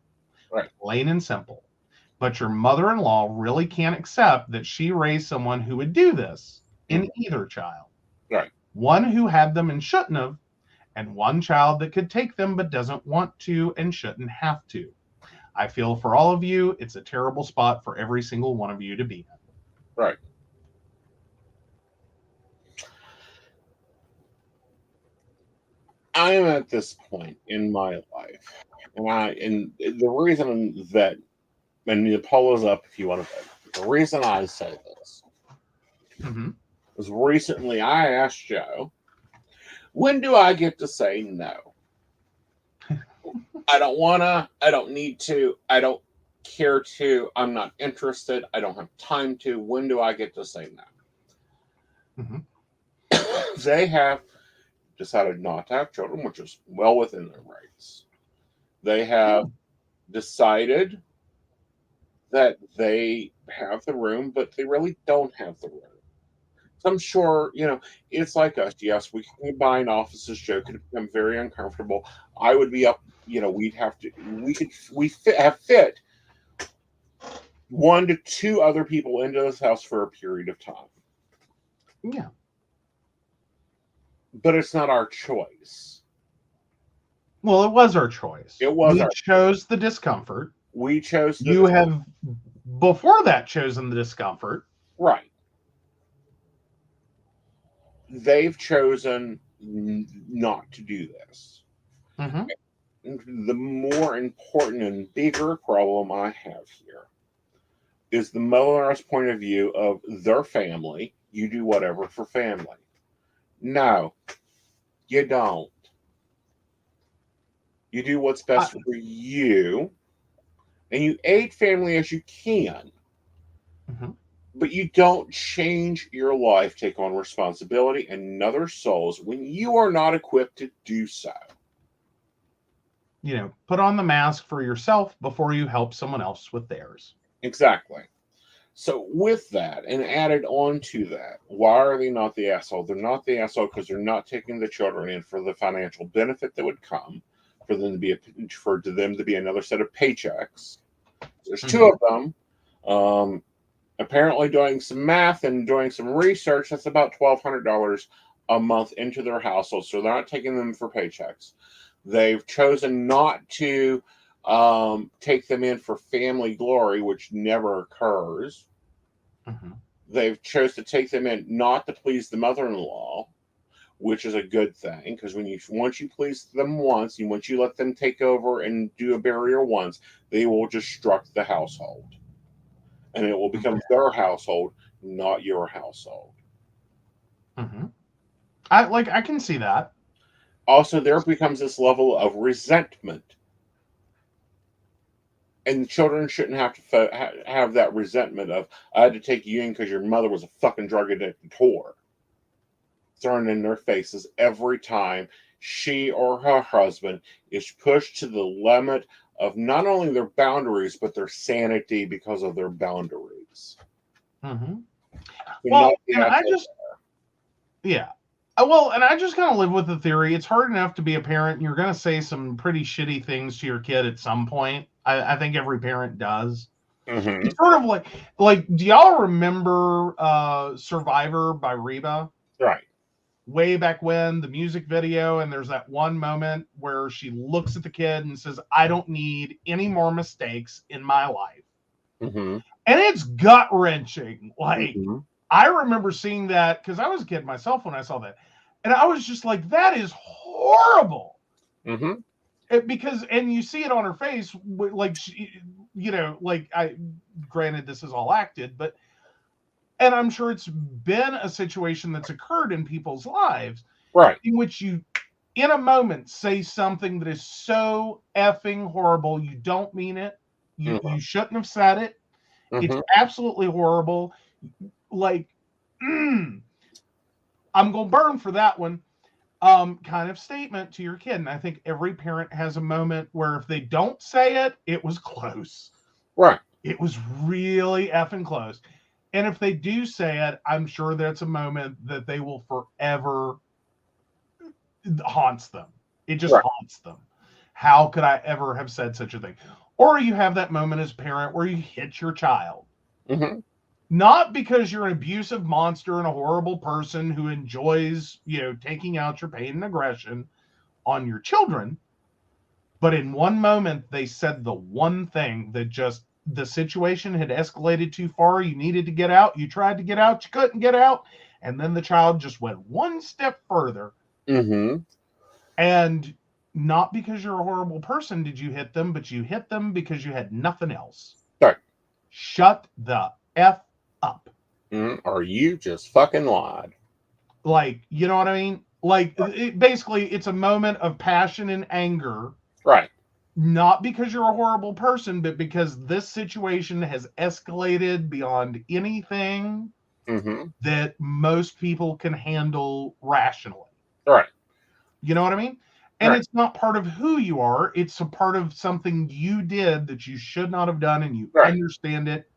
Right. Plain and simple. But your mother-in-law really can't accept that she raised someone who would do this in either child. Right. One who had them and shouldn't have, and one child that could take them but doesn't want to and shouldn't have to. I feel for all of you, it's a terrible spot for every single one of you to be in. Right. I am at this point in my life, and the reason that, and the poll is up if you want to vote. The reason I say this was recently I asked Joe, when do I get to say no? I don't wanna, I don't need to, I don't care to, I'm not interested, I don't have time to. When do I get to say no? They have decided not to have children, which is well within their rights. They have decided that they have the room, but they really don't have the room. So I'm sure, it's like us. Yes, we can combine offices. Joe could become very uncomfortable. I would be up, we'd have to, we could, have fit 1 to 2 other people into this house for a period of time. Yeah. But it's not our choice. Well, it was our choice. It was we our chose the discomfort. We chose the You have, before that, chosen the discomfort. Right. They've chosen not to do this. Mm-hmm. The more important and bigger problem I have here is the mother-in-law's point of view of their family. You do whatever for family. No, you don't. You do what's best for you, and you aid family as you can. Mm-hmm. But you don't change your life, take on responsibility and another soul's when you are not equipped to do so. You know, put on the mask for yourself before you help someone else with theirs. Exactly. So with that, and added on to that, why are they not the asshole? They're not the asshole because they're not taking the children in for the financial benefit that would come for them to be another set of paychecks. There's 2 of them. Apparently, doing some math and doing some research, that's about $1,200 a month into their household. So they're not taking them for paychecks. They've chosen not to take them in for family glory, which never occurs. Mm-hmm. They've chose to take them in not to please the mother-in-law, which is a good thing, because once you please them once, and once you let them take over and do a burial once, they will destruct the household. And it will become their household, not your household. Mm-hmm. I can see that. Also, there becomes this level of resentment. And children shouldn't have to have that resentment of, I had to take you in because your mother was a fucking drug addicted whore. Thrown in their faces every time she or her husband is pushed to the limit of not only their boundaries, but their sanity because of their boundaries. Mm-hmm. Well, and I just kind of live with the theory. It's hard enough to be a parent, and you're going to say some pretty shitty things to your kid at some point. I think every parent does. Mm-hmm. It's sort of like, do y'all remember Survivor by Reba? Right. Way back when, the music video, and there's that one moment where she looks at the kid and says, I don't need any more mistakes in my life. Mm-hmm. And it's gut-wrenching. Mm-hmm. I remember seeing that because I was a kid myself when I saw that. And I was just like, that is horrible. Mm-hmm. And you see it on her face, like, granted, this is all acted, and I'm sure it's been a situation that's occurred in people's lives, right, in which you, in a moment, say something that is so effing horrible, you don't mean it. You shouldn't have said it. Mm-hmm. It's absolutely horrible. I'm going to burn for that one. Kind of statement to your kid. And I think every parent has a moment where if they don't say it, it was close. Right. It was really effing close. And if they do say it, I'm sure that's a moment that they will forever haunts them. It just haunts them. How could I ever have said such a thing? Or you have that moment as a parent where you hit your child. Mm-hmm. Not because you're an abusive monster and a horrible person who enjoys, taking out your pain and aggression on your children, but in one moment they said the one thing that just, the situation had escalated too far. You needed to get out. You tried to get out. You couldn't get out. And then the child just went one step further. Mm-hmm. And not because you're a horrible person did you hit them, but you hit them because you had nothing else. Right. Shut the F up. Or you just fucking lied. You know what I mean? Basically, it's a moment of passion and anger. Right. Not because you're a horrible person, but because this situation has escalated beyond anything that most people can handle rationally. Right. You know what I mean? And it's not part of who you are. It's a part of something you did that you should not have done, and you understand it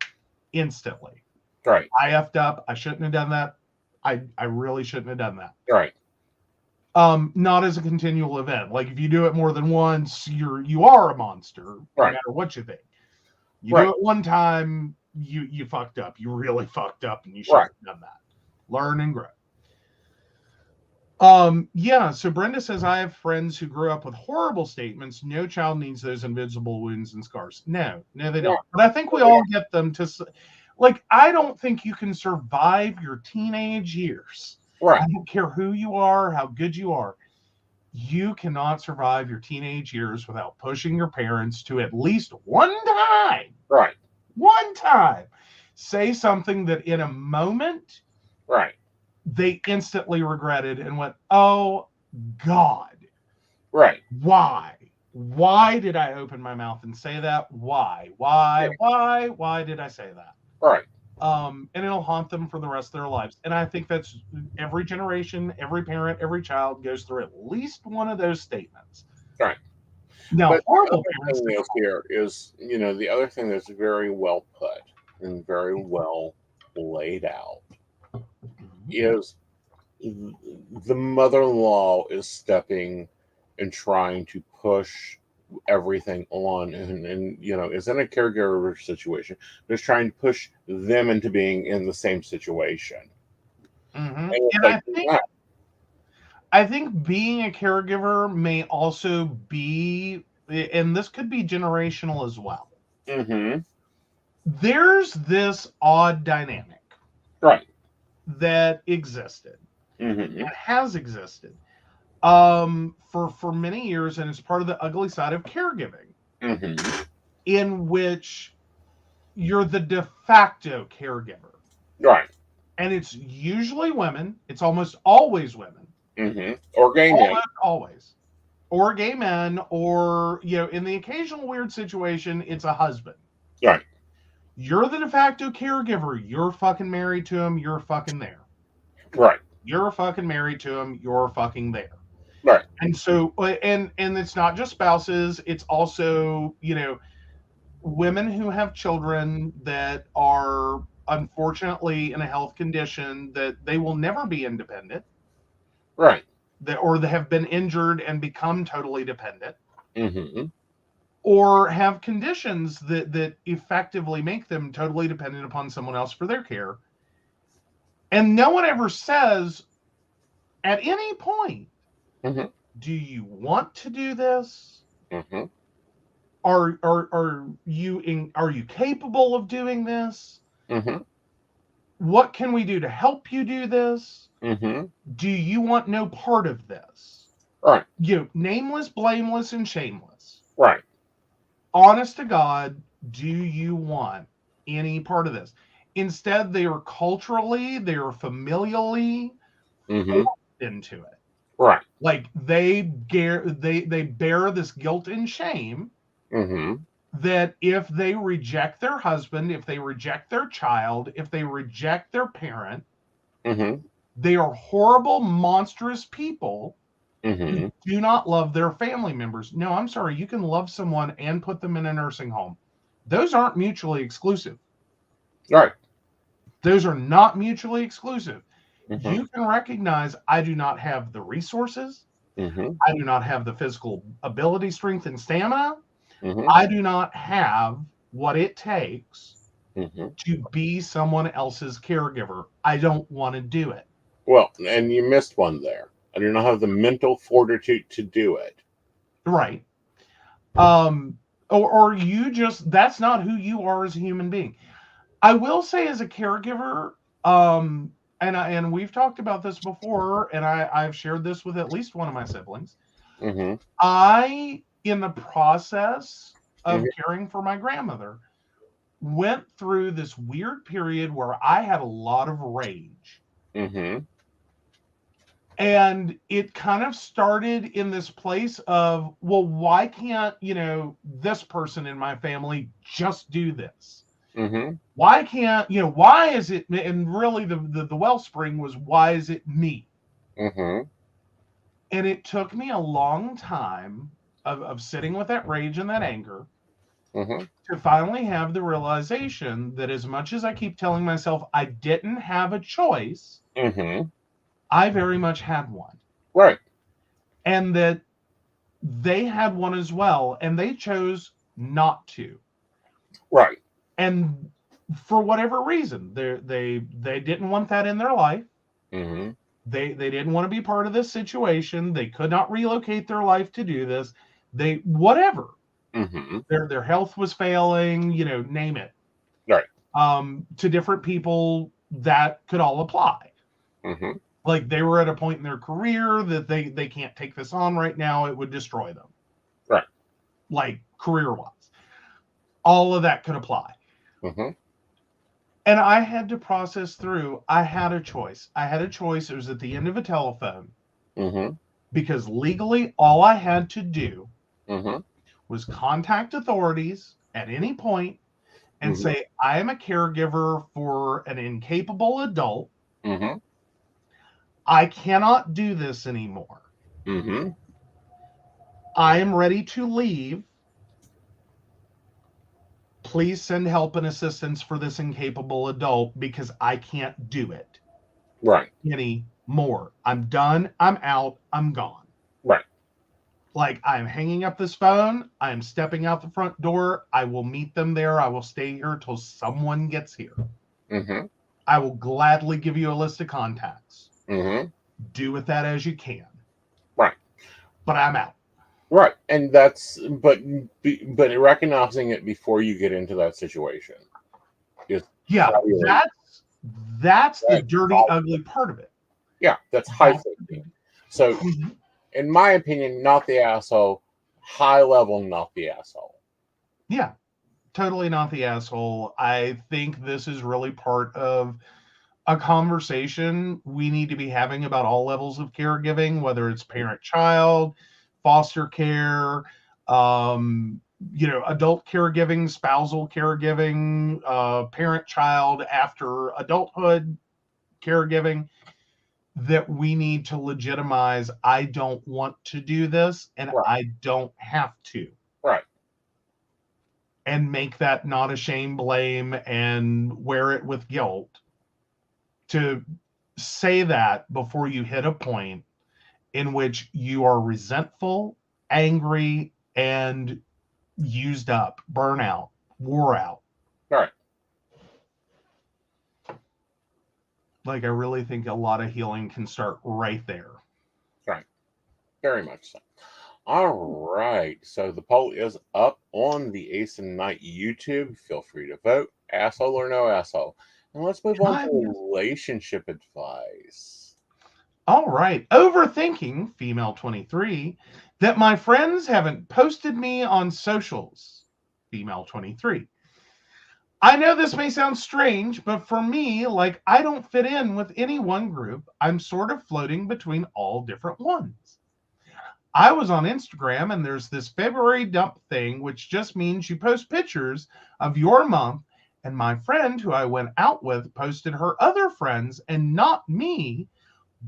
instantly. Right. I effed up. I shouldn't have done that. I really shouldn't have done that. Right. Not as a continual event. Like if you do it more than once, you are a monster, no matter what you think. You do it one time, you fucked up. You really fucked up, and you should Right. have done that. Learn and grow. Yeah, so Brenda says, I have friends who grew up with horrible statements. No child needs those invisible wounds and scars. No, they don't. But I think we all get them to, like, I don't think you can survive your teenage years. Right. I don't care who you are, how good you are. You cannot survive your teenage years without pushing your parents to at least one time say something that in a moment they instantly regretted and went, oh God, why did I open my mouth and say that? Why did I say that? And it'll haunt them for the rest of their lives. And I think that's every generation, every parent, every child goes through at least one of those statements. Now, but horrible the other thing here is, the other thing that's very well put and very well laid out is the mother-in-law is stepping and trying to push everything on and is in a caregiver situation, just trying to push them into being in the same situation. And I think being a caregiver may also be, and this could be generational as well. There's this odd dynamic that existed and has existed for many years, and it's part of the ugly side of caregiving, in which you're the de facto caregiver, and it's usually women. It's almost always women, or gay men, always, or gay men, or in the occasional weird situation, it's a husband. You're the de facto caregiver. You're fucking married to him. You're fucking there. You're fucking married to him. You're fucking there. And so, and it's not just spouses. It's also, women who have children that are unfortunately in a health condition that they will never be independent. Or they have been injured and become totally dependent. Or have conditions that effectively make them totally dependent upon someone else for their care. And no one ever says at any point, do you want to do this? Are you capable of doing this? What can we do to help you do this? Do you want no part of this? Nameless, blameless, and shameless. Honest to God, do you want any part of this? Instead, they are culturally, they are familially into it. Like they bear this guilt and shame that if they reject their husband, if they reject their child, if they reject their parent, they are horrible, monstrous people who do not love their family members. No, I'm sorry. You can love someone and put them in a nursing home. Those aren't mutually exclusive. Those are not mutually exclusive. You can recognize, I do not have the resources. I do not have the physical ability, strength, and stamina. I do not have what it takes to be someone else's caregiver. I don't want to do it. Well, and you missed one there. I do not have the mental fortitude to do it. Or you just, that's not who you are as a human being. I will say, as a caregiver, and we've talked about this before, and I've shared this with at least one of my siblings. I, in the process of caring for my grandmother, went through this weird period where I had a lot of rage. And it kind of started in this place of, well, why can't, this person in my family just do this? Why can't, why is it, and really the wellspring was, why is it me? And it took me a long time of sitting with that rage and that anger to finally have the realization that as much as I keep telling myself I didn't have a choice, I very much had one. And that they had one as well, and they chose not to. And for whatever reason, they didn't want that in their life. Mm-hmm. They didn't want to be part of this situation. They could not relocate their life to do this. They whatever. Mm-hmm. Their health was failing, name it. Right. To different people that could all apply. Mm-hmm. Like they were at a point in their career that they can't take this on right now. It would destroy them. Right. Like career-wise. All of that could apply. Mm-hmm. And I had to process through. I had a choice. It was at the end of a telephone. Mm-hmm. Because legally, all I had to do Mm-hmm. was contact authorities at any point and Mm-hmm. say, I am a caregiver for an incapable adult. Mm-hmm. I cannot do this anymore. Mm-hmm. I am ready to leave. Please send help and assistance for this incapable adult because I can't do it Right. anymore. I'm done. I'm out. I'm gone. Right. Like, I'm hanging up this phone. I'm stepping out the front door. I will meet them there. I will stay here until someone gets here. Mm-hmm. I will gladly give you a list of contacts. Mm-hmm. Do with that as you can. Right. But I'm out. Right. And that's but recognizing it before you get into that situation. Yeah, that's the dirty, ugly part of it. Yeah, that's high thinking. So, Mhm. in my opinion, not the asshole. High level, not the asshole. Yeah, totally not the asshole. I think this is really part of a conversation we need to be having about all levels of caregiving, whether it's parent-child, foster care, adult caregiving, spousal caregiving, parent-child after adulthood caregiving, that we need to legitimize, I don't want to do this, and Right. I don't have to. Right. And make that not a shame, blame, and wear it with guilt. To say that before you hit a point in which you are resentful, angry, and used up, burnout, wore out. Right. Like, I really think a lot of healing can start right there. Right. Very much so. All right. So the poll is up on the Aeson Knight YouTube. Feel free to vote. Asshole or no asshole. And let's move on to relationship advice. All right. Overthinking, female 23, that my friends haven't posted me on socials, female 23. I know this may sound strange, but for me, like, I don't fit in with any one group. I'm sort of floating between all different ones. I was on Instagram and there's this February dump thing, which just means you post pictures of your month. And my friend who I went out with posted her other friends and not me,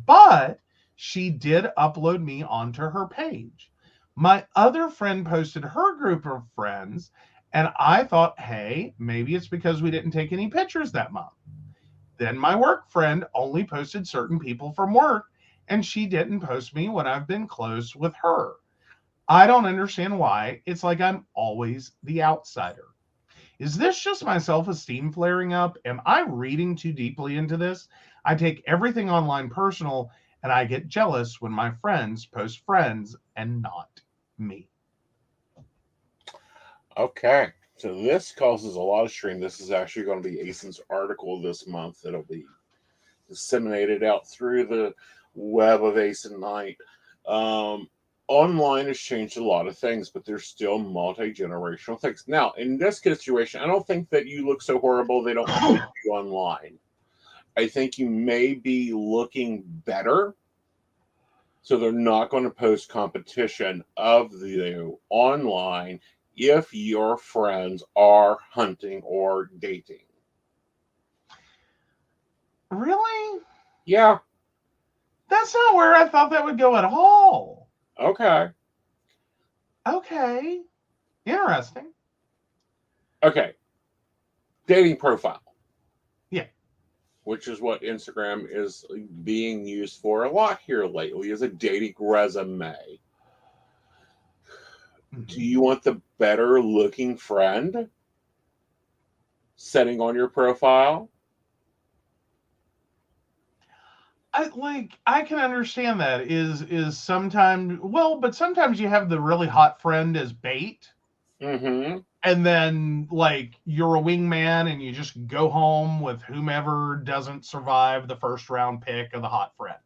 but she did upload me onto her page. My other friend posted her group of friends, and I thought, hey, maybe it's because we didn't take any pictures that month. Then my work friend only posted certain people from work, and she didn't post me when I've been close with her. I don't understand why. It's like I'm always the outsider. Is this just my self-esteem flaring up? Am I reading too deeply into this? I take everything online personal, and I get jealous when my friends post friends and not me. Okay. So this causes a lot of strain. This is actually going to be Aeson's article this month. It'll be disseminated out through the web of Aeson Knight. Online has changed a lot of things, but there's still multi-generational things. Now, in this situation, I don't think that you look so horrible they don't post you online. I think you may be looking better, so they're not going to post competition of you online if your friends are hunting or dating. Really? Yeah. That's not where I thought that would go at all. Okay. Okay. Interesting. Okay. Dating profile. Yeah. Which is what Instagram is being used for a lot here lately, is a dating resume. Mm-hmm. Do you want the better looking friend? setting on your profile. I can understand that is sometimes, well, but sometimes you have the really hot friend as bait. Mm-hmm. And then, like, you're a wingman and you just go home with whomever doesn't survive the first round pick of the hot friend.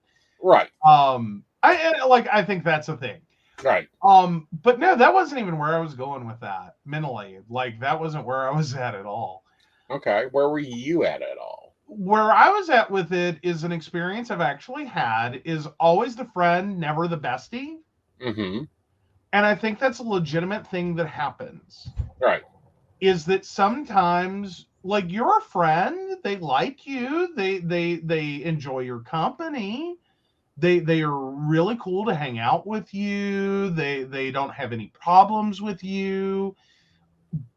Right. I think that's a thing. Right. But no, that wasn't even where I was going with that mentally. Like, that wasn't where I was at all. Okay. Where were you at all? Where I was at with it is an experience I've actually had is always the friend, never the bestie. Mm-hmm. And I think that's a legitimate thing that happens. Right. Is that sometimes, like, you're a friend, they like you, they enjoy your company, they are really cool to hang out with you, they don't have any problems with you,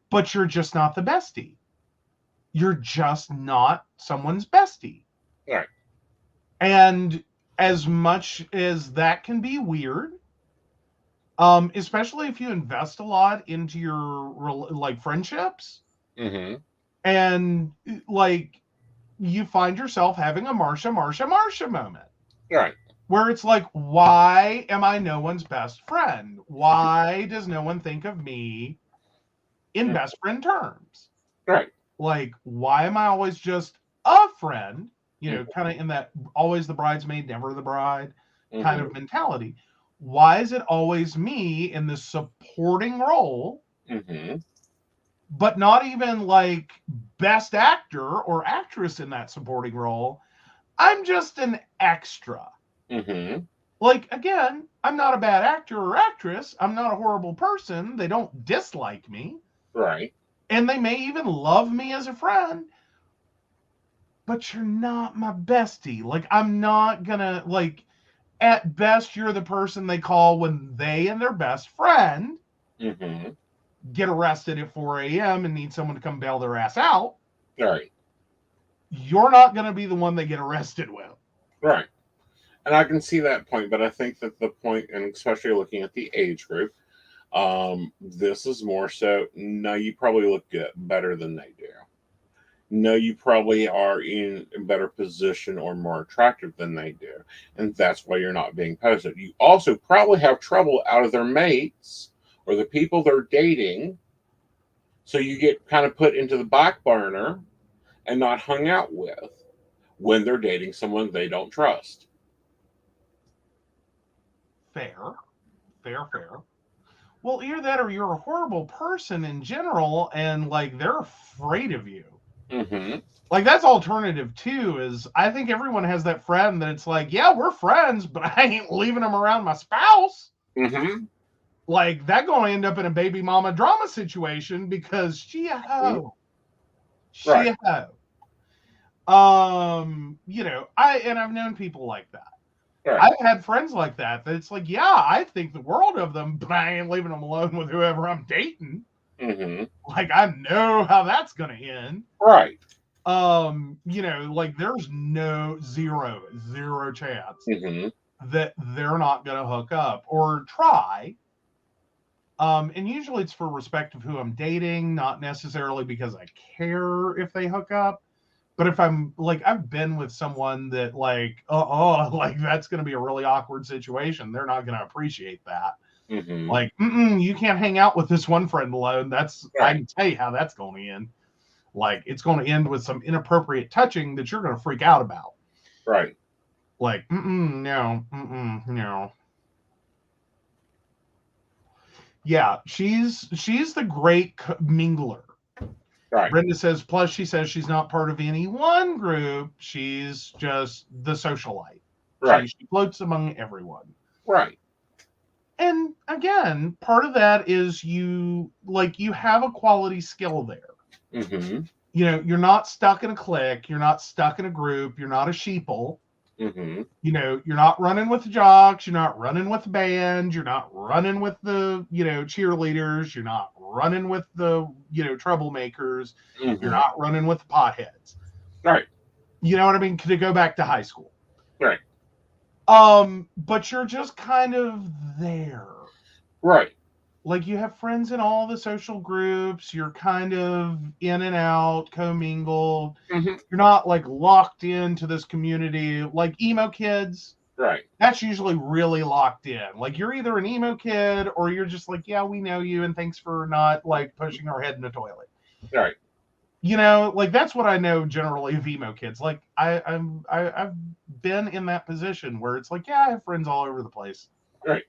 but you're just not the bestie. You're just not someone's bestie. Right. And as much as that can be weird, especially if you invest a lot into your like friendships, Mm-hmm. and like you find yourself having a Marsha moment. Right. Where it's like, why am I no one's best friend? Why does no one think of me in best friend terms? Right. Like, why am I always just a friend? You know, kind of in that always the bridesmaid, never the bride kind of mentality. Why is it always me in this supporting role, but not even like best actor or actress in that supporting role? I'm just an extra. Like, again, I'm not a bad actor or actress. I'm not a horrible person. They don't dislike me. Right. And they may even love me as a friend. But you're not my bestie. Like, I'm not gonna, like, at best, you're the person they call when they and their best friend get arrested at 4 a.m. and need someone to come bail their ass out. Right. You're not going to be the one they get arrested with. Right. And I can see that point, but I think that the point, and especially looking at the age group, this is more so, no, you probably look good, better than they do. No, you probably are in a better position or more attractive than they do. And that's why you're not being posted. You also probably have trouble out of their mates or the people they're dating. So you get kind of put into the back burner and not hung out with when they're dating someone they don't trust. Fair. Well, either that or you're a horrible person in general and, like, they're afraid of you. Like, that's alternative too, is I think everyone has that friend that it's like, yeah, we're friends, but I ain't leaving them around my spouse. Like, that gonna end up in a baby mama drama situation because she a hoe. A hoe. You know, I've known people like that. Right. I've had friends like that it's like, yeah, I think the world of them, but I ain't leaving them alone with whoever I'm dating. Like, I know how that's gonna end. Right. You know, like, there's zero chance that they're not gonna hook up or try. And usually it's for respect of who I'm dating, not necessarily because I care if they hook up. But if I'm, like, I've been with someone that, like, like, that's going to be a really awkward situation. They're not going to appreciate that. Like, you can't hang out with this one friend alone. That's, right. I can tell you how that's going to end. Like, it's going to end with some inappropriate touching that you're going to freak out about. Right. Like, no. Yeah, she's the great mingler. Right. Brenda says, plus she says she's not part of any one group. She's just the socialite. Right. She floats among everyone. Right. And again, part of that is you have a quality skill there. You know, you're not stuck in a clique. You're not stuck in a group. You're not a sheeple. You know, you're not running with the jocks. You're not running with the band. You're not running with the, you know, cheerleaders. You're not running with the, you know, troublemakers. You're not running with the potheads. Right. You know what I mean? To go back to high school. Right. But you're just kind of there. Right. like you have friends in all the social groups. You're kind of in and out, commingled. Mhm. You're not like locked into this community like emo kids. Right. That's usually really locked in. Like you're either an emo kid or you're just like, yeah, we know you and thanks for not like pushing our head in the toilet. Right. You know, like that's what I know generally of emo kids. Like I've been in that position where it's like, yeah, I have friends all over the place. Right.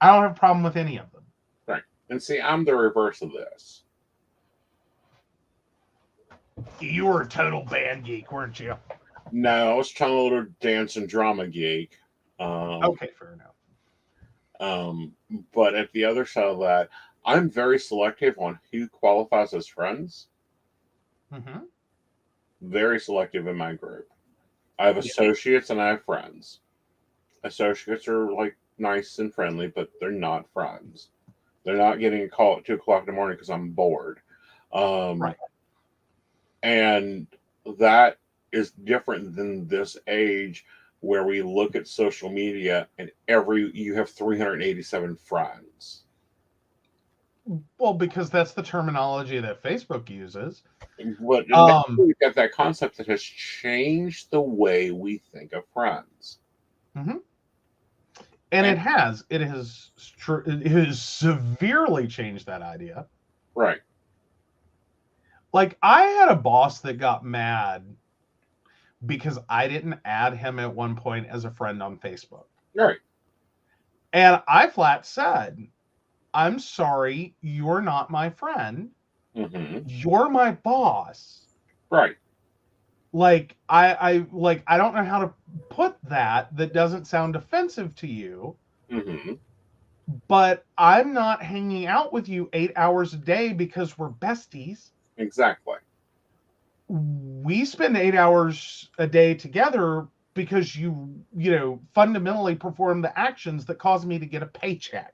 I don't have a problem with any of them. Right. And see, I'm the reverse of this. You were a total band geek, weren't you? No, I was trying to little dance and drama geek. Okay, fair enough. But at the other side of that, I'm very selective on who qualifies as friends. Mm-hmm. Very selective in my group. I have associates and I have friends. Associates are like nice and friendly, but they're not friends. They're not getting a call at 2 o'clock in the morning because I'm bored. Right. And that is different than this age where we look at social media and you have 387 friends. Well, because that's the terminology that Facebook uses. But we've got that concept that has changed the way we think of friends. Mm-hmm. And it has severely changed that idea. Right. Like I had a boss that got mad because I didn't add him at one point as a friend on Facebook. Right. And I flat said, I'm sorry, you're not my friend. Mm-hmm. You're my boss. Right. Like I don't know how to put that doesn't sound offensive to you. Mm-hmm. But I'm not hanging out with you 8 hours a day because we're besties. Exactly. We spend 8 hours a day together because you fundamentally perform the actions that cause me to get a paycheck.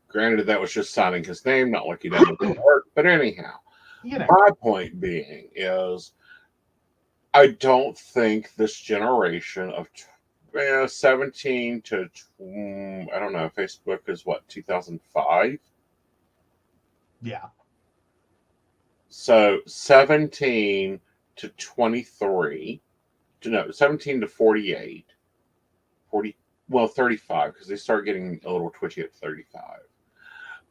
Granted, that was just signing his name, not like he done the work. But anyhow, my point being is, I don't think this generation of 17 to, I don't know, Facebook is what, 2005? Yeah. So 17 to 23, 17 to 48, 35, because they start getting a little twitchy at 35,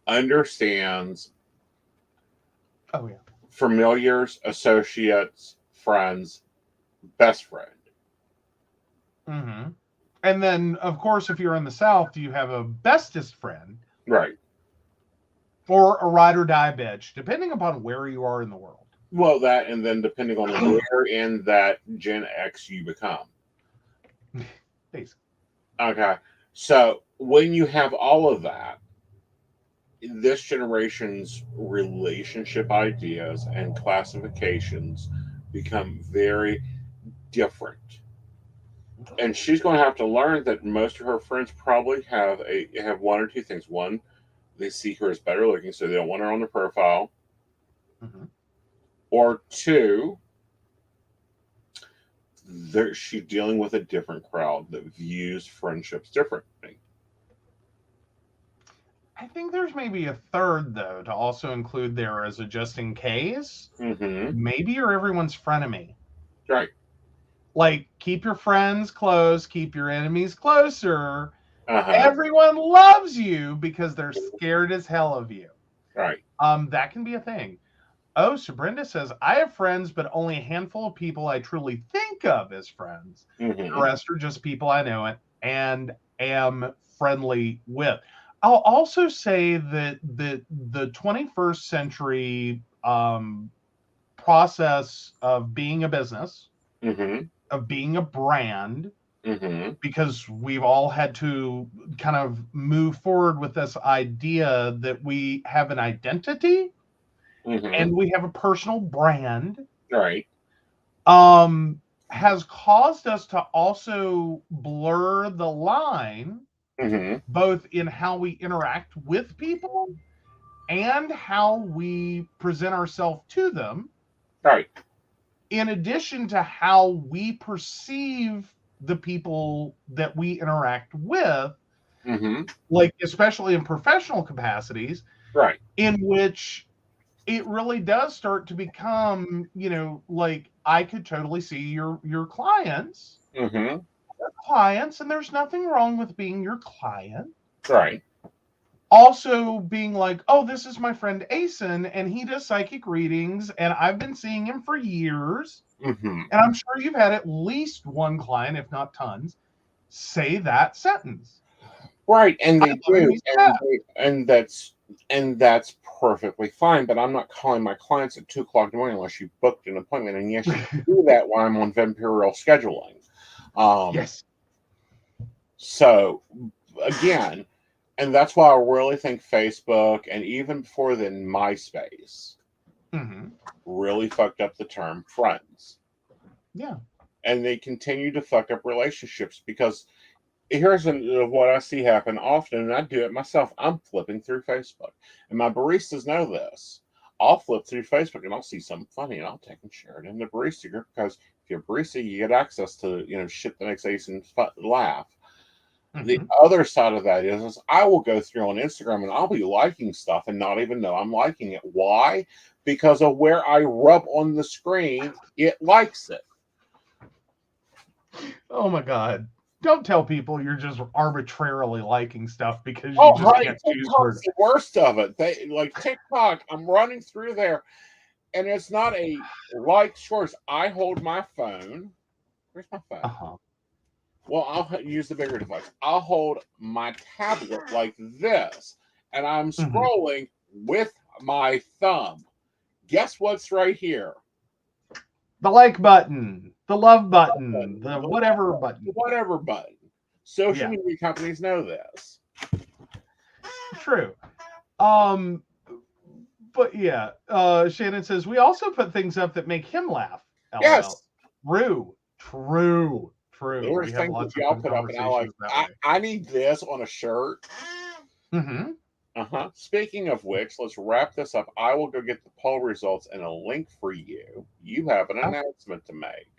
understands familiars, associates, friends, best friend. Mm-hmm. And then, of course, if you're in the South, you have a bestest friend. Right. Or a ride or die bitch, depending upon where you are in the world. Well, that, and then depending on where in that Gen X you become. Basically. Okay. So when you have all of that, this generation's relationship ideas and classifications become very different. And she's going to have to learn that most of her friends probably have one or two things. One, they see her as better looking, so they don't want her on their profile. Mm-hmm. Or two, she's dealing with a different crowd that views friendships differently. I think there's maybe a third, though, to also include there as a just in case. Mm-hmm. Maybe you're everyone's frenemy. Right. Like, keep your friends close, keep your enemies closer. Uh-huh. Everyone loves you because they're scared as hell of you. Right. That can be a thing. Oh, so Brenda says, I have friends, but only a handful of people I truly think of as friends. Mm-hmm. The rest are just people I know and am friendly with. I'll also say that the 21st century process of being a business, Mm-hmm. of being a brand, Mm-hmm. because we've all had to kind of move forward with this idea that we have an identity Mm-hmm. and we have a personal brand, right, has caused us to also blur the line, mm-hmm. both in how we interact with people and how we present ourselves to them, right, in addition to how we perceive the people that we interact with like especially in professional capacities, Right. in which it really does start to become, like I could totally see your clients, and there's nothing wrong with being your client. Right. Also being like, oh, this is my friend Aeson, and he does psychic readings, and I've been seeing him for years. And I'm sure you've had at least one client, if not tons, say that sentence. Right, and they do, and that's perfectly fine. But I'm not calling my clients at 2:00 in the morning unless you booked an appointment. And yes, you can do that when I'm on Vampirial scheduling. Yes. So again, and that's why I really think Facebook, and even before then MySpace, really fucked up the term friends. Yeah. And they continue to fuck up relationships, because here's what I see happen often, and I do it myself. I'm flipping through Facebook, and my baristas know this. I'll flip through Facebook and I'll see something funny, and I'll take and share it in the barista group, because if you're a barista, you get access to shit that makes Aeson laugh. The other side of that is I will go through on Instagram and I'll be liking stuff and not even know I'm liking it. Why? Because of where I rub on the screen, it likes it. Oh my God. Don't tell people you're just arbitrarily liking stuff because you just can't choose TikTok's the worst of it. They like TikTok. I'm running through there, and it's not a like choice. I hold my phone. Where's my phone? Well, I'll use the bigger device. I'll hold my tablet like this, and I'm scrolling with my thumb. Guess what's right here? The like button, the love button, the whatever button. Whatever button. Social media companies know this. True. But yeah, Shannon says, we also put things up that make him laugh. LOL. Yes. True. There's things that y'all put up, and I need this on a shirt. Speaking of which, let's wrap this up. I will go get the poll results and a link for you. You have an announcement to make.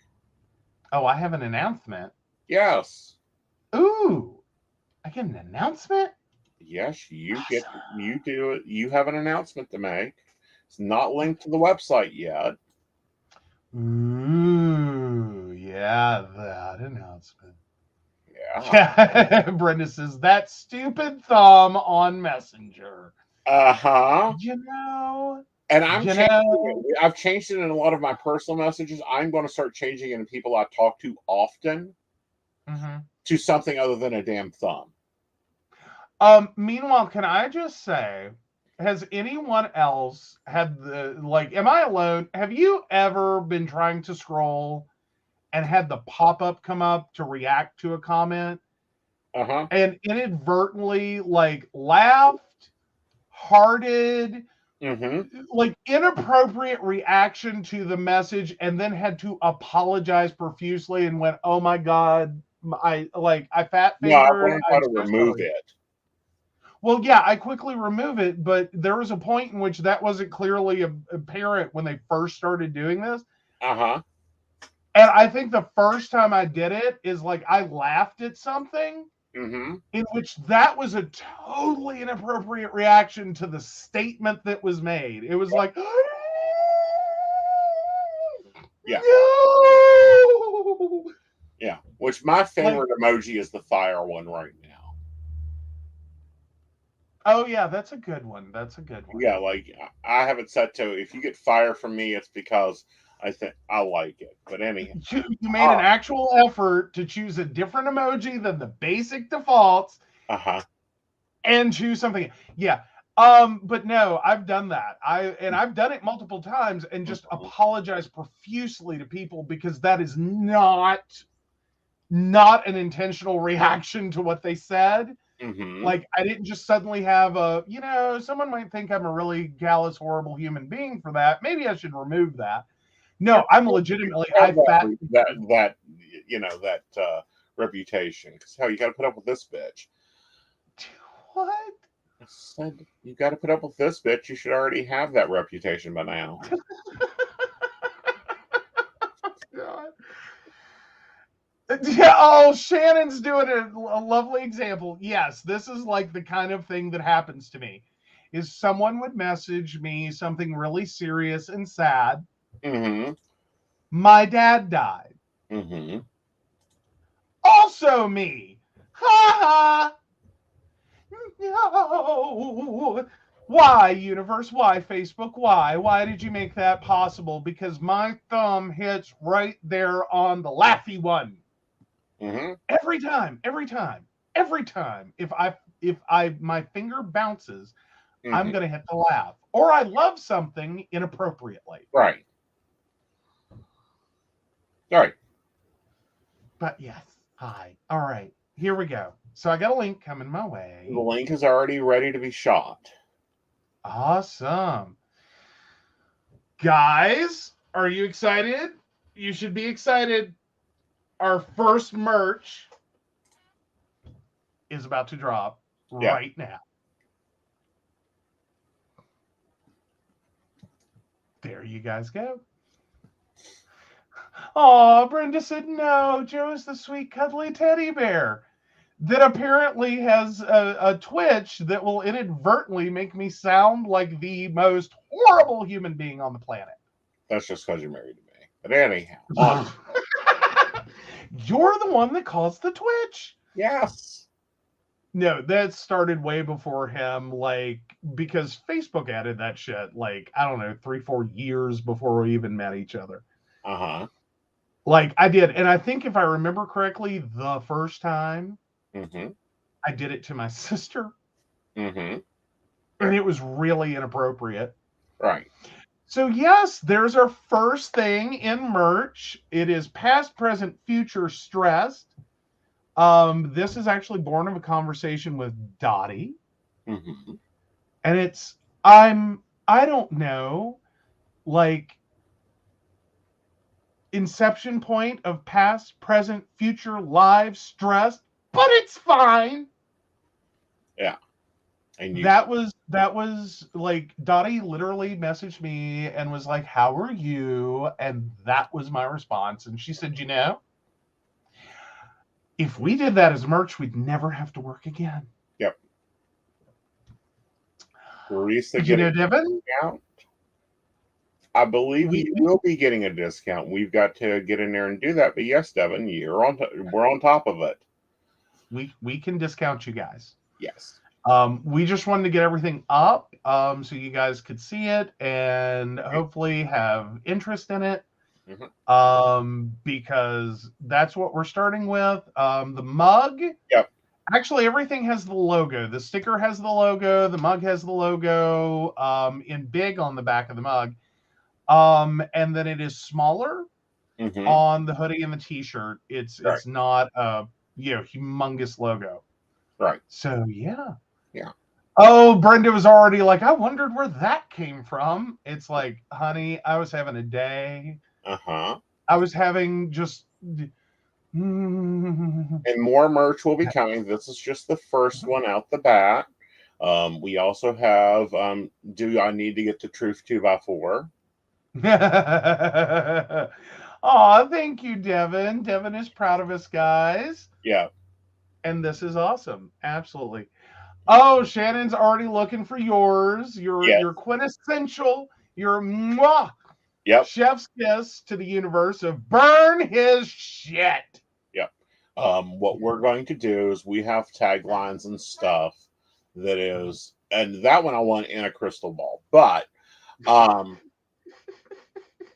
Oh, I have an announcement? Yes. Ooh. I get an announcement? Yes, you do it. You have an announcement to make. It's not linked to the website yet. Ooh, yeah, that announcement. Yeah. Brenda says, that stupid thumb on Messenger. And I've changed it in a lot of my personal messages. I'm going to start changing it in people I talk to often to something other than a damn thumb. Meanwhile, can I just say, has anyone else had am I alone? Have you ever been trying to scroll and had the pop-up come up to react to a comment and inadvertently laughed, hearted, inappropriate reaction to the message, and then had to apologize profusely and went, oh my God, I fat fingered. No, I learned how to remove it. Well, yeah, I quickly remove it, but there was a point in which that wasn't clearly apparent when they first started doing this. And I think the first time I did it is I laughed at something in which that was a totally inappropriate reaction to the statement that was made. It was like, yeah. No! Yeah, which my favorite emoji is the fire one right now. Oh, yeah, that's a good one. Yeah, I have it set to, if you get fire from me, it's because I think I like it. But anyhow. You made an actual effort to choose a different emoji than the basic defaults. And choose something. Yeah. But no, I've done that. I've done it multiple times and just apologize profusely to people because that is not an intentional reaction to what they said. I didn't just suddenly have someone might think I'm a really callous, horrible human being for that. Maybe I should remove that. No, I'm legitimately that reputation. Because hell, you got to put up with this bitch. What? I said you got to put up with this bitch. You should already have that reputation by now. God. Yeah, oh, Shannon's doing a lovely example. Yes, this is like the kind of thing that happens to me. Is someone would message me something really serious and sad. Mm-hmm. My dad died. Mm-hmm. Also me. Ha ha. No. Why, universe? Why, Facebook? Why? Why did you make that possible? Because my thumb hits right there on the laughy one. Mm-hmm. Every time. If my finger bounces, I'm Mm-hmm. gonna hit the laugh. Or I love something inappropriately. Right. Right. But yes. Hi. All right. Here we go. So I got a link coming my way. The link is already ready to be shot. Awesome. Guys, are you excited? You should be excited. Our first merch is about to drop right now. There you guys go. Oh, Brenda said no. Joe is the sweet, cuddly teddy bear that apparently has a twitch that will inadvertently make me sound like the most horrible human being on the planet. That's just because you're married to me. But anyhow. You're the one that caused the twitch. Yes. No, that started way before him, like, because Facebook added that shit, like, I don't know, 3-4 years before we even met each other. Uh-huh. Like, I did. And I think if I remember correctly, the first time I did it to my sister. Mm-hmm. And it was really inappropriate. Right. So, yes, there's our first thing in merch. It is past, present, future stressed. This is actually born of a conversation with Dottie. Mm-hmm. And it's, I don't know, like, inception point of past, present, future, live, stressed, but it's fine. Yeah. And that was like, Dottie literally messaged me and was like, how are you? And that was my response. And she said, if we did that as merch, we'd never have to work again. Yep. Devin? Discount. I believe you will be getting a discount. We've got to get in there and do that. But yes, Devin, we're on top of it. We can discount you guys. Yes. We just wanted to get everything up so you guys could see it and hopefully have interest in it. Because that's what we're starting with. The mug. Yep. Actually, everything has the logo. The sticker has the logo. The mug has the logo in big on the back of the mug. And then it is smaller on the hoodie and the t-shirt. It's not a humongous logo. Right. So yeah. Yeah. Oh, Brenda was already like, I wondered where that came from. It's like, honey, I was having a day. I was having just and more merch will be coming. This is just the first one out the bat. We also have do I need to get the Truth 2x4? Oh, thank you, Devin. Devin is proud of us, guys. Yeah. And this is awesome. Absolutely. Oh, Shannon's already looking for yours. Your quintessential, your mwah. Yep. Chef's kiss to the universe of burn his shit. Yep. What we're going to do is we have taglines and stuff that is, and that one I want in a crystal ball. But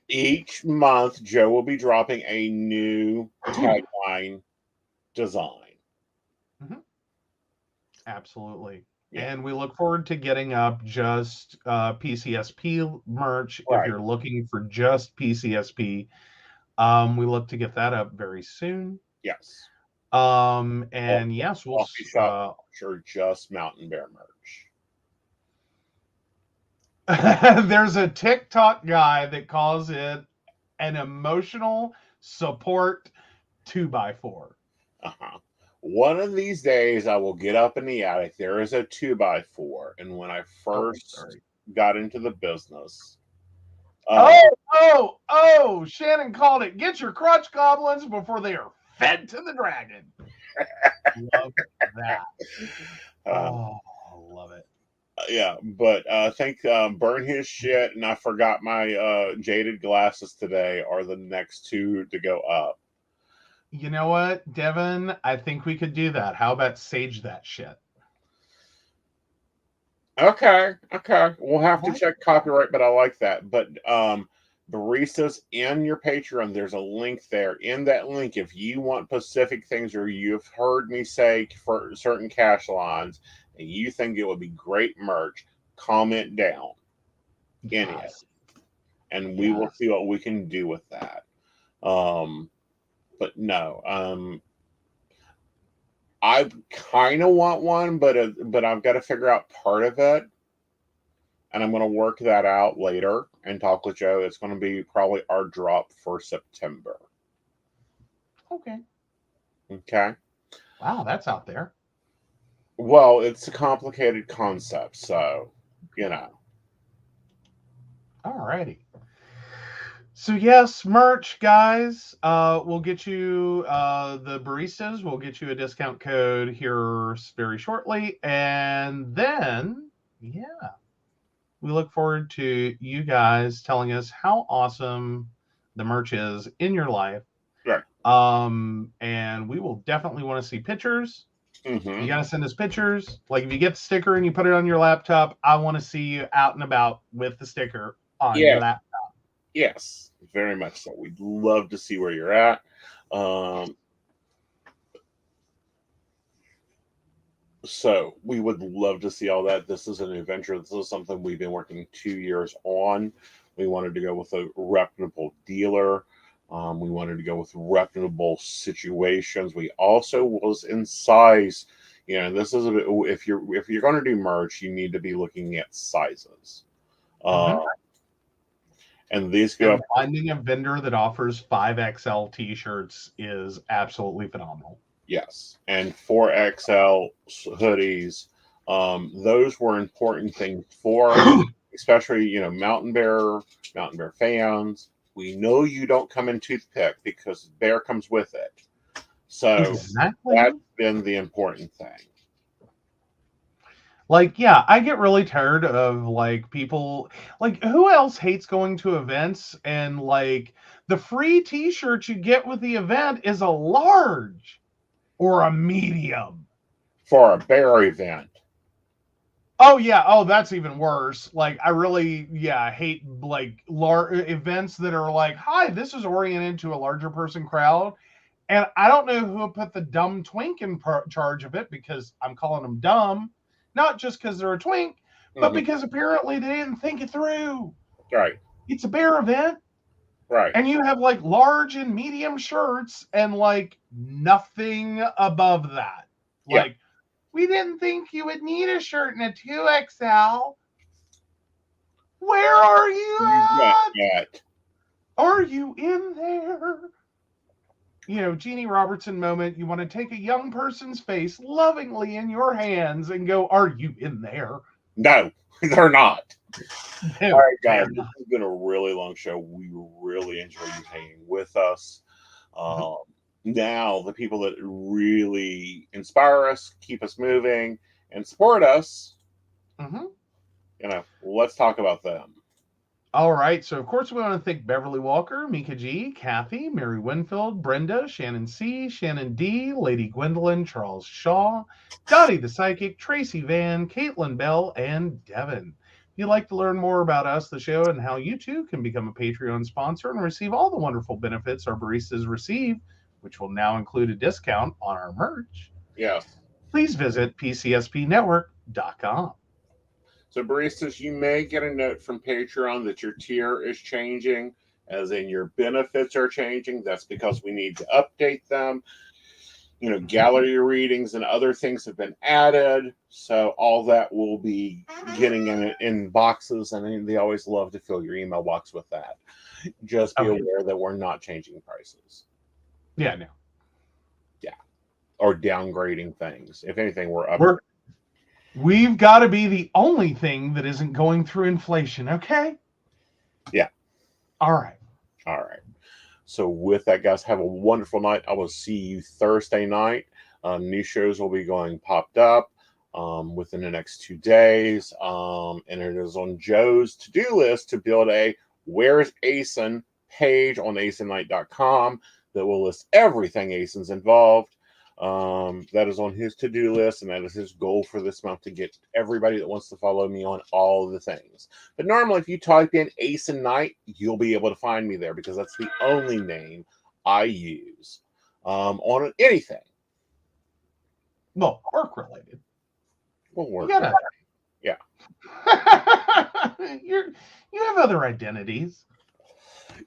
each month Joe will be dropping a new tagline design. Absolutely. Yeah. And we look forward to getting up just PCSP merch. If you're looking for just PCSP, we look to get that up very soon. Yes. And yes, we'll sure just Mountain Bear merch. There's a TikTok guy that calls it an emotional support 2x4. One of these days, I will get up in the attic. There is a 2x4, and when I first got into the business, Shannon called it. Get your crotch goblins before they are fed to the dragon. Love that. Oh, love it. Yeah, but I think Burn His Shit and I Forgot My Jaded Glasses Today are the next two to go up. You know what, Devin? I think we could do that. How about Sage That Shit? Okay. We'll have to check copyright, but I like that. But baristas in your Patreon, there's a link there. In that link, if you want specific things or you've heard me say for certain cash lines and you think it would be great merch, comment down in it. And we will see what we can do with that. But no, I kind of want one, but I've got to figure out part of it, and I'm going to work that out later and talk with Joe. It's going to be probably our drop for September. Okay. Wow, that's out there. Well, it's a complicated concept, so you know. Alrighty. So yes, merch, guys. We'll get you the baristas. We'll get you a discount code here very shortly, and then we look forward to you guys telling us how awesome the merch is in your life. Right. And we will definitely want to see pictures. Mm-hmm. You gotta send us pictures. Like if you get the sticker and you put it on your laptop, I want to see you out and about with the sticker on your laptop. Yes, very much so. We'd love to see where you're at. So we would love to see all that. This is an adventure. This is something we've been working 2 years on. We wanted to go with a reputable dealer. We wanted to go with reputable situations. We also was in size. You know, this is a bit. If you're going to do merch, you need to be looking at sizes. And these go. And finding a vendor that offers 5XL t-shirts is absolutely phenomenal. Yes, and 4XL hoodies. Those were important things for, especially Mountain Bear fans. We know you don't come in toothpick because Bear comes with it. So that's been the important thing. Like, yeah, I get really tired of like people, like who else hates going to events and like the free t-shirt you get with the event is a large or a medium for a Bear event. Oh yeah, oh that's even worse. Like I really hate like large events that are like, hi, this is oriented to a larger person crowd. And I don't know who put the dumb twink in charge of it because I'm calling them dumb. Not just because they're a twink, but because apparently they didn't think it through. Right. It's a Bear event. Right. And you have like large and medium shirts and like nothing above that. Like, we didn't think you would need a shirt in a 2XL. Where are you at? Are you in there? Jeannie Robertson moment. You want to take a young person's face lovingly in your hands and go, are you in there? No, they're not. No, all right, guys, this has been a really long show. We really enjoy you hanging with us. Now, the people that really inspire us, keep us moving, and support us, let's talk about them. All right. So, of course, we want to thank Beverly Walker, Mika G, Kathy, Mary Winfield, Brenda, Shannon C, Shannon D, Lady Gwendolyn, Charles Shaw, Dottie the Psychic, Tracy Van, Caitlin Bell, and Devin. If you'd like to learn more about us, the show, and how you too can become a Patreon sponsor and receive all the wonderful benefits our baristas receive, which will now include a discount on our merch, please visit pcspnetwork.com. So, baristas, you may get a note from Patreon that your tier is changing, as in your benefits are changing. That's because we need to update them. Gallery readings and other things have been added. So all that will be getting in boxes, and they always love to fill your email box with that. Just be aware that we're not changing prices. Yeah, no. Yeah. Or downgrading things. If anything, We've got to be the only thing that isn't going through inflation, okay? Yeah. All right. So with that, guys, have a wonderful night. I will see you Thursday night. New shows will be going popped up within the next 2 days. And it is on Joe's to-do list to build a Where's Aeson page on aesonknight.com that will list everything Aeson's involved. That is on his to-do list, and that is his goal for this month, to get everybody that wants to follow me on all of the things. But normally, if you type in Aeson Knight, you'll be able to find me there, because that's the only name I use on anything. Well, work-related. Well, work. Yeah. You have other identities.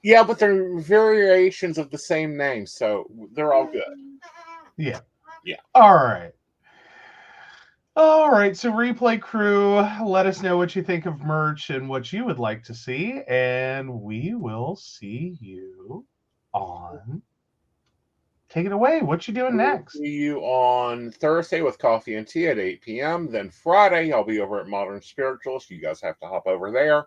Yeah, but they're variations of the same name, so they're all good. Yeah. Yeah. All right. So replay crew, let us know what you think of merch and what you would like to see, and we will see you on. Take it away. What you doing next? See you on Thursday with Coffee and Tea at 8 p.m. Then Friday, I'll be over at Modern Spirituals. You guys have to hop over there.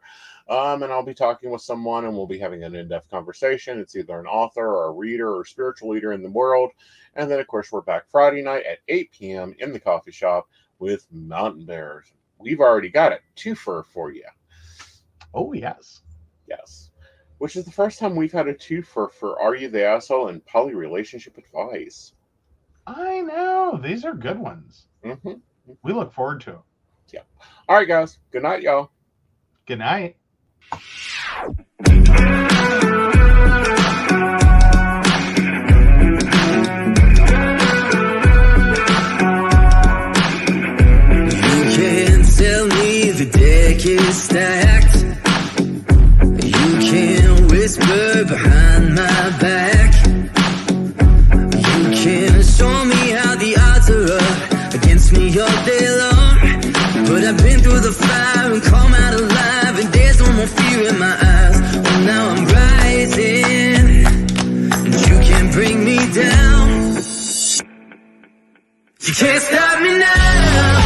And I'll be talking with someone, and we'll be having an in-depth conversation. It's either an author or a reader or spiritual leader in the world. And then, of course, we're back Friday night at 8 p.m. in the coffee shop with Mountain Bears. We've already got a twofer for you. Oh, yes. Yes. Which is the first time we've had a twofer for Are You the Asshole and Poly Relationship Advice. I know. These are good ones. Mm-hmm. We look forward to them. Yeah. All right, guys. Good night, y'all. Good night. The deck is stacked. You can whisper behind my back. You can show me how the odds are up against me all day long. But I've been through the fire and come out alive, and there's no more fear in my eyes. Oh, now I'm rising, and you can't bring me down. You can't stop me now.